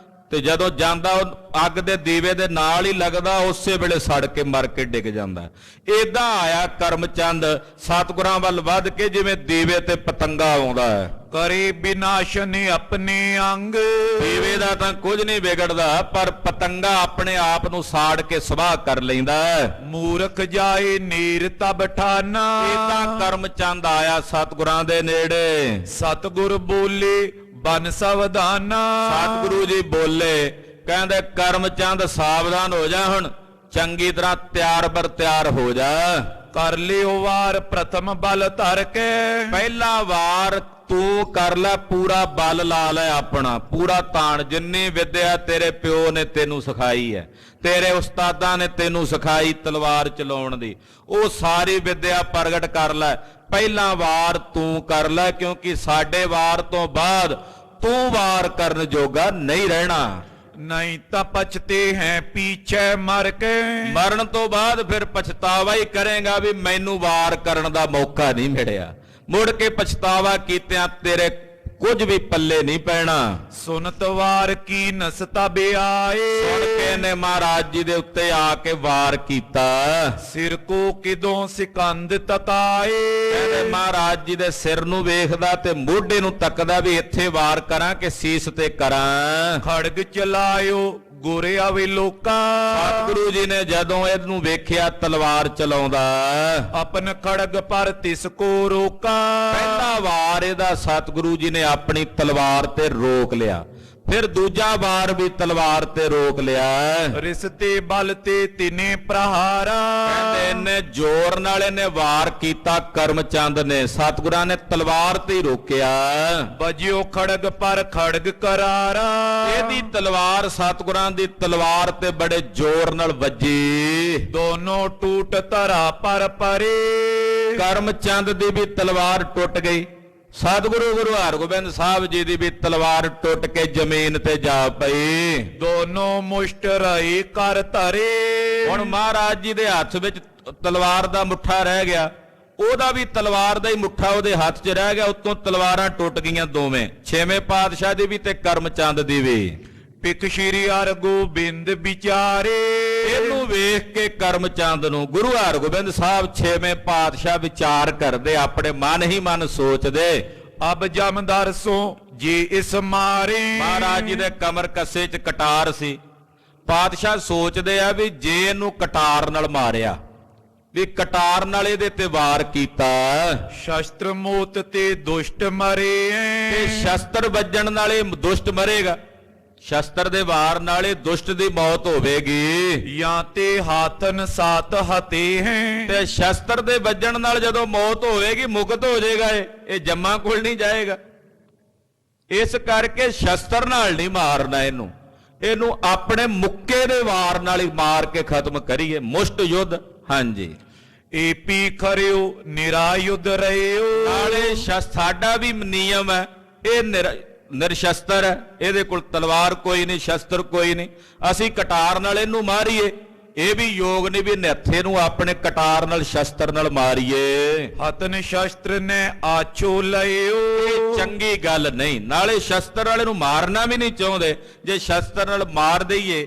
ਤੇ ਜਦੋਂ ਜਾਂਦਾ ਉਹ ਅੱਗ ਦੇ ਦੀਵੇ ਦੇ ਨਾਲ ਹੀ ਲੱਗਦਾ, ਉਸੇ ਵੇਲੇ ਸੜ ਕੇ ਮਰ ਕੇ ਡਿੱਗ ਜਾਂਦਾ। ਏਦਾਂ ਆਇਆ ਕਰਮਚੰਦ ਸਤਿਗੁਰਾਂ ਵੱਲ ਵੱਧ ਕੇ ਜਿਵੇਂ ਦੀਵੇ ਤੇ ਪਤੰਗਾ ਆਉਂਦਾ ਹੈ। ਕਰੇ ਬਿਨਾਸ਼ਨ ਆਪਣੇ ਅੰਗ। ਦੀਵੇ ਦਾ ਤਾਂ ਕੁਝ ਨਹੀਂ ਵਿਗੜਦਾ, ਪਰ ਪਤੰਗਾ ਆਪਣੇ ਆਪ ਨੂੰ ਸਾੜ ਕੇ ਸਵਾਹ ਕਰ ਲੈਂਦਾ। ਮੂਰਖ ਜਾਏ ਨੀਰ ਤਬ ਠਾਨਾ। ਏਦਾਂ ਕਰਮਚੰਦ ਆਇਆ ਸਤਿਗੁਰਾਂ ਦੇ ਨੇੜੇ। ਸਤਿਗੁਰ ਬੋਲੇ ਬਨ ਸਾਵਧਾਨਾ। ਸਤਿਗੁਰੂ ਜੀ ਬੋਲੇ, ਕਹਿੰਦੇ ਕਰਮਚੰਦ ਸਾਵਧਾਨ ਹੋ ਜਾ, ਹੁਣ ਚੰਗੀ ਤਰ੍ਹਾਂ ਤਿਆਰ ਬਰ ਤਿਆਰ ਹੋ ਜਾ। ਕਰ ਲਿਓ ਵਾਰ ਪ੍ਰਥਮ ਬਲ ਧਰ ਕੇ। ਪਹਿਲਾ ਵਾਰ ਤੂੰ ਕਰ ਲੈ, ਪੂਰਾ ਬਲ ਲਾ ਲੈ ਆਪਣਾ, ਪੂਰਾ ਤਾਣ। ਜਿੰਨੀ ਵਿਦਿਆ ਤੇਰੇ ਪਿਓ ਨੇ ਤੈਨੂੰ ਸਿਖਾਈ ਹੈ, ਤੇਰੇ ਉਸਤਾਦਾਂ ਨੇ ਤੈਨੂੰ ਸਿਖਾਈ ਤਲਵਾਰ ਚਲਾਉਣ ਦੀ, ਉਹ ਸਾਰੀ ਵਿਦਿਆ ਪ੍ਰਗਟ ਕਰ ਲੈ। ਪਹਿਲਾ ਵਾਰ ਤੂੰ ਕਰ ਲੈ, ਕਿਉਂਕਿ ਸਾਡੇ ਵਾਰ ਤੋਂ ਬਾਅਦ ਤੂੰ ਵਾਰ ਕਰਨ ਜੋਗਾ ਨਹੀਂ ਰਹਿਣਾ। ਨਹੀਂ ਤਾਂ ਪਛਤੇ ਹੈ ਪੀਛੇ ਮਰ ਕੇ। ਮਰਨ ਤੋਂ ਬਾਅਦ ਫਿਰ ਪਛਤਾਵਾ ਹੀ ਕਰੇਗਾ ਵੀ ਮੈਨੂੰ ਵਾਰ ਕਰਨ ਦਾ ਮੌਕਾ ਨਹੀਂ ਮਿਲਿਆ। ਮੁੜ ਕੇ ਪਛਤਾਵਾ ਕੀਤਿਆਂ ਤੇਰੇ ਕੁਝ ਵੀ ਪੱਲੇ ਨਹੀਂ ਪੈਣਾ। ਸੁਨਤ ਵਾਰ ਕੀ ਨਸਤਾ ਬਿਆਏ। ਸੁਣ ਕੇ ਨੇ ਮਹਾਰਾਜ ਜੀ ਦੇ ਉੱਤੇ ਆ ਕੇ ਵਾਰ ਕੀਤਾ। ਸਿਰ ਕੋ ਕਿਦੋਂ ਸਿਕੰਦ ਤਕਾਏ। ਕਹਿੰਦੇ ਮਹਾਰਾਜ ਜੀ ਦੇ ਸਿਰ ਨੂੰ ਵੇਖਦਾ ਤੇ ਮੋਢੇ ਨੂੰ ਤੱਕਦਾ ਵੀ ਇੱਥੇ ਵਾਰ ਕਰਾਂ ਕਿ ਸੀਸ ਤੇ ਕਰਾਂ। ਖੜਗ ਚਲਾਇਓ ਗੋਰੇ ਆਵੇ ਲੋਕਾਂ। ਸਤਿਗੁਰੂ ਜੀ ਨੇ ਜਦੋਂ ਇਹਨੂੰ ਵੇਖਿਆ ਤਲਵਾਰ ਚਲਾਉਂਦਾ, ਆਪਨ ਖੜਗ ਪਰ ਤਿਸ ਕੋ ਰੋਕਾ। ਪਹਿਲਾ ਵਾਰ ਇਹਦਾ ਸਤਿਗੁਰੂ ਜੀ ਨੇ ਆਪਣੀ ਤਲਵਾਰ ਤੇ ਰੋਕ ਲਿਆ, ਫਿਰ ਦੂਜਾ ਵਾਰ ਵੀ ਤਲਵਾਰ ਤੇ ਰੋਕ ਲਿਆ। ਰਿਸਤੇ ਬਲ ਤੇ ਤਿਨੇ ਪ੍ਰਹਾਰਾ। ਕਹਿੰਦੇ ਇਹਨੇ ਜ਼ੋਰ ਨਾਲ ਇਹਨੇ ਵਾਰ ਕੀਤਾ ਕਰਮਚੰਦ ਨੇ, ਸਤਿਗੁਰਾਂ ਨੇ ਤਲਵਾਰ ਤੇ ਹੀ ਰੋਕਿਆ। ਬਜਿਓ ਖੜਗ ਪਰ ਖੜਗ ਕਰਾਰਾ। ਇਹਦੀ ਤਲਵਾਰ ਸਤਿਗੁਰਾਂ ਦੀ ਤਲਵਾਰ ਤੇ ਬੜੇ ਜ਼ੋਰ ਨਾਲ ਵੱਜੀ। ਦੋਨੋਂ ਟੂਟ ਧਰਾ ਪਰ ਪਰੇ। ਕਰਮਚੰਦ ਦੀ ਵੀ ਤਲਵਾਰ ਟੁੱਟ ਗਈ, ਸਤਿਗੁਰੂ ਗੁਰੂ ਹਰਗੋਬਿੰਦ ਸਾਹਿਬ ਜੀ ਦੀ ਵੀ ਤਲਵਾਰ ਟੁੱਟ ਕੇ ਜ਼ਮੀਨ ਤੇ ਜਾ ਪਈ। ਦੋਨੋਂ ਮੁਸ਼ਟ ਰਹੀ ਕਰ ਧਰੇ। ਹੁਣ ਮਹਾਰਾਜ ਜੀ ਦੇ ਹੱਥ ਵਿੱਚ ਤਲਵਾਰ ਦਾ ਮੁੱਠਾ ਰਹਿ ਗਿਆ, ਉਹਦਾ ਵੀ ਤਲਵਾਰ ਦਾ ਹੀ ਮੁੱਠਾ ਉਹਦੇ ਹੱਥ 'ਚ ਰਹਿ ਗਿਆ। ਉੱਤੋਂ ਤਲਵਾਰਾਂ ਟੁੱਟ ਗਈਆਂ ਦੋਵੇਂ, ਛੇਵੇਂ ਪਾਤਸ਼ਾਹ ਦੀ ਵੀ ਤੇ ਕਰਮਚੰਦ ਦੀ ਵੀ। ਪਿਕ ਸ਼੍ਰੀ ਹਰਗੋਬਿੰਦ ਵਿਚਾਰੇ। ਇਹਨੂੰ ਵੇਖ ਕੇ ਕਰਮਚੰਦ ਨੂੰ ਗੁਰੂ ਹਰਗੋਬਿੰਦ ਸਾਹਿਬ ਛੇਵੇਂ ਪਾਤਸ਼ਾਹ ਵਿਚਾਰ ਕਰਦੇ, ਆਪਣੇ ਮਨ ਹੀ ਮਨ ਸੋਚਦੇ। ਅਬ ਜਮਦਰ ਸੋ ਜੇ ਇਸ ਮਾਰੇ। ਮਹਾਰਾਜ ਜੀ ਦੇ ਕਮਰ ਕੱਸੇ 'ਚ ਕਟਾਰ ਸੀ। ਪਾਤਸ਼ਾਹ ਸੋਚਦੇ ਆ ਵੀ ਜੇ ਇਹਨੂੰ ਕਟਾਰ ਨਾਲ ਮਾਰਿਆ, ਵੀ ਕਟਾਰ ਨਾਲ ਇਹਦੇ ਤੇ ਵਾਰ ਕੀਤਾ, ਸ਼ਸਤਰ ਮੋਤ ਤੇ ਦੁਸ਼ਟ ਮਰੇ। ਤੇ ਸ਼ਸਤਰ ਵੱਜਣ ਨਾਲ ਇਹ ਦੁਸ਼ਟ ਮਰੇਗਾ, ਸ਼ਸਤਰ ਦੇ ਵਾਰ ਨਾਲ ਇਹ ਦੁਸ਼ਟ ਦੀ ਮੌਤ ਹੋਵੇਗੀ। ਜਾਂ ਤੇ ਹਾਥਨ ਸਾਤ ਹਤੇ ਹੈ। ਤੇ ਸ਼ਸਤਰ ਦੇ ਵੱਜਣ ਨਾਲ ਜਦੋਂ ਮੌਤ ਹੋਵੇਗੀ ਮੁਕਤ ਹੋ ਜਾਏਗਾ, ਇਹ ਜੰਮਾ ਕੋਲ ਨਹੀਂ ਜਾਏਗਾ। ਇਸ ਕਰਕੇ ਸ਼ਸਤਰ ਨਾਲ ਨਹੀਂ ਮਾਰਨਾ ਇਹਨੂੰ, ਇਹਨੂੰ ਆਪਣੇ ਮੁੱਕੇ ਦੇ ਵਾਰ ਨਾਲ ਹੀ ਮਾਰ ਕੇ ਖਤਮ ਕਰੀਏ, ਮੁਸ਼ਟ ਯੁੱਧ। ਹਾਂਜੀ, ਏਪੀ ਖਰਿਓ ਨਿਰਾ ਯੁੱਧ ਰਹਿਓ। ਨਾਲੇ ਸਾਡਾ ਵੀ ਨਿਯਮ ਹੈ, ਇਹ ਨਿਰਸ਼ਸਤਰ ਹੈ, ਇਹਦੇ ਕੋਲ ਤਲਵਾਰ ਕੋਈ ਨਹੀਂ, ਸ਼ਸਤਰ ਕੋਈ ਨਹੀਂ, ਅਸੀਂ ਕਟਾਰ ਨਾਲ ਇਹਨੂੰ ਮਾਰੀਏ। ਇਹ ਵੀ ਯੋਗ ਨਹੀਂ ਵੀ ਨਿਹੱਥੇ ਨੂੰ ਆਪਣੇ ਕਟਾਰ ਨਾਲ ਸ਼ਸਤਰ ਨਾਲ ਮਾਰੀਏ। ਹਤਨ ਸ਼ਸਤਰ ਨੇ ਆਛੋ ਲਇਓ। ਇਹ ਚੰਗੀ ਗੱਲ ਨਹੀਂ, ਨਾਲੇ ਸ਼ਸਤਰ ਵਾਲੇ ਨੂੰ ਮਾਰਨਾ ਵੀ ਨਹੀਂ ਚਾਹੁੰਦੇ। ਜੇ ਸ਼ਸਤਰ ਨਾਲ ਮਾਰ ਦਈਏ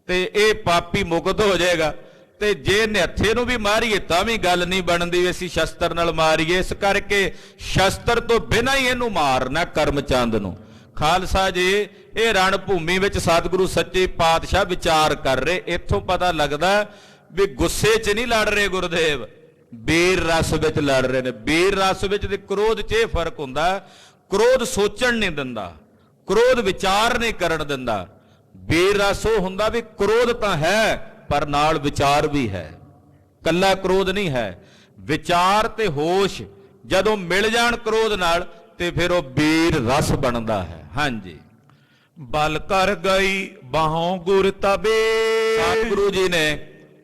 ਤੇ ਇਹ ਪਾਪੀ ਮੁਕਤ ਹੋ ਜਾਏਗਾ, ਤੇ ਜੇ ਨਿਹੱਥੇ ਨੂੰ ਵੀ ਮਾਰੀਏ ਤਾਂ ਵੀ ਗੱਲ ਨਹੀਂ ਬਣਦੀ, ਅਸੀਂ ਸ਼ਸਤਰ ਨਾਲ ਮਾਰੀਏ। ਇਸ ਕਰਕੇ ਸ਼ਸਤਰ ਤੋਂ ਬਿਨਾਂ ਹੀ ਇਹਨੂੰ ਮਾਰਨਾ ਕਰਮਚੰਦ ਨੂੰ। ਖਾਲਸਾ ਜੀ, ਇਹ ਰਣ ਭੂਮੀ ਵਿੱਚ ਸਤਿਗੁਰੂ ਸੱਚੇ ਪਾਤਸ਼ਾਹ ਵਿਚਾਰ ਕਰ ਰਹੇ। ਇੱਥੋਂ ਪਤਾ ਲੱਗਦਾ ਵੀ ਗੁੱਸੇ 'ਚ ਨਹੀਂ ਲੜ ਰਹੇ ਗੁਰਦੇਵ, ਬੀਰ ਰਸ ਵਿੱਚ ਲੜ ਰਹੇ ਨੇ। ਬੀਰ ਰਸ ਵਿੱਚ ਤੇ ਕ੍ਰੋਧ 'ਚ ਇਹ ਫਰਕ ਹੁੰਦਾ, ਕ੍ਰੋਧ ਸੋਚਣ ਨਹੀਂ ਦਿੰਦਾ, ਕ੍ਰੋਧ ਵਿਚਾਰ ਨਹੀਂ ਕਰਨ ਦਿੰਦਾ। ਬੀਰ ਰਸ ਉਹ ਹੁੰਦਾ ਵੀ ਕ੍ਰੋਧ ਤਾਂ ਹੈ ਪਰ ਨਾਲ ਵਿਚਾਰ ਵੀ ਹੈ। ਕੱਲਾ ਕ੍ਰੋਧ ਨਹੀਂ ਹੈ, ਵਿਚਾਰ ਤੇ ਹੋਸ਼ ਜਦੋਂ ਮਿਲ ਜਾਣ ਕ੍ਰੋਧ ਨਾਲ ਤੇ ਫਿਰ ਉਹ ਵੀਰ ਰਸ ਬਣਦਾ ਹੈ। ਹਾਂਜੀ, ਬਲ ਕਰ ਗਈ ਬਾਹੋਂ ਗੁਰ ਤਬੇ। ਸਤਿਗੁਰੂ ਜੀ ਨੇ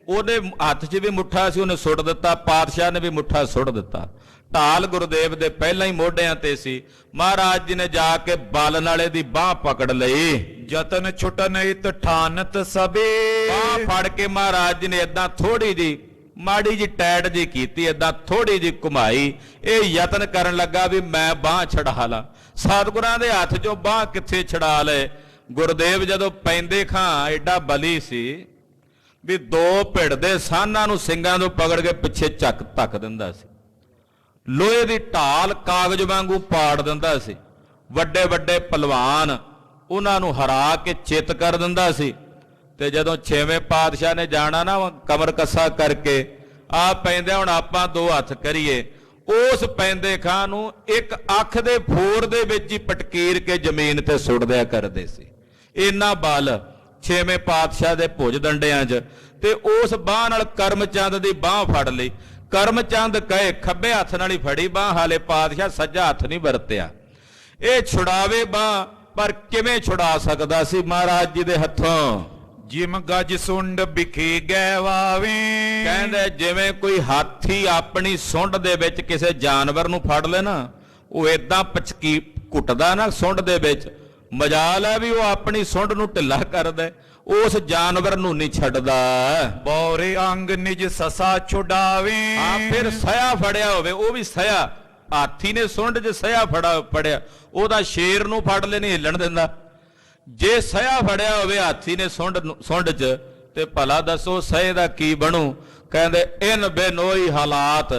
ਉਹਦੇ ਹੱਥ 'ਚ ਵੀ ਮੁੱਠਾ ਸੀ, ਉਹਨੇ ਸੁੱਟ ਦਿੱਤਾ, ਪਾਤਸ਼ਾਹ ਨੇ ਵੀ ਮੁੱਠਾ ਸੁੱਟ ਦਿੱਤਾ। ਢਾਲ ਗੁਰਦੇਵ ਦੇ ਪਹਿਲਾਂ ਹੀ ਮੋਢਿਆਂ ਤੇ ਸੀ। ਮਹਾਰਾਜ ਜੀ ਨੇ ਜਾ ਕੇ ਬਲ ਨਾਲੇ ਦੀ ਬਾਹ ਪਕੜ ਲਈ। ਜਤਨ ਛੁਟਨ ਇਤ ਠਾਨਤ ਸਬੇ। ਬਾਹ ਫੜ ਕੇ ਮਹਾਰਾਜ ਜੀ ਨੇ ਏਦਾਂ ਥੋੜੀ ਜੀ ਮਾੜੀ ਜੀ ਟੈਟ ਜੀ ਕੀਤੀ, ਏਦਾਂ ਥੋੜੀ ਜੀ ਘੁਮਾਈ। ਇਹ ਯਤਨ ਕਰਨ ਲੱਗਾ ਵੀ ਮੈਂ ਬਾਹ ਛਡਾ ਲਾਂ। ਸਤਿਗੁਰਾਂ ਦੇ ਹੱਥ 'ਚੋਂ ਬਾਹ ਕਿੱਥੇ ਛਡਾ ਲਏ। ਗੁਰਦੇਵ ਜਦੋਂ ਪੈਂਦੇ ਖਾਂ ਐਡਾ ਬਲੀ ਸੀ ਵੀ ਦੋ ਭਿੜ ਦੇ ਸਾਹਨਾਂ ਨੂੰ ਸਿੰਘਾਂ ਤੋਂ ਪਕੜ ਕੇ ਪਿੱਛੇ ਚੱਕ ਧੱਕ ਦਿੰਦਾ ਸੀ। ਲੋਹੇ ਦੀ ਢਾਲ ਕਾਗਜ਼ ਵਾਂਗੂ ਪਾੜ ਦਿੰਦਾ ਸੀ। ਵੱਡੇ ਵੱਡੇ ਪਹਿਲਵਾਨ ਉਹਨਾਂ ਨੂੰ ਹਰਾ ਕੇ ਚਿੱਤ ਕਰ ਦਿੰਦਾ ਸੀ। ਤੇ ਜਦੋਂ 6ਵੇਂ ਪਾਤਸ਼ਾਹ ਨੇ ਜਾਣਾ ਨਾ ਕਮਰ ਕੱਸਾ ਕਰਕੇ ਆ ਪੈਂਦੇ ਹੁਣ ਆਪਾਂ ਦੋ ਹੱਥ ਕਰੀਏ, ਉਸ ਪੈਂਦੇ ਖਾਂ ਨੂੰ ਇੱਕ ਅੱਖ ਦੇ ਫੋਰ ਦੇ ਵਿੱਚ ਹੀ ਪਟਕੀਰ ਕੇ ਜ਼ਮੀਨ ਤੇ ਸੁੱਟ ਦਿਆ ਕਰਦੇ ਸੀ। ਇੰਨਾ ਬਲ 6ਵੇਂ ਪਾਤਸ਼ਾਹ ਦੇ ਭੁਜ ਡੰਡਿਆਂ 'ਚ। ਤੇ ਉਸ ਬਾਹ ਨਾਲ ਕਰਮਚੰਦ ਦੀ ਬਾਹ ਫੜ ਲਈ। ਕਰਮਚੰਦ ਕਹੇ ਖੱਬੇ ਹੱਥ ਨਾਲ ਹੀ ਫੜੀ ਬਾਹ, ਹਾਲੇ ਪਾਤਸ਼ਾਹ ਸੱਜਾ ਹੱਥ ਨਹੀਂ ਵਰਤਿਆ। ਇਹ ਛੁਡਾਵੇ ਬਾਹ, ਪਰ ਕਿਵੇਂ ਛੁਡਾ ਸਕਦਾ ਸੀ ਮਹਾਰਾਜ ਜੀ ਦੇ ਹੱਥੋਂ। ਜਿਮ ਗੱਜ ਸੁੰਡ ਬਿਖੇ ਗੈ ਵਾਵੇ। ਕਹਿੰਦੇ ਜਿਵੇਂ ਕੋਈ ਹਾਥੀ ਆਪਣੀ ਸੁੰਡ ਦੇ ਵਿੱਚ ਕਿਸੇ ਜਾਨਵਰ ਨੂੰ ਫੜ ਲੈ ਨਾ, ਉਹ ਏਦਾਂ ਪਚਕੀ ਘੁੱਟਦਾ ਨਾ ਸੁੰਡ ਦੇ ਵਿੱਚ, ਮਜਾਲ ਹੈ ਵੀ ਉਹ ਆਪਣੀ ਸੁੰਡ ਨੂੰ ਢਿੱਲਾ ਕਰਦਾ, ਉਸ ਜਾਨਵਰ ਨੂੰ ਨਹੀਂ ਛੱਡਦਾ। ਬੌਰੇ ਅੰਗ ਨਿਜ ਸਸਾ ਛੁਡਾਵੇ। ਆ ਫਿਰ ਸਇਆ ਫੜਿਆ ਹੋਵੇ, ਉਹ ਵੀ ਸਇਆ, ਹਾਥੀ ਨੇ ਸੁੰਡ 'ਚ ਸਇਆ ਫੜਿਆ, ਉਹਦਾ ਸ਼ੇਰ ਨੂੰ ਫੜ ਲੈ ਨਹੀਂ ਹਿੱਲਣ ਦਿੰਦਾ। ਜੇ ਸਇਆ ਫੜਿਆ ਹੋਵੇ ਹਾਥੀ ਨੇ ਸੁੰਡ 'ਚ ਤੇ ਭਲਾ ਦੱਸੋ ਸਹੇ ਦਾ ਕੀ ਬਣੂ। ਕਹਿੰਦੇ ਇਨ ਬੇਨੋਈ ਹਾਲਾਤ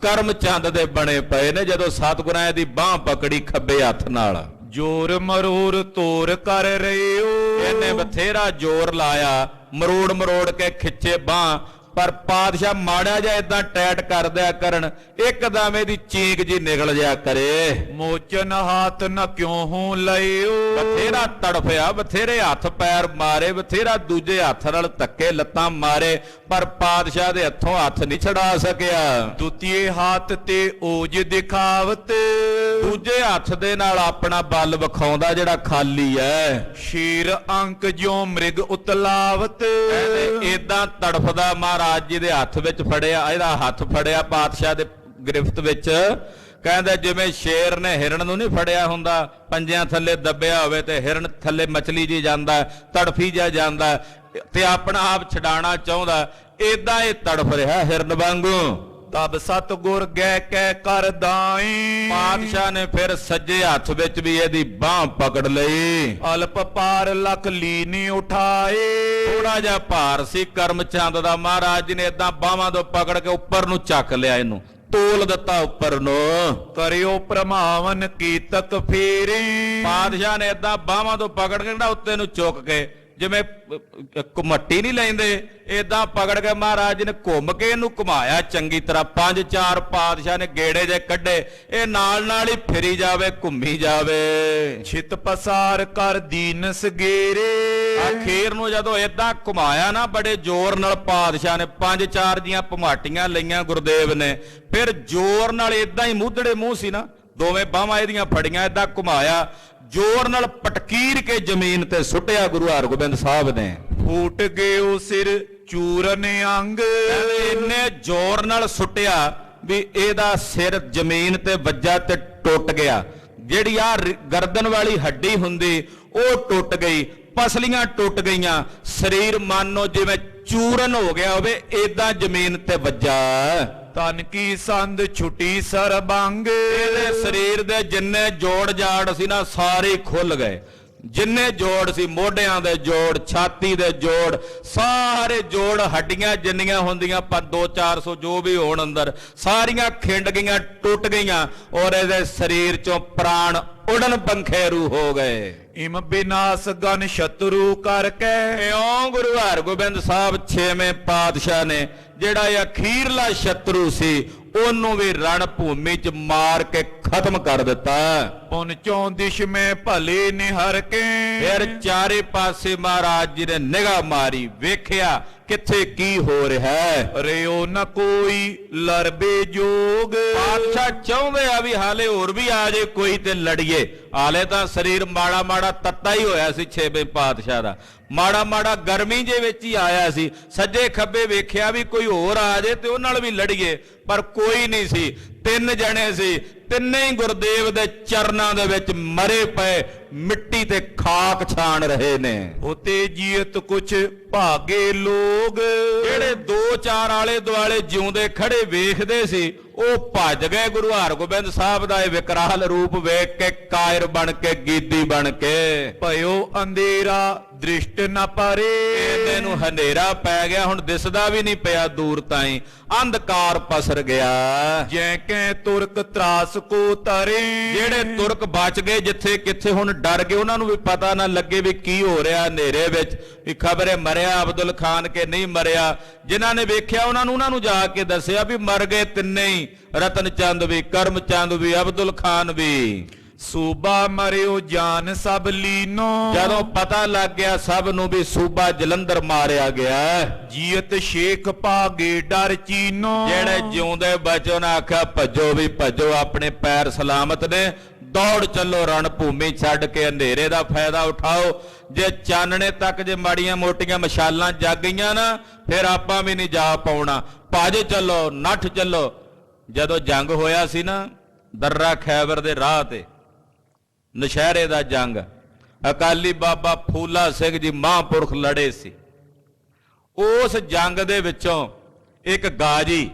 ਕਰਮਚੰਦ ਦੇ ਬਣੇ ਪਏ ਨੇ ਜਦੋਂ ਸਤਿਗੁਰਾਂ ਦੀ ਬਾਹ ਪਕੜੀ ਖੱਬੇ ਹੱਥ ਨਾਲ। ਜੋਰ ਮਰੋੜ ਤੋਰ ਕਰ ਰਹੇ ਹੋ। ਇਹਨੇ ਬਥੇਰਾ ਜ਼ੋਰ ਲਾਇਆ, ਮਰੋੜ ਮਰੋੜ ਕੇ ਖਿੱਚੇ ਬਾਹ, ਪਰ ਪਾਤਸ਼ਾਹ ਮਾੜਾ ਜਿਹਾ ਏਦਾਂ ਟੈਟ ਕਰ ਦਿਆ ਕਰਨ, ਇੱਕਦਮ ਇਹਦੀ ਚੀਕ ਜੀ ਨਿਕਲ ਜਾ ਕਰੇ। ਮੋਚਨ ਹਾਥ ਨ ਕਿਉਂ ਹੂੰ ਲਇਓ। ਬਥੇਰਾ ਤੜਫਿਆ, ਬਥੇਰੇ ਹੱਥ ਪੈਰ ਮਾਰੇ, ਬਥੇਰਾ ਦੂਜੇ ਹੱਥ ਨਾਲ ਧੱਕੇ ਲੱਤਾਂ ਮਾਰੇ, ਪਰ ਪਾਤਸ਼ਾਹ ਦੇ ਹੱਥੋਂ ਹੱਥ ਨਹੀਂ ਛਡਾ ਸਕਿਆ। ਦੁਤੀਏ ਹੱਥ ਤੇ ਓਜ ਦਿਖਾਵਤ। ਦੂਜੇ ਹੱਥ ਦੇ ਨਾਲ ਆਪਣਾ ਬਲ ਵਿਖਾਉਂਦਾ ਜਿਹੜਾ ਖਾਲੀ ਹੈ। ਸ਼ੀਰ ਅੰਕ ਜਿਉ ਮ੍ਰਿਗ ਉਤਲਾਵਤ। ਏਦਾਂ ਤੜਫਦਾ ਮਹਾਰਾਜ ਜੀ ਦੇ ਹੱਥ ਵਿੱਚ ਫੜਿਆ, ਇਹਦਾ ਹੱਥ ਫੜਿਆ ਪਾਤਸ਼ਾਹ ਦੇ ਗ੍ਰਿਫਤ ਵਿੱਚ। ਕਹਿੰਦੇ ਜਿਵੇਂ ਸ਼ੇਰ ਨੇ ਹਿਰਨ ਨੂੰ ਨਹੀਂ ਫੜਿਆ ਹੁੰਦਾ, ਪੰਜਿਆਂ ਥੱਲੇ ਦੱਬਿਆ ਹੋਵੇ ਤੇ ਹਿਰਨ ਥੱਲੇ ਮਛਲੀ ਜੀ ਜਾਂਦਾ, ਤੜਫੀ ਜਾ ਜਾਂਦਾ ਤੇ ਆਪਣਾ ਆਪ ਛਡਾਣਾ ਚਾਹੁੰਦਾ, ਏਦਾਂ ਇਹ ਤੜਫ ਰਿਹਾ ਹਿਰਨ ਵਾਂਗੂ। ਤਬ ਸਤਿਗੁਰ ਗੈ ਕੈ ਕਰ ਦਾਈ। ਪਾਤਸ਼ਾਹ ਨੇ ਫਿਰ ਸੱਜੇ ਹੱਥ ਵਿੱਚ ਵੀ ਇਹਦੀ ਬਾਹ ਪਕੜ ਲਈ। ਅਲਪ ਪਾਰ ਲਖ ਲੀਨੀ ਉਠਾਏ। ਥੋੜਾ ਜਿਹਾ ਭਾਰ ਸੀ ਕਰਮਚੰਦ ਦਾ, ਮਹਾਰਾਜ ਜੀ ਨੇ ਏਦਾਂ ਬਾਹਾਂ ਤੋਂ ਪਕੜ ਕੇ ਉੱਪਰ ਨੂੰ ਚੱਕ ਲਿਆ, ਇਹਨੂੰ ਤੋਲ ਦਿੱਤਾ ਉੱਪਰ ਨੂੰ। ਕਰਿਓ ਪ੍ਰਮਾਵਨ ਕੀਤਕ ਫੇਰੇ। ਪਾਤਸ਼ਾਹ ਨੇ ਏਦਾਂ ਬਾਹਾਂ ਤੋਂ ਪਕੜ ਕੇ ਨਾ ਉੱਤੇ ਨੂੰ ਚੁੱਕ ਕੇ, ਜਿਵੇਂ ਘੁਮੱਟੀ ਨਹੀਂ ਲੈਂਦੇ, ਏਦਾਂ ਪਕੜ ਕੇ ਮਹਾਰਾਜ ਜੀ ਨੇ ਘੁੰਮ ਕੇ ਇਹਨੂੰ ਘੁਮਾਇਆ ਚੰਗੀ ਤਰ੍ਹਾਂ। 5-4 ਪਾਤਸ਼ਾਹ ਨੇ ਗੇੜੇ ਜੇ ਕੱਢੇ, ਇਹ ਨਾਲ ਨਾਲ ਹੀ ਫਿਰੀ ਜਾਵੇ, ਘੁੰਮੀ ਜਾਵੇ। ਛਿਤ ਪਸਾਰ ਕਰ ਦੀਨ ਸਗੇਰੇ। ਅਖੀਰ ਨੂੰ ਜਦੋਂ ਏਦਾਂ ਘੁਮਾਇਆ ਨਾ ਬੜੇ ਜ਼ੋਰ ਨਾਲ ਪਾਤਸ਼ਾਹ ਨੇ, 5-4 ਦੀਆਂ ਭਮਾਟੀਆਂ ਲਈਆਂ ਗੁਰਦੇਵ ਨੇ, ਫਿਰ ਜ਼ੋਰ ਨਾਲ ਏਦਾਂ ਹੀ ਮੂਧੜੇ ਮੂੰਹ ਸੀ ਨਾ, ਦੋਵੇਂ ਬਾਹਾਂ ਇਹਦੀਆਂ ਫੜੀਆਂ, ਏਦਾਂ ਘੁਮਾਇਆ, ਜ਼ੋਰ ਨਾਲ ਪਟਕੀਰ ਕੇ ਜ਼ਮੀਨ ਤੇ ਸੁੱਟਿਆ ਗੁਰੂ ਹਰਗੋਬਿੰਦ ਸਾਹਿਬ ਨੇ। ਫੂਟ ਗਏ ਉਹ ਸਿਰ ਚੂਰਨ ਅੰਗ। ਇਹਨੇ ਜ਼ੋਰ ਨਾਲ ਸੁੱਟਿਆ ਵੀ ਇਹਦਾ ਸਿਰ ਜ਼ਮੀਨ ਤੇ ਵੱਜਾ ਤੇ ਟੁੱਟ ਗਿਆ। ਜਿਹੜੀ ਆ ਗਰਦਨ ਵਾਲੀ ਹੱਡੀ ਹੁੰਦੀ ਉਹ ਟੁੱਟ ਗਈ, ਪਸਲੀਆਂ ਟੁੱਟ ਗਈਆਂ, ਸਰੀਰ ਮਾਨੋ ਜਿਵੇਂ ਚੂਰਨ ਹੋ ਗਿਆ ਹੋਵੇ, ਏਦਾਂ ਜ਼ਮੀਨ ਤੇ ਵੱਜਾ। ਤਨ ਕੀ ਸੰਦ ਛੁੱਟੀ ਸਰਬੰਗ। ਇਹਦੇ ਸਰੀਰ ਦੇ ਜਿੰਨੇ ਜੋੜ ਜਾੜ ਸੀ ਨਾ ਸਾਰੇ ਖੁੱਲ ਗਏ। ਜਿੰਨੇ ਜੋੜ ਸੀ, ਮੋਢਿਆਂ ਦੇ ਜੋੜ, ਛਾਤੀ ਦੇ ਜੋੜ, ਸਾਰੇ ਜੋੜ, ਹੱਡੀਆਂ ਜਿੰਨੀਆਂ ਹੁੰਦੀਆਂ ਪਰ 200-400 ਜੋ ਵੀ ਹੋਣ ਅੰਦਰ, ਸਾਰੀਆਂ ਖਿੰਡ ਗਈਆਂ, ਟੁੱਟ ਗਈਆਂ, ਔਰ ਇਹਦੇ ਸਰੀਰ ਚੋਂ ਪ੍ਰਾਣ ਉਡਨ ਪੰਖੇਰੂ ਹੋ ਗਏ। ਇਮ ਬਿਨਾਸ ਗਨ ਸ਼ਤਰੂ ਕਰਕੇ। ਇਉਂ ਗੁਰੂ ਹਰਗੋਬਿੰਦ ਸਾਹਿਬ 6ਵੇਂ ਪਾਤਸ਼ਾਹ ਨੇ ਜਿਹੜਾ ਇਹ ਅਖੀਰਲਾ ਸ਼ਤਰੂ ਸੀ ਉਹਨੂੰ ਵੀ ਰਣ ਭੂਮੀ 'ਚ ਮਾਰ ਕੇ ਖਤਮ ਕਰ ਦਿੱਤਾ। ਪੁਨ ਚੋਂ ਦਿਸ਼ ਮੈਂ ਭਲੇ ਨਿਹਰ ਕੇ। ਫਿਰ ਚਾਰੇ ਪਾਸੇ ਮਹਾਰਾਜ ਜੀ ਨੇ ਨਿਗਾਹ ਮਾਰੀ, ਵੇਖਿਆ ਕਿੱਥੇ ਕੀ ਹੋ ਰਿਹਾ ਹੈ। ਰਿਓ ਨ ਕੋਈ ਲਰਬੇ ਜੋਗ। ਪਾਤਸ਼ਾਹ ਚਾਹੁੰਦੇ ਆ ਵੀ ਹਾਲੇ ਹੋਰ ਵੀ ਆ ਜੇ ਕੋਈ ਤੇ ਲੜੀਏ। ਹਾਲੇ ਤਾਂ ਸਰੀਰ ਮਾੜਾ ਮਾੜਾ ਤੱਤਾ ਹੀ ਹੋਇਆ ਸੀ ਛੇਵੇਂ ਪਾਤਸ਼ਾਹ ਦਾ, ਮਾੜਾ ਮਾੜਾ ਗਰਮੀ ਜੇ ਵਿੱਚ ਹੀ ਆਇਆ ਸੀ। ਸੱਜੇ ਖੱਬੇ ਵੇਖਿਆ ਵੀ ਕੋਈ ਹੋਰ ਆ ਜੇ ਤੇ ਉਹ ਨਾਲ ਵੀ ਲੜੀਏ, ਪਰ ਕੋਈ ਨਹੀਂ ਸੀ। ਤਿੰਨ ਜਣੇ ਸੀ, ਤਿੰਨੇ ਹੀ ਗੁਰਦੇਵ ਦੇ ਚਰਨਾਂ ਦੇ ਵਿੱਚ ਮਰੇ ਪਏ, ਮਿੱਟੀ ਤੇ ਖਾਕ ਛਾਣ ਰਹੇ ਨੇ। ਹੋਤੇ ਜੀਅਤ ਕੁਛ ਭਾਗੇ ਲੋਗ। ਜਿਹੜੇ ਦੋ ਚਾਰ ਆਲੇ ਦੁਆਲੇ ਜਿਉਂਦੇ ਖੜੇ ਵੇਖਦੇ ਸੀ, ਉਹ ਭੱਜ ਗਏ ਗੁਰੂ ਹਰਗੋਬਿੰਦ ਸਾਹਿਬ ਦਾ ਇਹ ਵਿਕਰਾਲ ਰੂਪ ਵੇਖ ਕੇ, ਕਾਇਰ ਬਣ ਕੇ, ਗੀਦੀ ਬਣ ਕੇ। ਭਇਓ ਅੰਧੇਰਾ ਦ੍ਰਿਸ਼ਟ ਨ ਪਰੇ। ਇਹਦੇ ਨੂੰ ਹਨੇਰਾ ਪੈ ਗਿਆ, ਹੁਣ ਦਿਸਦਾ ਵੀ ਨਹੀਂ ਪਿਆ ਦੂਰ ਤਾਈਂ, ਅੰਧਕਾਰ ਪਸਰ ਗਿਆ। ਜੈ ਕੈ ਤੁਰਕ ਤਰਾਸ ਕੋ ਤਰੇ। ਜਿਹੜੇ ਤੁਰਕ ਬਚ ਗਏ ਜਿੱਥੇ ਕਿੱਥੇ, ਹੁਣ ਡਰ ਗਏ, ਉਹਨਾਂ ਨੂੰ ਵੀ ਪਤਾ ਨਾ ਲੱਗੇ ਵੀ ਕੀ ਹੋ ਰਿਹਾ ਹਨੇਰੇ ਵਿੱਚ, ਵੀ ਖਬਰੇ ਮਰਿਆ ਅਬਦੁਲ ਖਾਨ ਕੇ ਨਹੀਂ ਮਰਿਆ। ਜਿਨ੍ਹਾਂ ਨੇ ਵੇਖਿਆ ਉਹਨਾਂ ਨੂੰ ਜਾ ਕੇ ਦੱਸਿਆ ਵੀ ਮਰ ਗਏ ਤਿੰਨੇ ਹੀ, ਰਤਨ ਚੰਦ ਵੀ, ਕਰਮ ਚੰਦ ਵੀ, ਅਬਦੁਲ ਖਾਨ ਵੀ। ਸੂਬਾ ਮਰਿਓ ਜਾਨ ਸਭ ਲੀਨੋ। ਜਦੋਂ ਪਤਾ ਲੱਗ ਗਿਆ ਸਭ ਨੂੰ ਵੀ ਸੂਬਾ ਜਲੰਧਰ ਮਾਰਿਆ ਗਿਆ। ਜੀਅਤ ਸ਼ੇਖ ਭਾਗੇ ਡਰ ਚੀਨੋ। ਜਿਹੜੇ ਜਿਉਂਦੇ ਬਚੋ ਨੇ ਆਖਿਆ ਭੱਜੋ ਵੀ ਭੱਜੋ, ਆਪਣੇ ਪੈਰ ਸਲਾਮਤ ਨੇ, ਦੌੜ ਚੱਲੋ ਰਣ ਭੂਮੀ ਛੱਡ ਕੇ, ਹਨੇਰੇ ਦਾ ਫਾਇਦਾ ਉਠਾਓ। ਜੇ ਚਾਨਣੇ ਤੱਕ ਜੇ ਮਾੜੀਆਂ ਮੋਟੀਆਂ ਮਸ਼ਾਲਾਂ ਜਗ ਗਈਆਂ ਨਾ, ਫਿਰ ਆਪਾਂ ਵੀ ਨਹੀਂ ਜਾ ਪਾਉਣਾ। ਭੱਜ ਚੱਲੋ, ਨੱਠ ਚੱਲੋ। ਜਦੋਂ ਜੰਗ ਹੋਇਆ ਸੀ ਨਾ ਦਰਰਾ ਖੈਬਰ ਦੇ ਰਾਹ ਤੇ, ਨਸ਼ਹਿਰੇ ਦਾ ਜੰਗ, ਅਕਾਲੀ ਬਾਬਾ ਫੂਲਾ ਸਿੰਘ ਜੀ ਮਹਾਂਪੁਰਖ ਲੜੇ ਸੀ। ਉਸ ਜੰਗ ਦੇ ਵਿੱਚੋਂ ਇੱਕ ਗਾਜੀ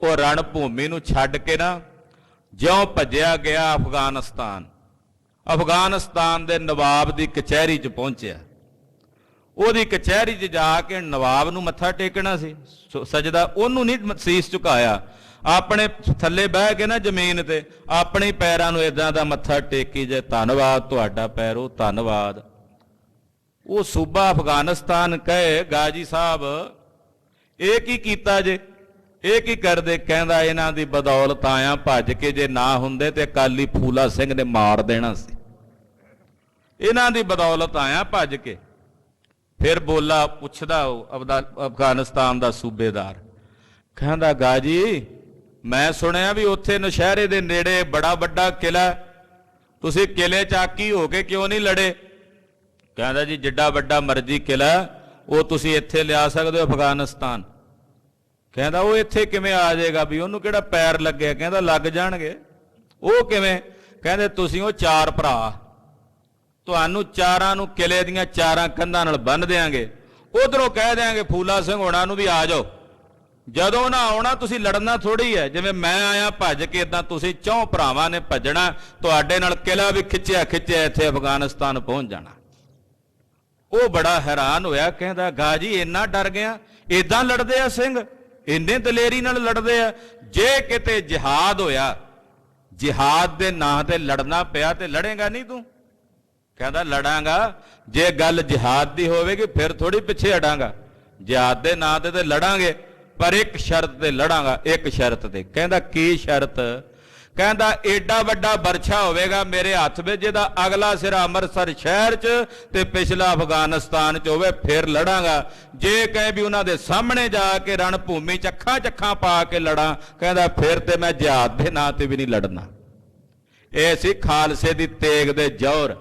ਉਹ ਰਣ ਭੂਮੀ ਨੂੰ ਛੱਡ ਕੇ ਨਾ ਜਿਉਂ ਭੱਜਿਆ ਗਿਆ ਅਫਗਾਨਿਸਤਾਨ। ਅਫਗਾਨਿਸਤਾਨ ਦੇ ਨਵਾਬ ਦੀ ਕਚਹਿਰੀ 'ਚ ਪਹੁੰਚਿਆ। ਉਹਦੀ ਕਚਹਿਰੀ 'ਚ ਜਾ ਕੇ ਨਵਾਬ ਨੂੰ ਮੱਥਾ ਟੇਕਣਾ ਸੀ, ਸਜਦਾ ਉਹਨੂੰ ਨਹੀਂ ਸੀਸ ਝੁਕਾਇਆ, ਆਪਣੇ ਥੱਲੇ ਬਹਿ ਕੇ ਨਾ ਜ਼ਮੀਨ ਤੇ ਆਪਣੇ ਪੈਰਾਂ ਨੂੰ ਇਦਾਂ ਦਾ ਮੱਥਾ ਟੇਕੀ ਜੇ, ਧੰਨਵਾਦ ਤੁਹਾਡਾ ਪੈਰੋ, ਧੰਨਵਾਦ। ਉਹ ਸੂਬਾ ਅਫਗਾਨਿਸਤਾਨ ਕਹੇ ਗਾਜੀ ਸਾਹਿਬ ਇਹ ਕੀ ਕੀਤਾ ਜੇ, ਇਹ ਕੀ ਕਰਦੇ? ਕਹਿੰਦਾ ਇਹਨਾਂ ਦੀ ਬਦੌਲਤ ਆਇਆ ਭੱਜ ਕੇ, ਜੇ ਨਾ ਹੁੰਦੇ ਤੇ ਅਕਾਲੀ ਫੂਲਾ ਸਿੰਘ ਨੇ ਮਾਰ ਦੇਣਾ ਸੀ। ਇਹਨਾਂ ਦੀ ਬਦੌਲਤ ਆਇਆ ਭੱਜ ਕੇ। ਫਿਰ ਬੋਲਾ, ਪੁੱਛਦਾ ਉਹ ਅਫਗਾਨਿਸਤਾਨ ਦਾ ਸੂਬੇਦਾਰ, ਕਹਿੰਦਾ ਗਾਜੀ ਮੈਂ ਸੁਣਿਆ ਵੀ ਉੱਥੇ ਨਸ਼ਹਿਰੇ ਦੇ ਨੇੜੇ ਬੜਾ ਵੱਡਾ ਕਿਲਾ, ਤੁਸੀਂ ਕਿਲੇ ਚਾਕੀ ਹੋ ਕੇ ਕਿਉਂ ਨਹੀਂ ਲੜੇ? ਕਹਿੰਦਾ ਜੀ ਜਿੱਡਾ ਵੱਡਾ ਮਰਜ਼ੀ ਕਿਲਾ ਉਹ ਤੁਸੀਂ ਇੱਥੇ ਲਿਆ ਸਕਦੇ ਹੋ ਅਫਗਾਨਿਸਤਾਨ। ਕਹਿੰਦਾ ਉਹ ਇੱਥੇ ਕਿਵੇਂ ਆ ਜਾਏਗਾ, ਵੀ ਉਹਨੂੰ ਕਿਹੜਾ ਪੈਰ ਲੱਗਿਆ? ਕਹਿੰਦਾ ਲੱਗ ਜਾਣਗੇ। ਉਹ ਕਿਵੇਂ? ਕਹਿੰਦੇ ਤੁਸੀਂ ਉਹ ਚਾਰ ਭਰਾ, ਤੁਹਾਨੂੰ ਚਾਰਾਂ ਨੂੰ ਕਿਲੇ ਦੀਆਂ ਚਾਰਾਂ ਕੰਧਾਂ ਨਾਲ ਬੰਨ੍ਹ ਦਿਆਂਗੇ, ਉਧਰੋਂ ਕਹਿ ਦਿਆਂਗੇ ਫੂਲਾ ਸਿੰਘ ਹੋਣਾ ਨੂੰ ਵੀ ਆ ਜਾਓ। ਜਦੋਂ ਨਾ ਆਉਣਾ ਤੁਸੀਂ ਲੜਨਾ ਥੋੜੀ ਹੈ, ਜਿਵੇਂ ਮੈਂ ਆਇਆ ਭੱਜ ਕੇ, ਇਦਾਂ ਤੁਸੀਂ ਚੌਂ ਭਰਾਵਾਂ ਨੇ ਭੱਜਣਾ, ਤੁਹਾਡੇ ਨਾਲ ਕਿਲਾ ਵੀ ਖਿੱਚਿਆ ਖਿੱਚਿਆ ਇੱਥੇ ਅਫਗਾਨਿਸਤਾਨ ਪਹੁੰਚ ਜਾਣਾ। ਉਹ ਬੜਾ ਹੈਰਾਨ ਹੋਇਆ, ਕਹਿੰਦਾ ਗਾਜੀ ਇੰਨਾ ਡਰ ਗਿਆ, ਇਦਾਂ ਲੜਦੇ ਆ ਸਿੰਘ, ਇੰਨੇ ਦਲੇਰੀ ਨਾਲ ਲੜਦੇ ਆ। ਜੇ ਕਿਤੇ ਜਿਹਾਦ ਹੋਇਆ, ਜਿਹਾਦ ਦੇ ਨਾਂ ਤੇ ਲੜਨਾ ਪਿਆ ਤੇ ਲੜੇਗਾ ਨਹੀਂ ਤੂੰ? ਕਹਿੰਦਾ ਲੜਾਂਗਾ, ਜੇ ਗੱਲ ਜਿਹਾਦ ਦੀ ਹੋਵੇਗੀ ਫਿਰ ਥੋੜੀ ਪਿੱਛੇ ਹਟਾਂਗਾ, ਜਿਹਾਦ ਦੇ ਨਾਂ ਤੇ ਲੜਾਂਗੇ, ਪਰ ਇੱਕ ਸ਼ਰਤ ਤੇ ਲੜਾਂਗਾ, ਇੱਕ ਸ਼ਰਤ ਤੇ। ਕਹਿੰਦਾ ਕੀ ਸ਼ਰਤ? ਕਹਿੰਦਾ ਏਡਾ ਵੱਡਾ ਬਰਛਾ ਹੋਵੇਗਾ ਮੇਰੇ ਹੱਥ ਵਿੱਚ, ਜਿਹਦਾ ਅਗਲਾ ਸਿਰਾ ਅੰਮ੍ਰਿਤਸਰ ਸ਼ਹਿਰ 'ਚ ਤੇ ਪਿਛਲਾ ਅਫਗਾਨਿਸਤਾਨ 'ਚ ਹੋਵੇ, ਫਿਰ ਲੜਾਂਗਾ। ਜੇ ਕਹੇ ਵੀ ਉਹਨਾਂ ਦੇ ਸਾਹਮਣੇ ਜਾ ਕੇ ਰਣ ਭੂਮੀ 'ਚ ਅੱਖਾਂ ਚੱਖਾਂ ਪਾ ਕੇ ਲੜਾਂ, ਕਹਿੰਦਾ ਫਿਰ ਤੇ ਮੈਂ ਜਿਹਾਦ ਦੇ ਨਾਂ ਤੇ ਵੀ ਨਹੀਂ ਲੜਨਾ। ਇਹ ਸੀ ਖਾਲਸੇ ਦੀ ਤੇਗ ਦੇ ਜੌਹਰ।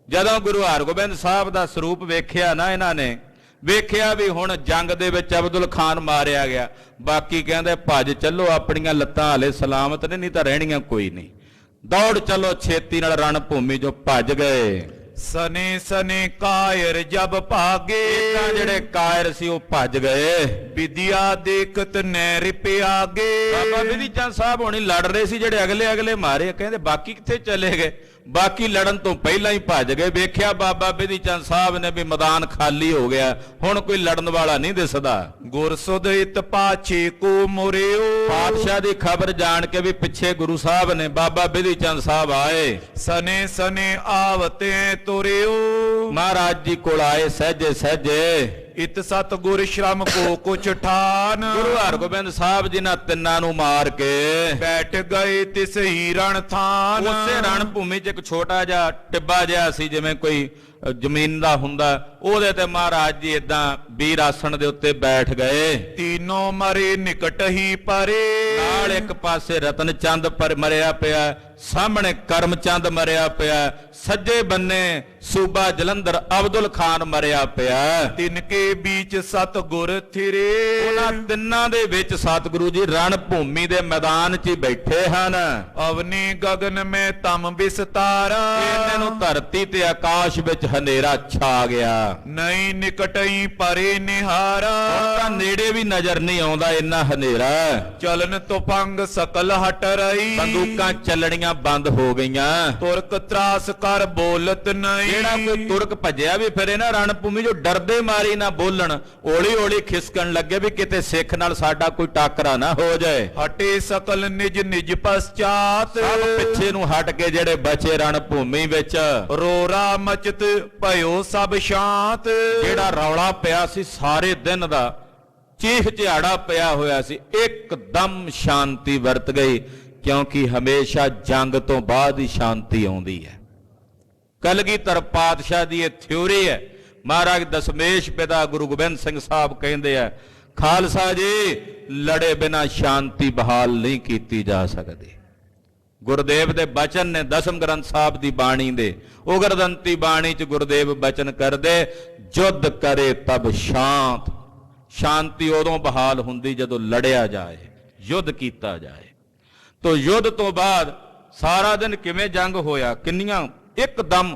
ਜਦੋਂ ਗੁਰੂ ਹਰਗੋਬਿੰਦ ਸਾਹਿਬ ਦਾ ਸਰੂਪ ਵੇਖਿਆ ਨਾ ਇਹਨਾਂ ਨੇ, ਵੇਖਿਆ ਵੀ ਹੁਣ ਜੰਗ ਦੇ ਵਿੱਚ ਅਬਦੁਲ ਖਾਨ ਮਾਰਿਆ ਗਿਆ, ਬਾਕੀ ਕਹਿੰਦੇ ਭੱਜ ਚੱਲੋ, ਆਪਣੀਆਂ ਲੱਤਾਂ ਹਾਲੇ ਸਲਾਮਤ ਨੇ, ਨਹੀਂ ਤਾਂ ਰਹਿਣੀਆਂ ਕੋਈ ਨਹੀਂ, ਦੌੜ ਚੱਲੋ ਛੇਤੀ ਨਾਲ ਰਣ ਭੂਮੀ 'ਚੋਂ ਭੱਜ ਗਏ। ਸਨੇ ਸਨੇ ਕਾਇਰ ਜਬ ਭਾਗੇ। ਤਾਂ ਜਿਹੜੇ ਕਾਇਰ ਸੀ ਉਹ ਭੱਜ ਗਏ। ਵਿਦਿਆ ਦੇਖਤ ਨਹਿ ਪਿਆਗੇ। ਬਾਬਾ ਬਿਧੀ ਚੰਦ ਸਾਹਿਬ ਹੋਣੀ ਲੜ ਰਹੇ ਸੀ, ਜਿਹੜੇ ਅਗਲੇ ਅਗਲੇ ਮਾਰੇ, ਕਹਿੰਦੇ ਬਾਕੀ ਕਿੱਥੇ ਚਲੇ ਗਏ? ਬਾਕੀ ਲੜਨ ਤੋਂ ਪਹਿਲਾਂ ਹੀ ਭੱਜ ਗਏ। ਵੇਖਿਆ ਬਾਬਾ ਬਿਧੀ ਚੰਦ ਸਾਹਿਬ ਨੇ ਵੀ ਮੈਦਾਨ ਖਾਲੀ ਹੋ ਗਿਆ, ਹੁਣ ਕੋਈ ਲੜਨ ਵਾਲਾ ਨਹੀਂ ਦਿਸਦਾ। ਗੁਰਸੁਧ ਇਤ ਪਾਛੇ ਕੋ ਮੁਰਿਓ। ਪਾਤਸ਼ਾਹ ਦੀ ਖਬਰ ਜਾਣ ਕੇ ਵੀ ਪਿੱਛੇ ਗੁਰੂ ਸਾਹਿਬ ਨੇ, ਬਾਬਾ ਬਿਧੀ ਚੰਦ ਸਾਹਿਬ ਆਏ। ਸਨੇ ਸਨੇ ਆਵਤੇ ਤੁਰਿਓ। ਮਹਾਰਾਜ ਜੀ ਕੋਲ ਆਏ ਸਹਿਜੇ ਸਹਿਜੇ। ਇਤ ਸਤ ਗੁਰ ਸ਼ਰਮ ਕੋ ਕੁਛ ਠਾਨ। ਗੁਰੂ ਹਰਗੋਬਿੰਦ ਸਾਹਿਬ ਜੀ ਨਾਲ ਤਿੰਨਾਂ ਨੂੰ ਮਾਰ ਕੇ ਬੈਠ ਗਏ ਤਿਸ ਹੀ ਰਣ ਥਾਨ। ਉਸੇ ਰਣ ਭੂਮੀ 'ਚ ਇੱਕ ਛੋਟਾ ਜਿਹਾ ਟਿੱਬਾ ਜਿਹਾ ਸੀ, ਜਿਵੇਂ ਕੋਈ ਜ਼ਮੀਨ ਦਾ ਹੁੰਦਾ, ਉਹਦੇ ਤੇ ਮਹਾਰਾਜ ਜੀ ਇਦਾਂ ਵੀਰ ਆਸਣ ਦੇ ਉੱਤੇ ਬੈਠ ਗਏ। ਤੀਨੋਂ ਮਰੇ ਨਿਕਟ ਹੀ ਪਰੇ। ਨਾਲ ਇੱਕ ਪਾਸੇ ਰਤਨ ਚੰਦ ਪਰ ਮਰਿਆ ਪਿਆ, ਸਾਹਮਣੇ ਕਰਮ ਚੰਦ ਮਰਿਆ ਪਿਆ, ਸੱਜੇ ਬੰਨੇ ਸੂਬਾ ਜਲੰਧਰ ਅਬਦੁਲ ਖਾਨ ਮਰਿਆ ਪਿਆ। ਤਿਨ ਕੇ ਵਿੱਚ ਸਤ ਗੁਰ ਥਿਰੇ। ਉਹਨਾਂ ਤਿੰਨਾਂ ਦੇ ਵਿੱਚ ਸਤਿਗੁਰੂ ਜੀ ਰਣ ਭੂਮੀ ਦੇ ਮੈਦਾਨ 'ਚ ਹੀ ਬੈਠੇ ਹਨ। ਅਵਨੀ ਗਗਨ ਮੈਂ ਤਮ ਵਿਸਤਾਰਾ। ਇਹਨਾਂ ਨੂੰ ਧਰਤੀ ਤੇ ਆਕਾਸ਼ ਵਿੱਚ ਹਨੇਰਾ ਛਾ ਗਿਆ। ਨਹੀਂ ਨਿਕਟ ਹੀ ਪਰੇ ਨਿਹਾਰਾ। ਹੁਣ ਤਾਂ ਨੇੜੇ ਵੀ ਨਜ਼ਰ ਨਹੀਂ ਆਉਂਦਾ, ਇੰਨਾ ਹਨੇਰਾ। ਚਲਨ ਤੁਫੰਗ ਸਕਲ ਹਟ ਰਹੀ। ਬੰਦੂਕਾਂ ਚੱਲਣੀਆਂ ਬੰਦ ਹੋ ਗਈਆਂ। ਤੁਰਕ ਤਰਾਸ ਕਰ ਬੋਲਤ ਨਹੀਂ। ਜਿਹੜਾ ਕੋਈ ਤੁਰਕ ਭੱਜਿਆ ਵੀ ਫਿਰੇ ਨਾ ਰਣ ਭੂਮੀ ਜੋ, ਡਰਦੇ ਮਾਰੀ ਨਾ ਬੋਲਣ, ਹੌਲੀ ਹੌਲੀ ਖਿਸਕਣ ਲੱਗੇ ਵੀ ਕਿਤੇ ਸਿੱਖ ਨਾਲ ਸਾਡਾ ਕੋਈ ਟਾਕਰਾ ਨਾ ਹੋ ਜਾਏ। ਹਟੇ ਸਕਲ ਨਿਜ ਨਿਜ ਪਛਾਤ। ਸਭ ਪਿੱਛੇ ਨੂੰ ਹਟ ਕੇ ਜਿਹੜੇ ਬਚੇ ਰਣ ਭੂਮੀ ਵਿੱਚ, ਰੋਰਾ ਮਚਤ ਭਇਓ ਸਭ ਸ਼ਾਂਤ। ਜਿਹੜਾ ਰੌਲਾ ਪਿਆ ਸੀ ਸਾਰੇ ਦਿਨ ਦਾ, ਚੀਖ ਝਾੜਾ ਪਿਆ ਹੋਇਆ ਸੀ, ਇੱਕਦਮ ਸ਼ਾਂਤੀ ਵਰਤ ਗਈ, ਕਿਉਂਕਿ ਹਮੇਸ਼ਾ ਜੰਗ ਤੋਂ ਬਾਅਦ ਹੀ ਸ਼ਾਂਤੀ ਆਉਂਦੀ ਹੈ। ਕਲਗੀਧਰ ਪਾਤਸ਼ਾਹ ਦੀ ਇਹ ਥਿਊਰੀ ਹੈ। ਮਹਾਰਾਜ ਦਸ਼ਮੇਸ਼ ਪਿਤਾ ਗੁਰੂ ਗੋਬਿੰਦ ਸਿੰਘ ਸਾਹਿਬ ਕਹਿੰਦੇ ਆ, ਖਾਲਸਾ ਜੀ ਲੜੇ ਬਿਨਾ ਸ਼ਾਂਤੀ ਬਹਾਲ ਨਹੀਂ ਕੀਤੀ ਜਾ ਸਕਦੀ। ਗੁਰਦੇਵ ਦੇ ਬਚਨ ਨੇ, ਦਸਮ ਗ੍ਰੰਥ ਸਾਹਿਬ ਦੀ ਬਾਣੀ ਦੇ ਉਗਰਦੰਤੀ ਬਾਣੀ 'ਚ ਗੁਰਦੇਵ ਬਚਨ ਕਰਦੇ, ਜੁੱਧ ਕਰੇ ਤਬ ਸ਼ਾਂਤ। ਸ਼ਾਂਤੀ ਉਦੋਂ ਬਹਾਲ ਹੁੰਦੀ ਜਦੋਂ ਲੜਿਆ ਜਾਏ, ਯੁੱਧ ਕੀਤਾ ਜਾਏ। ਤੋ ਯੁੱਧ ਤੋਂ ਬਾਅਦ ਸਾਰਾ ਦਿਨ ਕਿਵੇਂ ਜੰਗ ਹੋਇਆ, ਕਿੰਨੀਆਂ ਇੱਕਦਮ।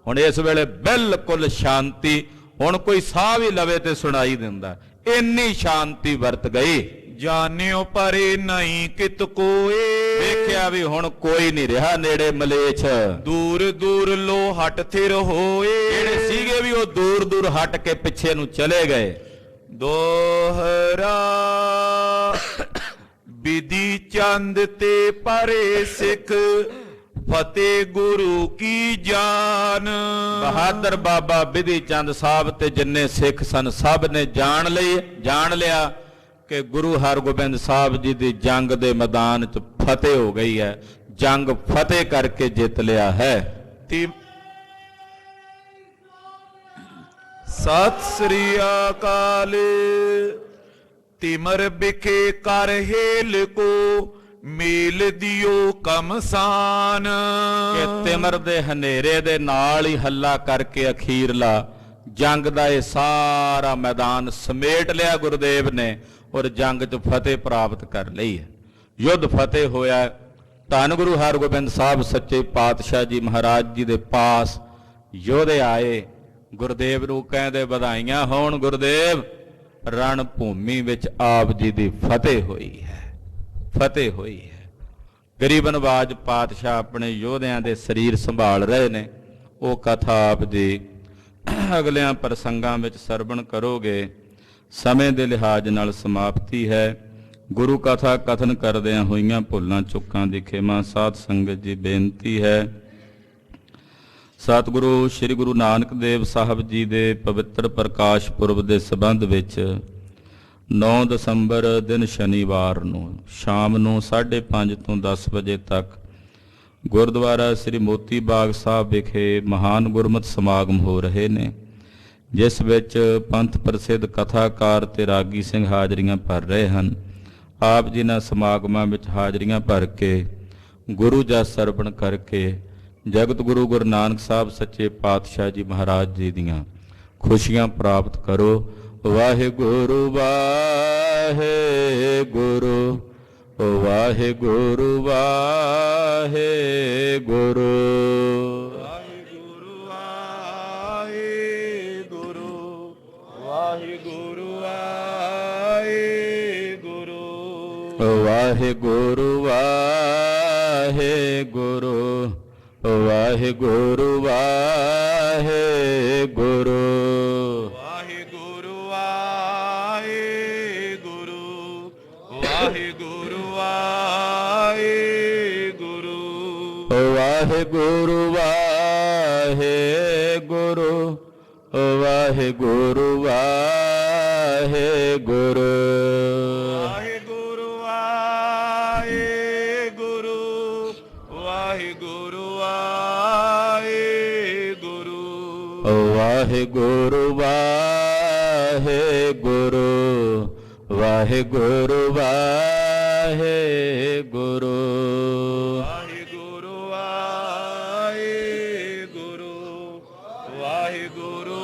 ਹੁਣ ਇਸ ਵੇਲੇ ਬਿਲਕੁਲ ਸ਼ਾਂਤੀ, ਹੁਣ ਕੋਈ ਸਾਹ ਵੀ ਲਵੇ ਤੇ ਸੁਣਾਈ ਦਿੰਦਾ, ਇੰਨੀ ਸ਼ਾਂਤੀ ਵਰਤ ਗਈ। ਜਾਣਿਓ ਪਰੇ ਨਹੀਂ ਕਿਤ ਕੋਏ। ਵੇਖਿਆ ਵੀ ਹੁਣ ਕੋਈ ਨਹੀਂ ਰਿਹਾ ਨੇੜੇ ਮਲੇਛ। ਦੂਰ ਦੂਰ ਲੋ ਹਟ ਥਿਰ ਹੋਏ। ਜਿਹੜੇ ਸੀਗੇ ਵੀ ਉਹ ਦੂਰ ਦੂਰ ਹਟ ਕੇ ਪਿੱਛੇ ਨੂੰ ਚਲੇ ਗਏ। ਦੋਹਰਾ ਵਿਧੀ ਚੰਦ ਤੇ ਪਰੇ ਸਿੱਖ, ਫਤਿਹ ਗੁਰੂ ਕੀ ਜਾਨ। ਬਹਾਦਰ ਬਾਬਾ ਵਿਧੀ ਚੰਦ ਸਾਹਿਬ ਤੇ ਜਿੰਨੇ ਸਿੱਖ ਸਨ ਸਭ ਨੇ ਜਾਣ ਲਿਆ ਕਿ ਗੁਰੂ ਹਰਗੋਬਿੰਦ ਸਾਹਿਬ ਜੀ ਦੀ ਜੰਗ ਦੇ ਮੈਦਾਨ 'ਚ ਫਤਿਹ ਹੋ ਗਈ ਹੈ, ਜੰਗ ਫਤਿਹ ਕਰਕੇ ਜਿੱਤ ਲਿਆ ਹੈ। ਸਤਿ ਸ੍ਰੀ ਅਕਾਲ। ਤਿਮਰ ਬਿਖੇ ਕਰ ਹੇਲ ਕੋ, ਮੇਲ ਦਿਓ ਕਮਸਾਨ। ਕਿ ਤਿਮਰ ਦੇ ਹਨੇਰੇ ਦੇ ਨਾਲ ਹੀ ਹੱਲਾ ਕਰਕੇ ਅਖੀਰਲਾ ਜੰਗ ਦਾ ਇਹ ਸਾਰਾ ਮੈਦਾਨ ਸਮੇਟ ਲਿਆ ਗੁਰਦੇਵ ਨੇ, ਔਰ ਜੰਗ 'ਚ ਫਤਿਹ ਪ੍ਰਾਪਤ ਕਰ ਲਈ ਹੈ। ਯੁੱਧ ਫਤਿਹ ਹੋਇਆ। ਧੰਨ ਗੁਰੂ ਹਰਗੋਬਿੰਦ ਸਾਹਿਬ ਸੱਚੇ ਪਾਤਸ਼ਾਹ ਜੀ ਮਹਾਰਾਜ ਜੀ ਦੇ ਪਾਸ ਯੋਧੇ ਆਏ। ਗੁਰਦੇਵ ਨੂੰ ਕਹਿੰਦੇ, ਵਧਾਈਆਂ ਹੋਣ ਗੁਰਦੇਵ, ਰਣ ਭੂਮੀ ਵਿੱਚ ਆਪ ਜੀ ਦੀ ਫਤਿਹ ਹੋਈ ਹੈ, ਫਤਿਹ ਹੋਈ ਹੈ। ਗਰੀਬ ਨਵਾਜ ਪਾਤਸ਼ਾਹ ਆਪਣੇ ਯੋਧਿਆਂ ਦੇ ਸਰੀਰ ਸੰਭਾਲ ਰਹੇ ਨੇ। ਉਹ ਕਥਾ ਆਪ ਜੀ ਅਗਲਿਆਂ ਪ੍ਰਸੰਗਾਂ ਵਿੱਚ ਸਰਵਣ ਕਰੋਗੇ। ਸਮੇਂ ਦੇ ਲਿਹਾਜ਼ ਨਾਲ ਸਮਾਪਤੀ ਹੈ। ਗੁਰੂ ਕਥਾ ਕਥਨ ਕਰਦਿਆਂ ਹੋਈਆਂ ਭੁੱਲਾਂ ਚੁੱਕਾਂ ਦੀ ਖਿਮਾ ਸਾਧ ਸੰਗਤ ਜੀ ਬੇਨਤੀ ਹੈ। ਸਤਿਗੁਰੂ ਸ੍ਰੀ ਗੁਰੂ ਨਾਨਕ ਦੇਵ ਸਾਹਿਬ ਜੀ ਦੇ ਪਵਿੱਤਰ ਪ੍ਰਕਾਸ਼ ਪੁਰਬ ਦੇ ਸੰਬੰਧ ਵਿੱਚ 9 ਦਸੰਬਰ ਦਿਨ ਸ਼ਨੀਵਾਰ ਨੂੰ ਸ਼ਾਮ ਨੂੰ 5:30 ਤੋਂ 10 ਵਜੇ ਤੱਕ ਗੁਰਦੁਆਰਾ ਸ੍ਰੀ ਮੋਤੀ ਬਾਗ ਸਾਹਿਬ ਵਿਖੇ ਮਹਾਨ ਗੁਰਮਤਿ ਸਮਾਗਮ ਹੋ ਰਹੇ ਨੇ, ਜਿਸ ਵਿੱਚ ਪੰਥ ਪ੍ਰਸਿੱਧ ਕਥਾਕਾਰ ਤੇ ਰਾਗੀ ਸਿੰਘ ਹਾਜ਼ਰੀਆਂ ਭਰ ਰਹੇ ਹਨ। ਆਪ ਜੀ ਨਾਲ ਸਮਾਗਮਾਂ ਵਿੱਚ ਹਾਜ਼ਰੀਆਂ ਭਰ ਕੇ ਗੁਰੂ ਜਸ ਸਰਵਣ ਕਰਕੇ ਜਗਤ ਗੁਰੂ ਗੁਰੂ ਨਾਨਕ ਸਾਹਿਬ ਸੱਚੇ ਪਾਤਸ਼ਾਹ ਜੀ ਮਹਾਰਾਜ ਜੀ ਦੀਆਂ ਖੁਸ਼ੀਆਂ ਪ੍ਰਾਪਤ ਕਰੋ। ਵਾਹਿਗੁਰੂ ਵਾਹਿਗੁਰੂ ਵਾਹਿਗੁਰੂ ਵਾਹਿਗੁਰੂ ਵਾਹਿਗੁਰੂ ਵਾਹਿਗੁਰੂ ਵਾਹਿਗੁਰੂ ਵਾਹਿਗੁਰੂ ਵਾਹਿਗੁਰੂ ਵਾਹਿਗੁਰੂ ਵਾਹਿਗੁਰੂ ਵਾਹਿਗੁਰੂ ਵਾਹਿਗੁਰੂ ਵਾਹਿਗੁਰੂ ਵਾਹਿਗੁਰੂ ਵਾਹਿਗੁਰੂ ਵਾਹਿਗੁਰੂ ਵਾਹਿਗੁਰੂ ਵਾਹਿਗੁਰੂ ਵਾਹਿਗੁਰੂ ਵਾਹਿਗੁਰੂ ਵਾਹਿਗੁਰੂ ਵਾਹਿਗੁਰੂ ਵਾਹਿਗੁਰੂ ਵਾਹਿਗੁਰੂ ਵਾਹਿਗੁਰੂ ਵਾਹਿਗੁਰੂ ਵਾਹਿਗੁਰੂ ਵਾਹਿਗੁਰੂ ਵਾਹਿਗੁਰੂ ਵਾਹਿਗੁਰੂ ਵਾਹਿਗੁਰੂ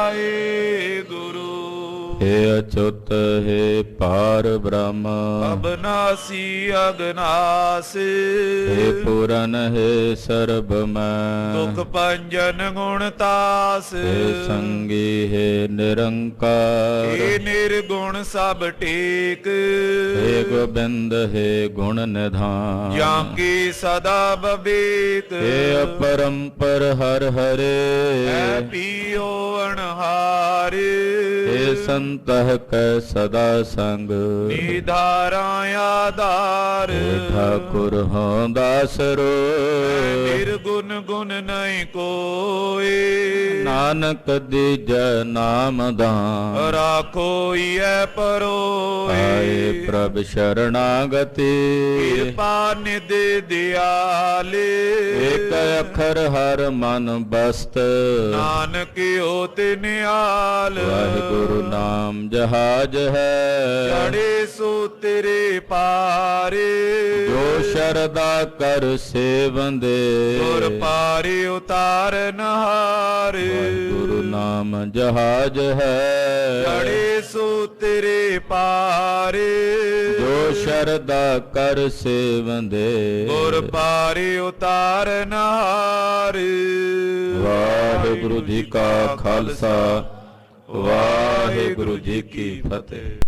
ਵਾਹਿਗੁਰੂ ਹੇ ਅਚੁੱਤ ਹੈ ਪਾਰ ਬ੍ਰਹਮ ਅਬਨਾਸੀ ਅਗਨਾਸ ਹੇ ਪੂਰਨ ਹੈ ਸਰਬ ਮੈਂ ਦੁਖ ਭੰਜਨ ਗੁਣ ਤਾਸ ਹੇ ਸੰਗੀ ਹੈ ਨਿਰੰਕਾਰ ਏ ਨਿਰਗੁਣ ਸਭ ਟੇਕ ਹੇ ਗੋਬਿੰਦ ਹੈ ਗੁਣ ਨਿਧਾਨ ਜਾਂ ਕੀ ਸਦਾ ਬਬੇਕ ਹੇ ਅਪਰੰਪਰ ਹਰ ਹਰੇ ਐ ਪੀਓ ਅਣਹਾਰ ਹੇ ਸੰਤਹ ਕੈ ਸਦਾ ਸੰਗ ਨਿਧਾਰਾ ਆਧਾਰ ਹੇ ਠਾਕੁਰ ਹਾਂ ਦਾਸਰੋ ਨਿਰਗੁਣ ਗੁਣ ਨਹੀਂ ਕੋਏ ਨਾਨਕ ਦੀਜੈ ਨਾਮ ਦਾਨ ਰਾਖੋਈਐ ਪਰੋਏ ਆਏ ਪ੍ਰਭ ਸ਼ਰਣਾਗਤੀ ਕਿਰਪਾ ਨਿਧ ਦਿਆਲ ਏਕ ਅੱਖਰ ਹਰ ਮਨ ਬਸਤ ਨਾਨਕ ਹੋਤਿ ਨਿਹਾਲ ਵਾਹਿਗੁਰੂ ਨਾਮ ਜਹਾਜ ਹੈ ਚੜੇ ਸੋ ਤੇਰੇ ਪਾਰ ਜੋ ਸ਼ਰਦਾ ਕਰ ਸੇਵੰਦੇ ਗੁਰ ਪਾਰੇ ਉਤਾਰਨ ਹਾਰ ਵਾਹਿਗੁਰੂ ਨਾਮ ਜਹਾਜ ਹੈ ਚੜੇ ਸੋ ਤੇਰੇ ਪਾਰ ਜੋ ਸ਼ਰਦਾ ਕਰ ਸੇਵੰਦੇ ਗੁਰ ਪਾਰੇ ਉਤਾਰਨ ਹਾਰ ਵਾਹਿਗੁਰੂ ਜੀ ਕਾ ਖਾਲਸਾ ਵਾਹਿਗੁਰੂ ਜੀ ਕੀ ਫਤਿਹ।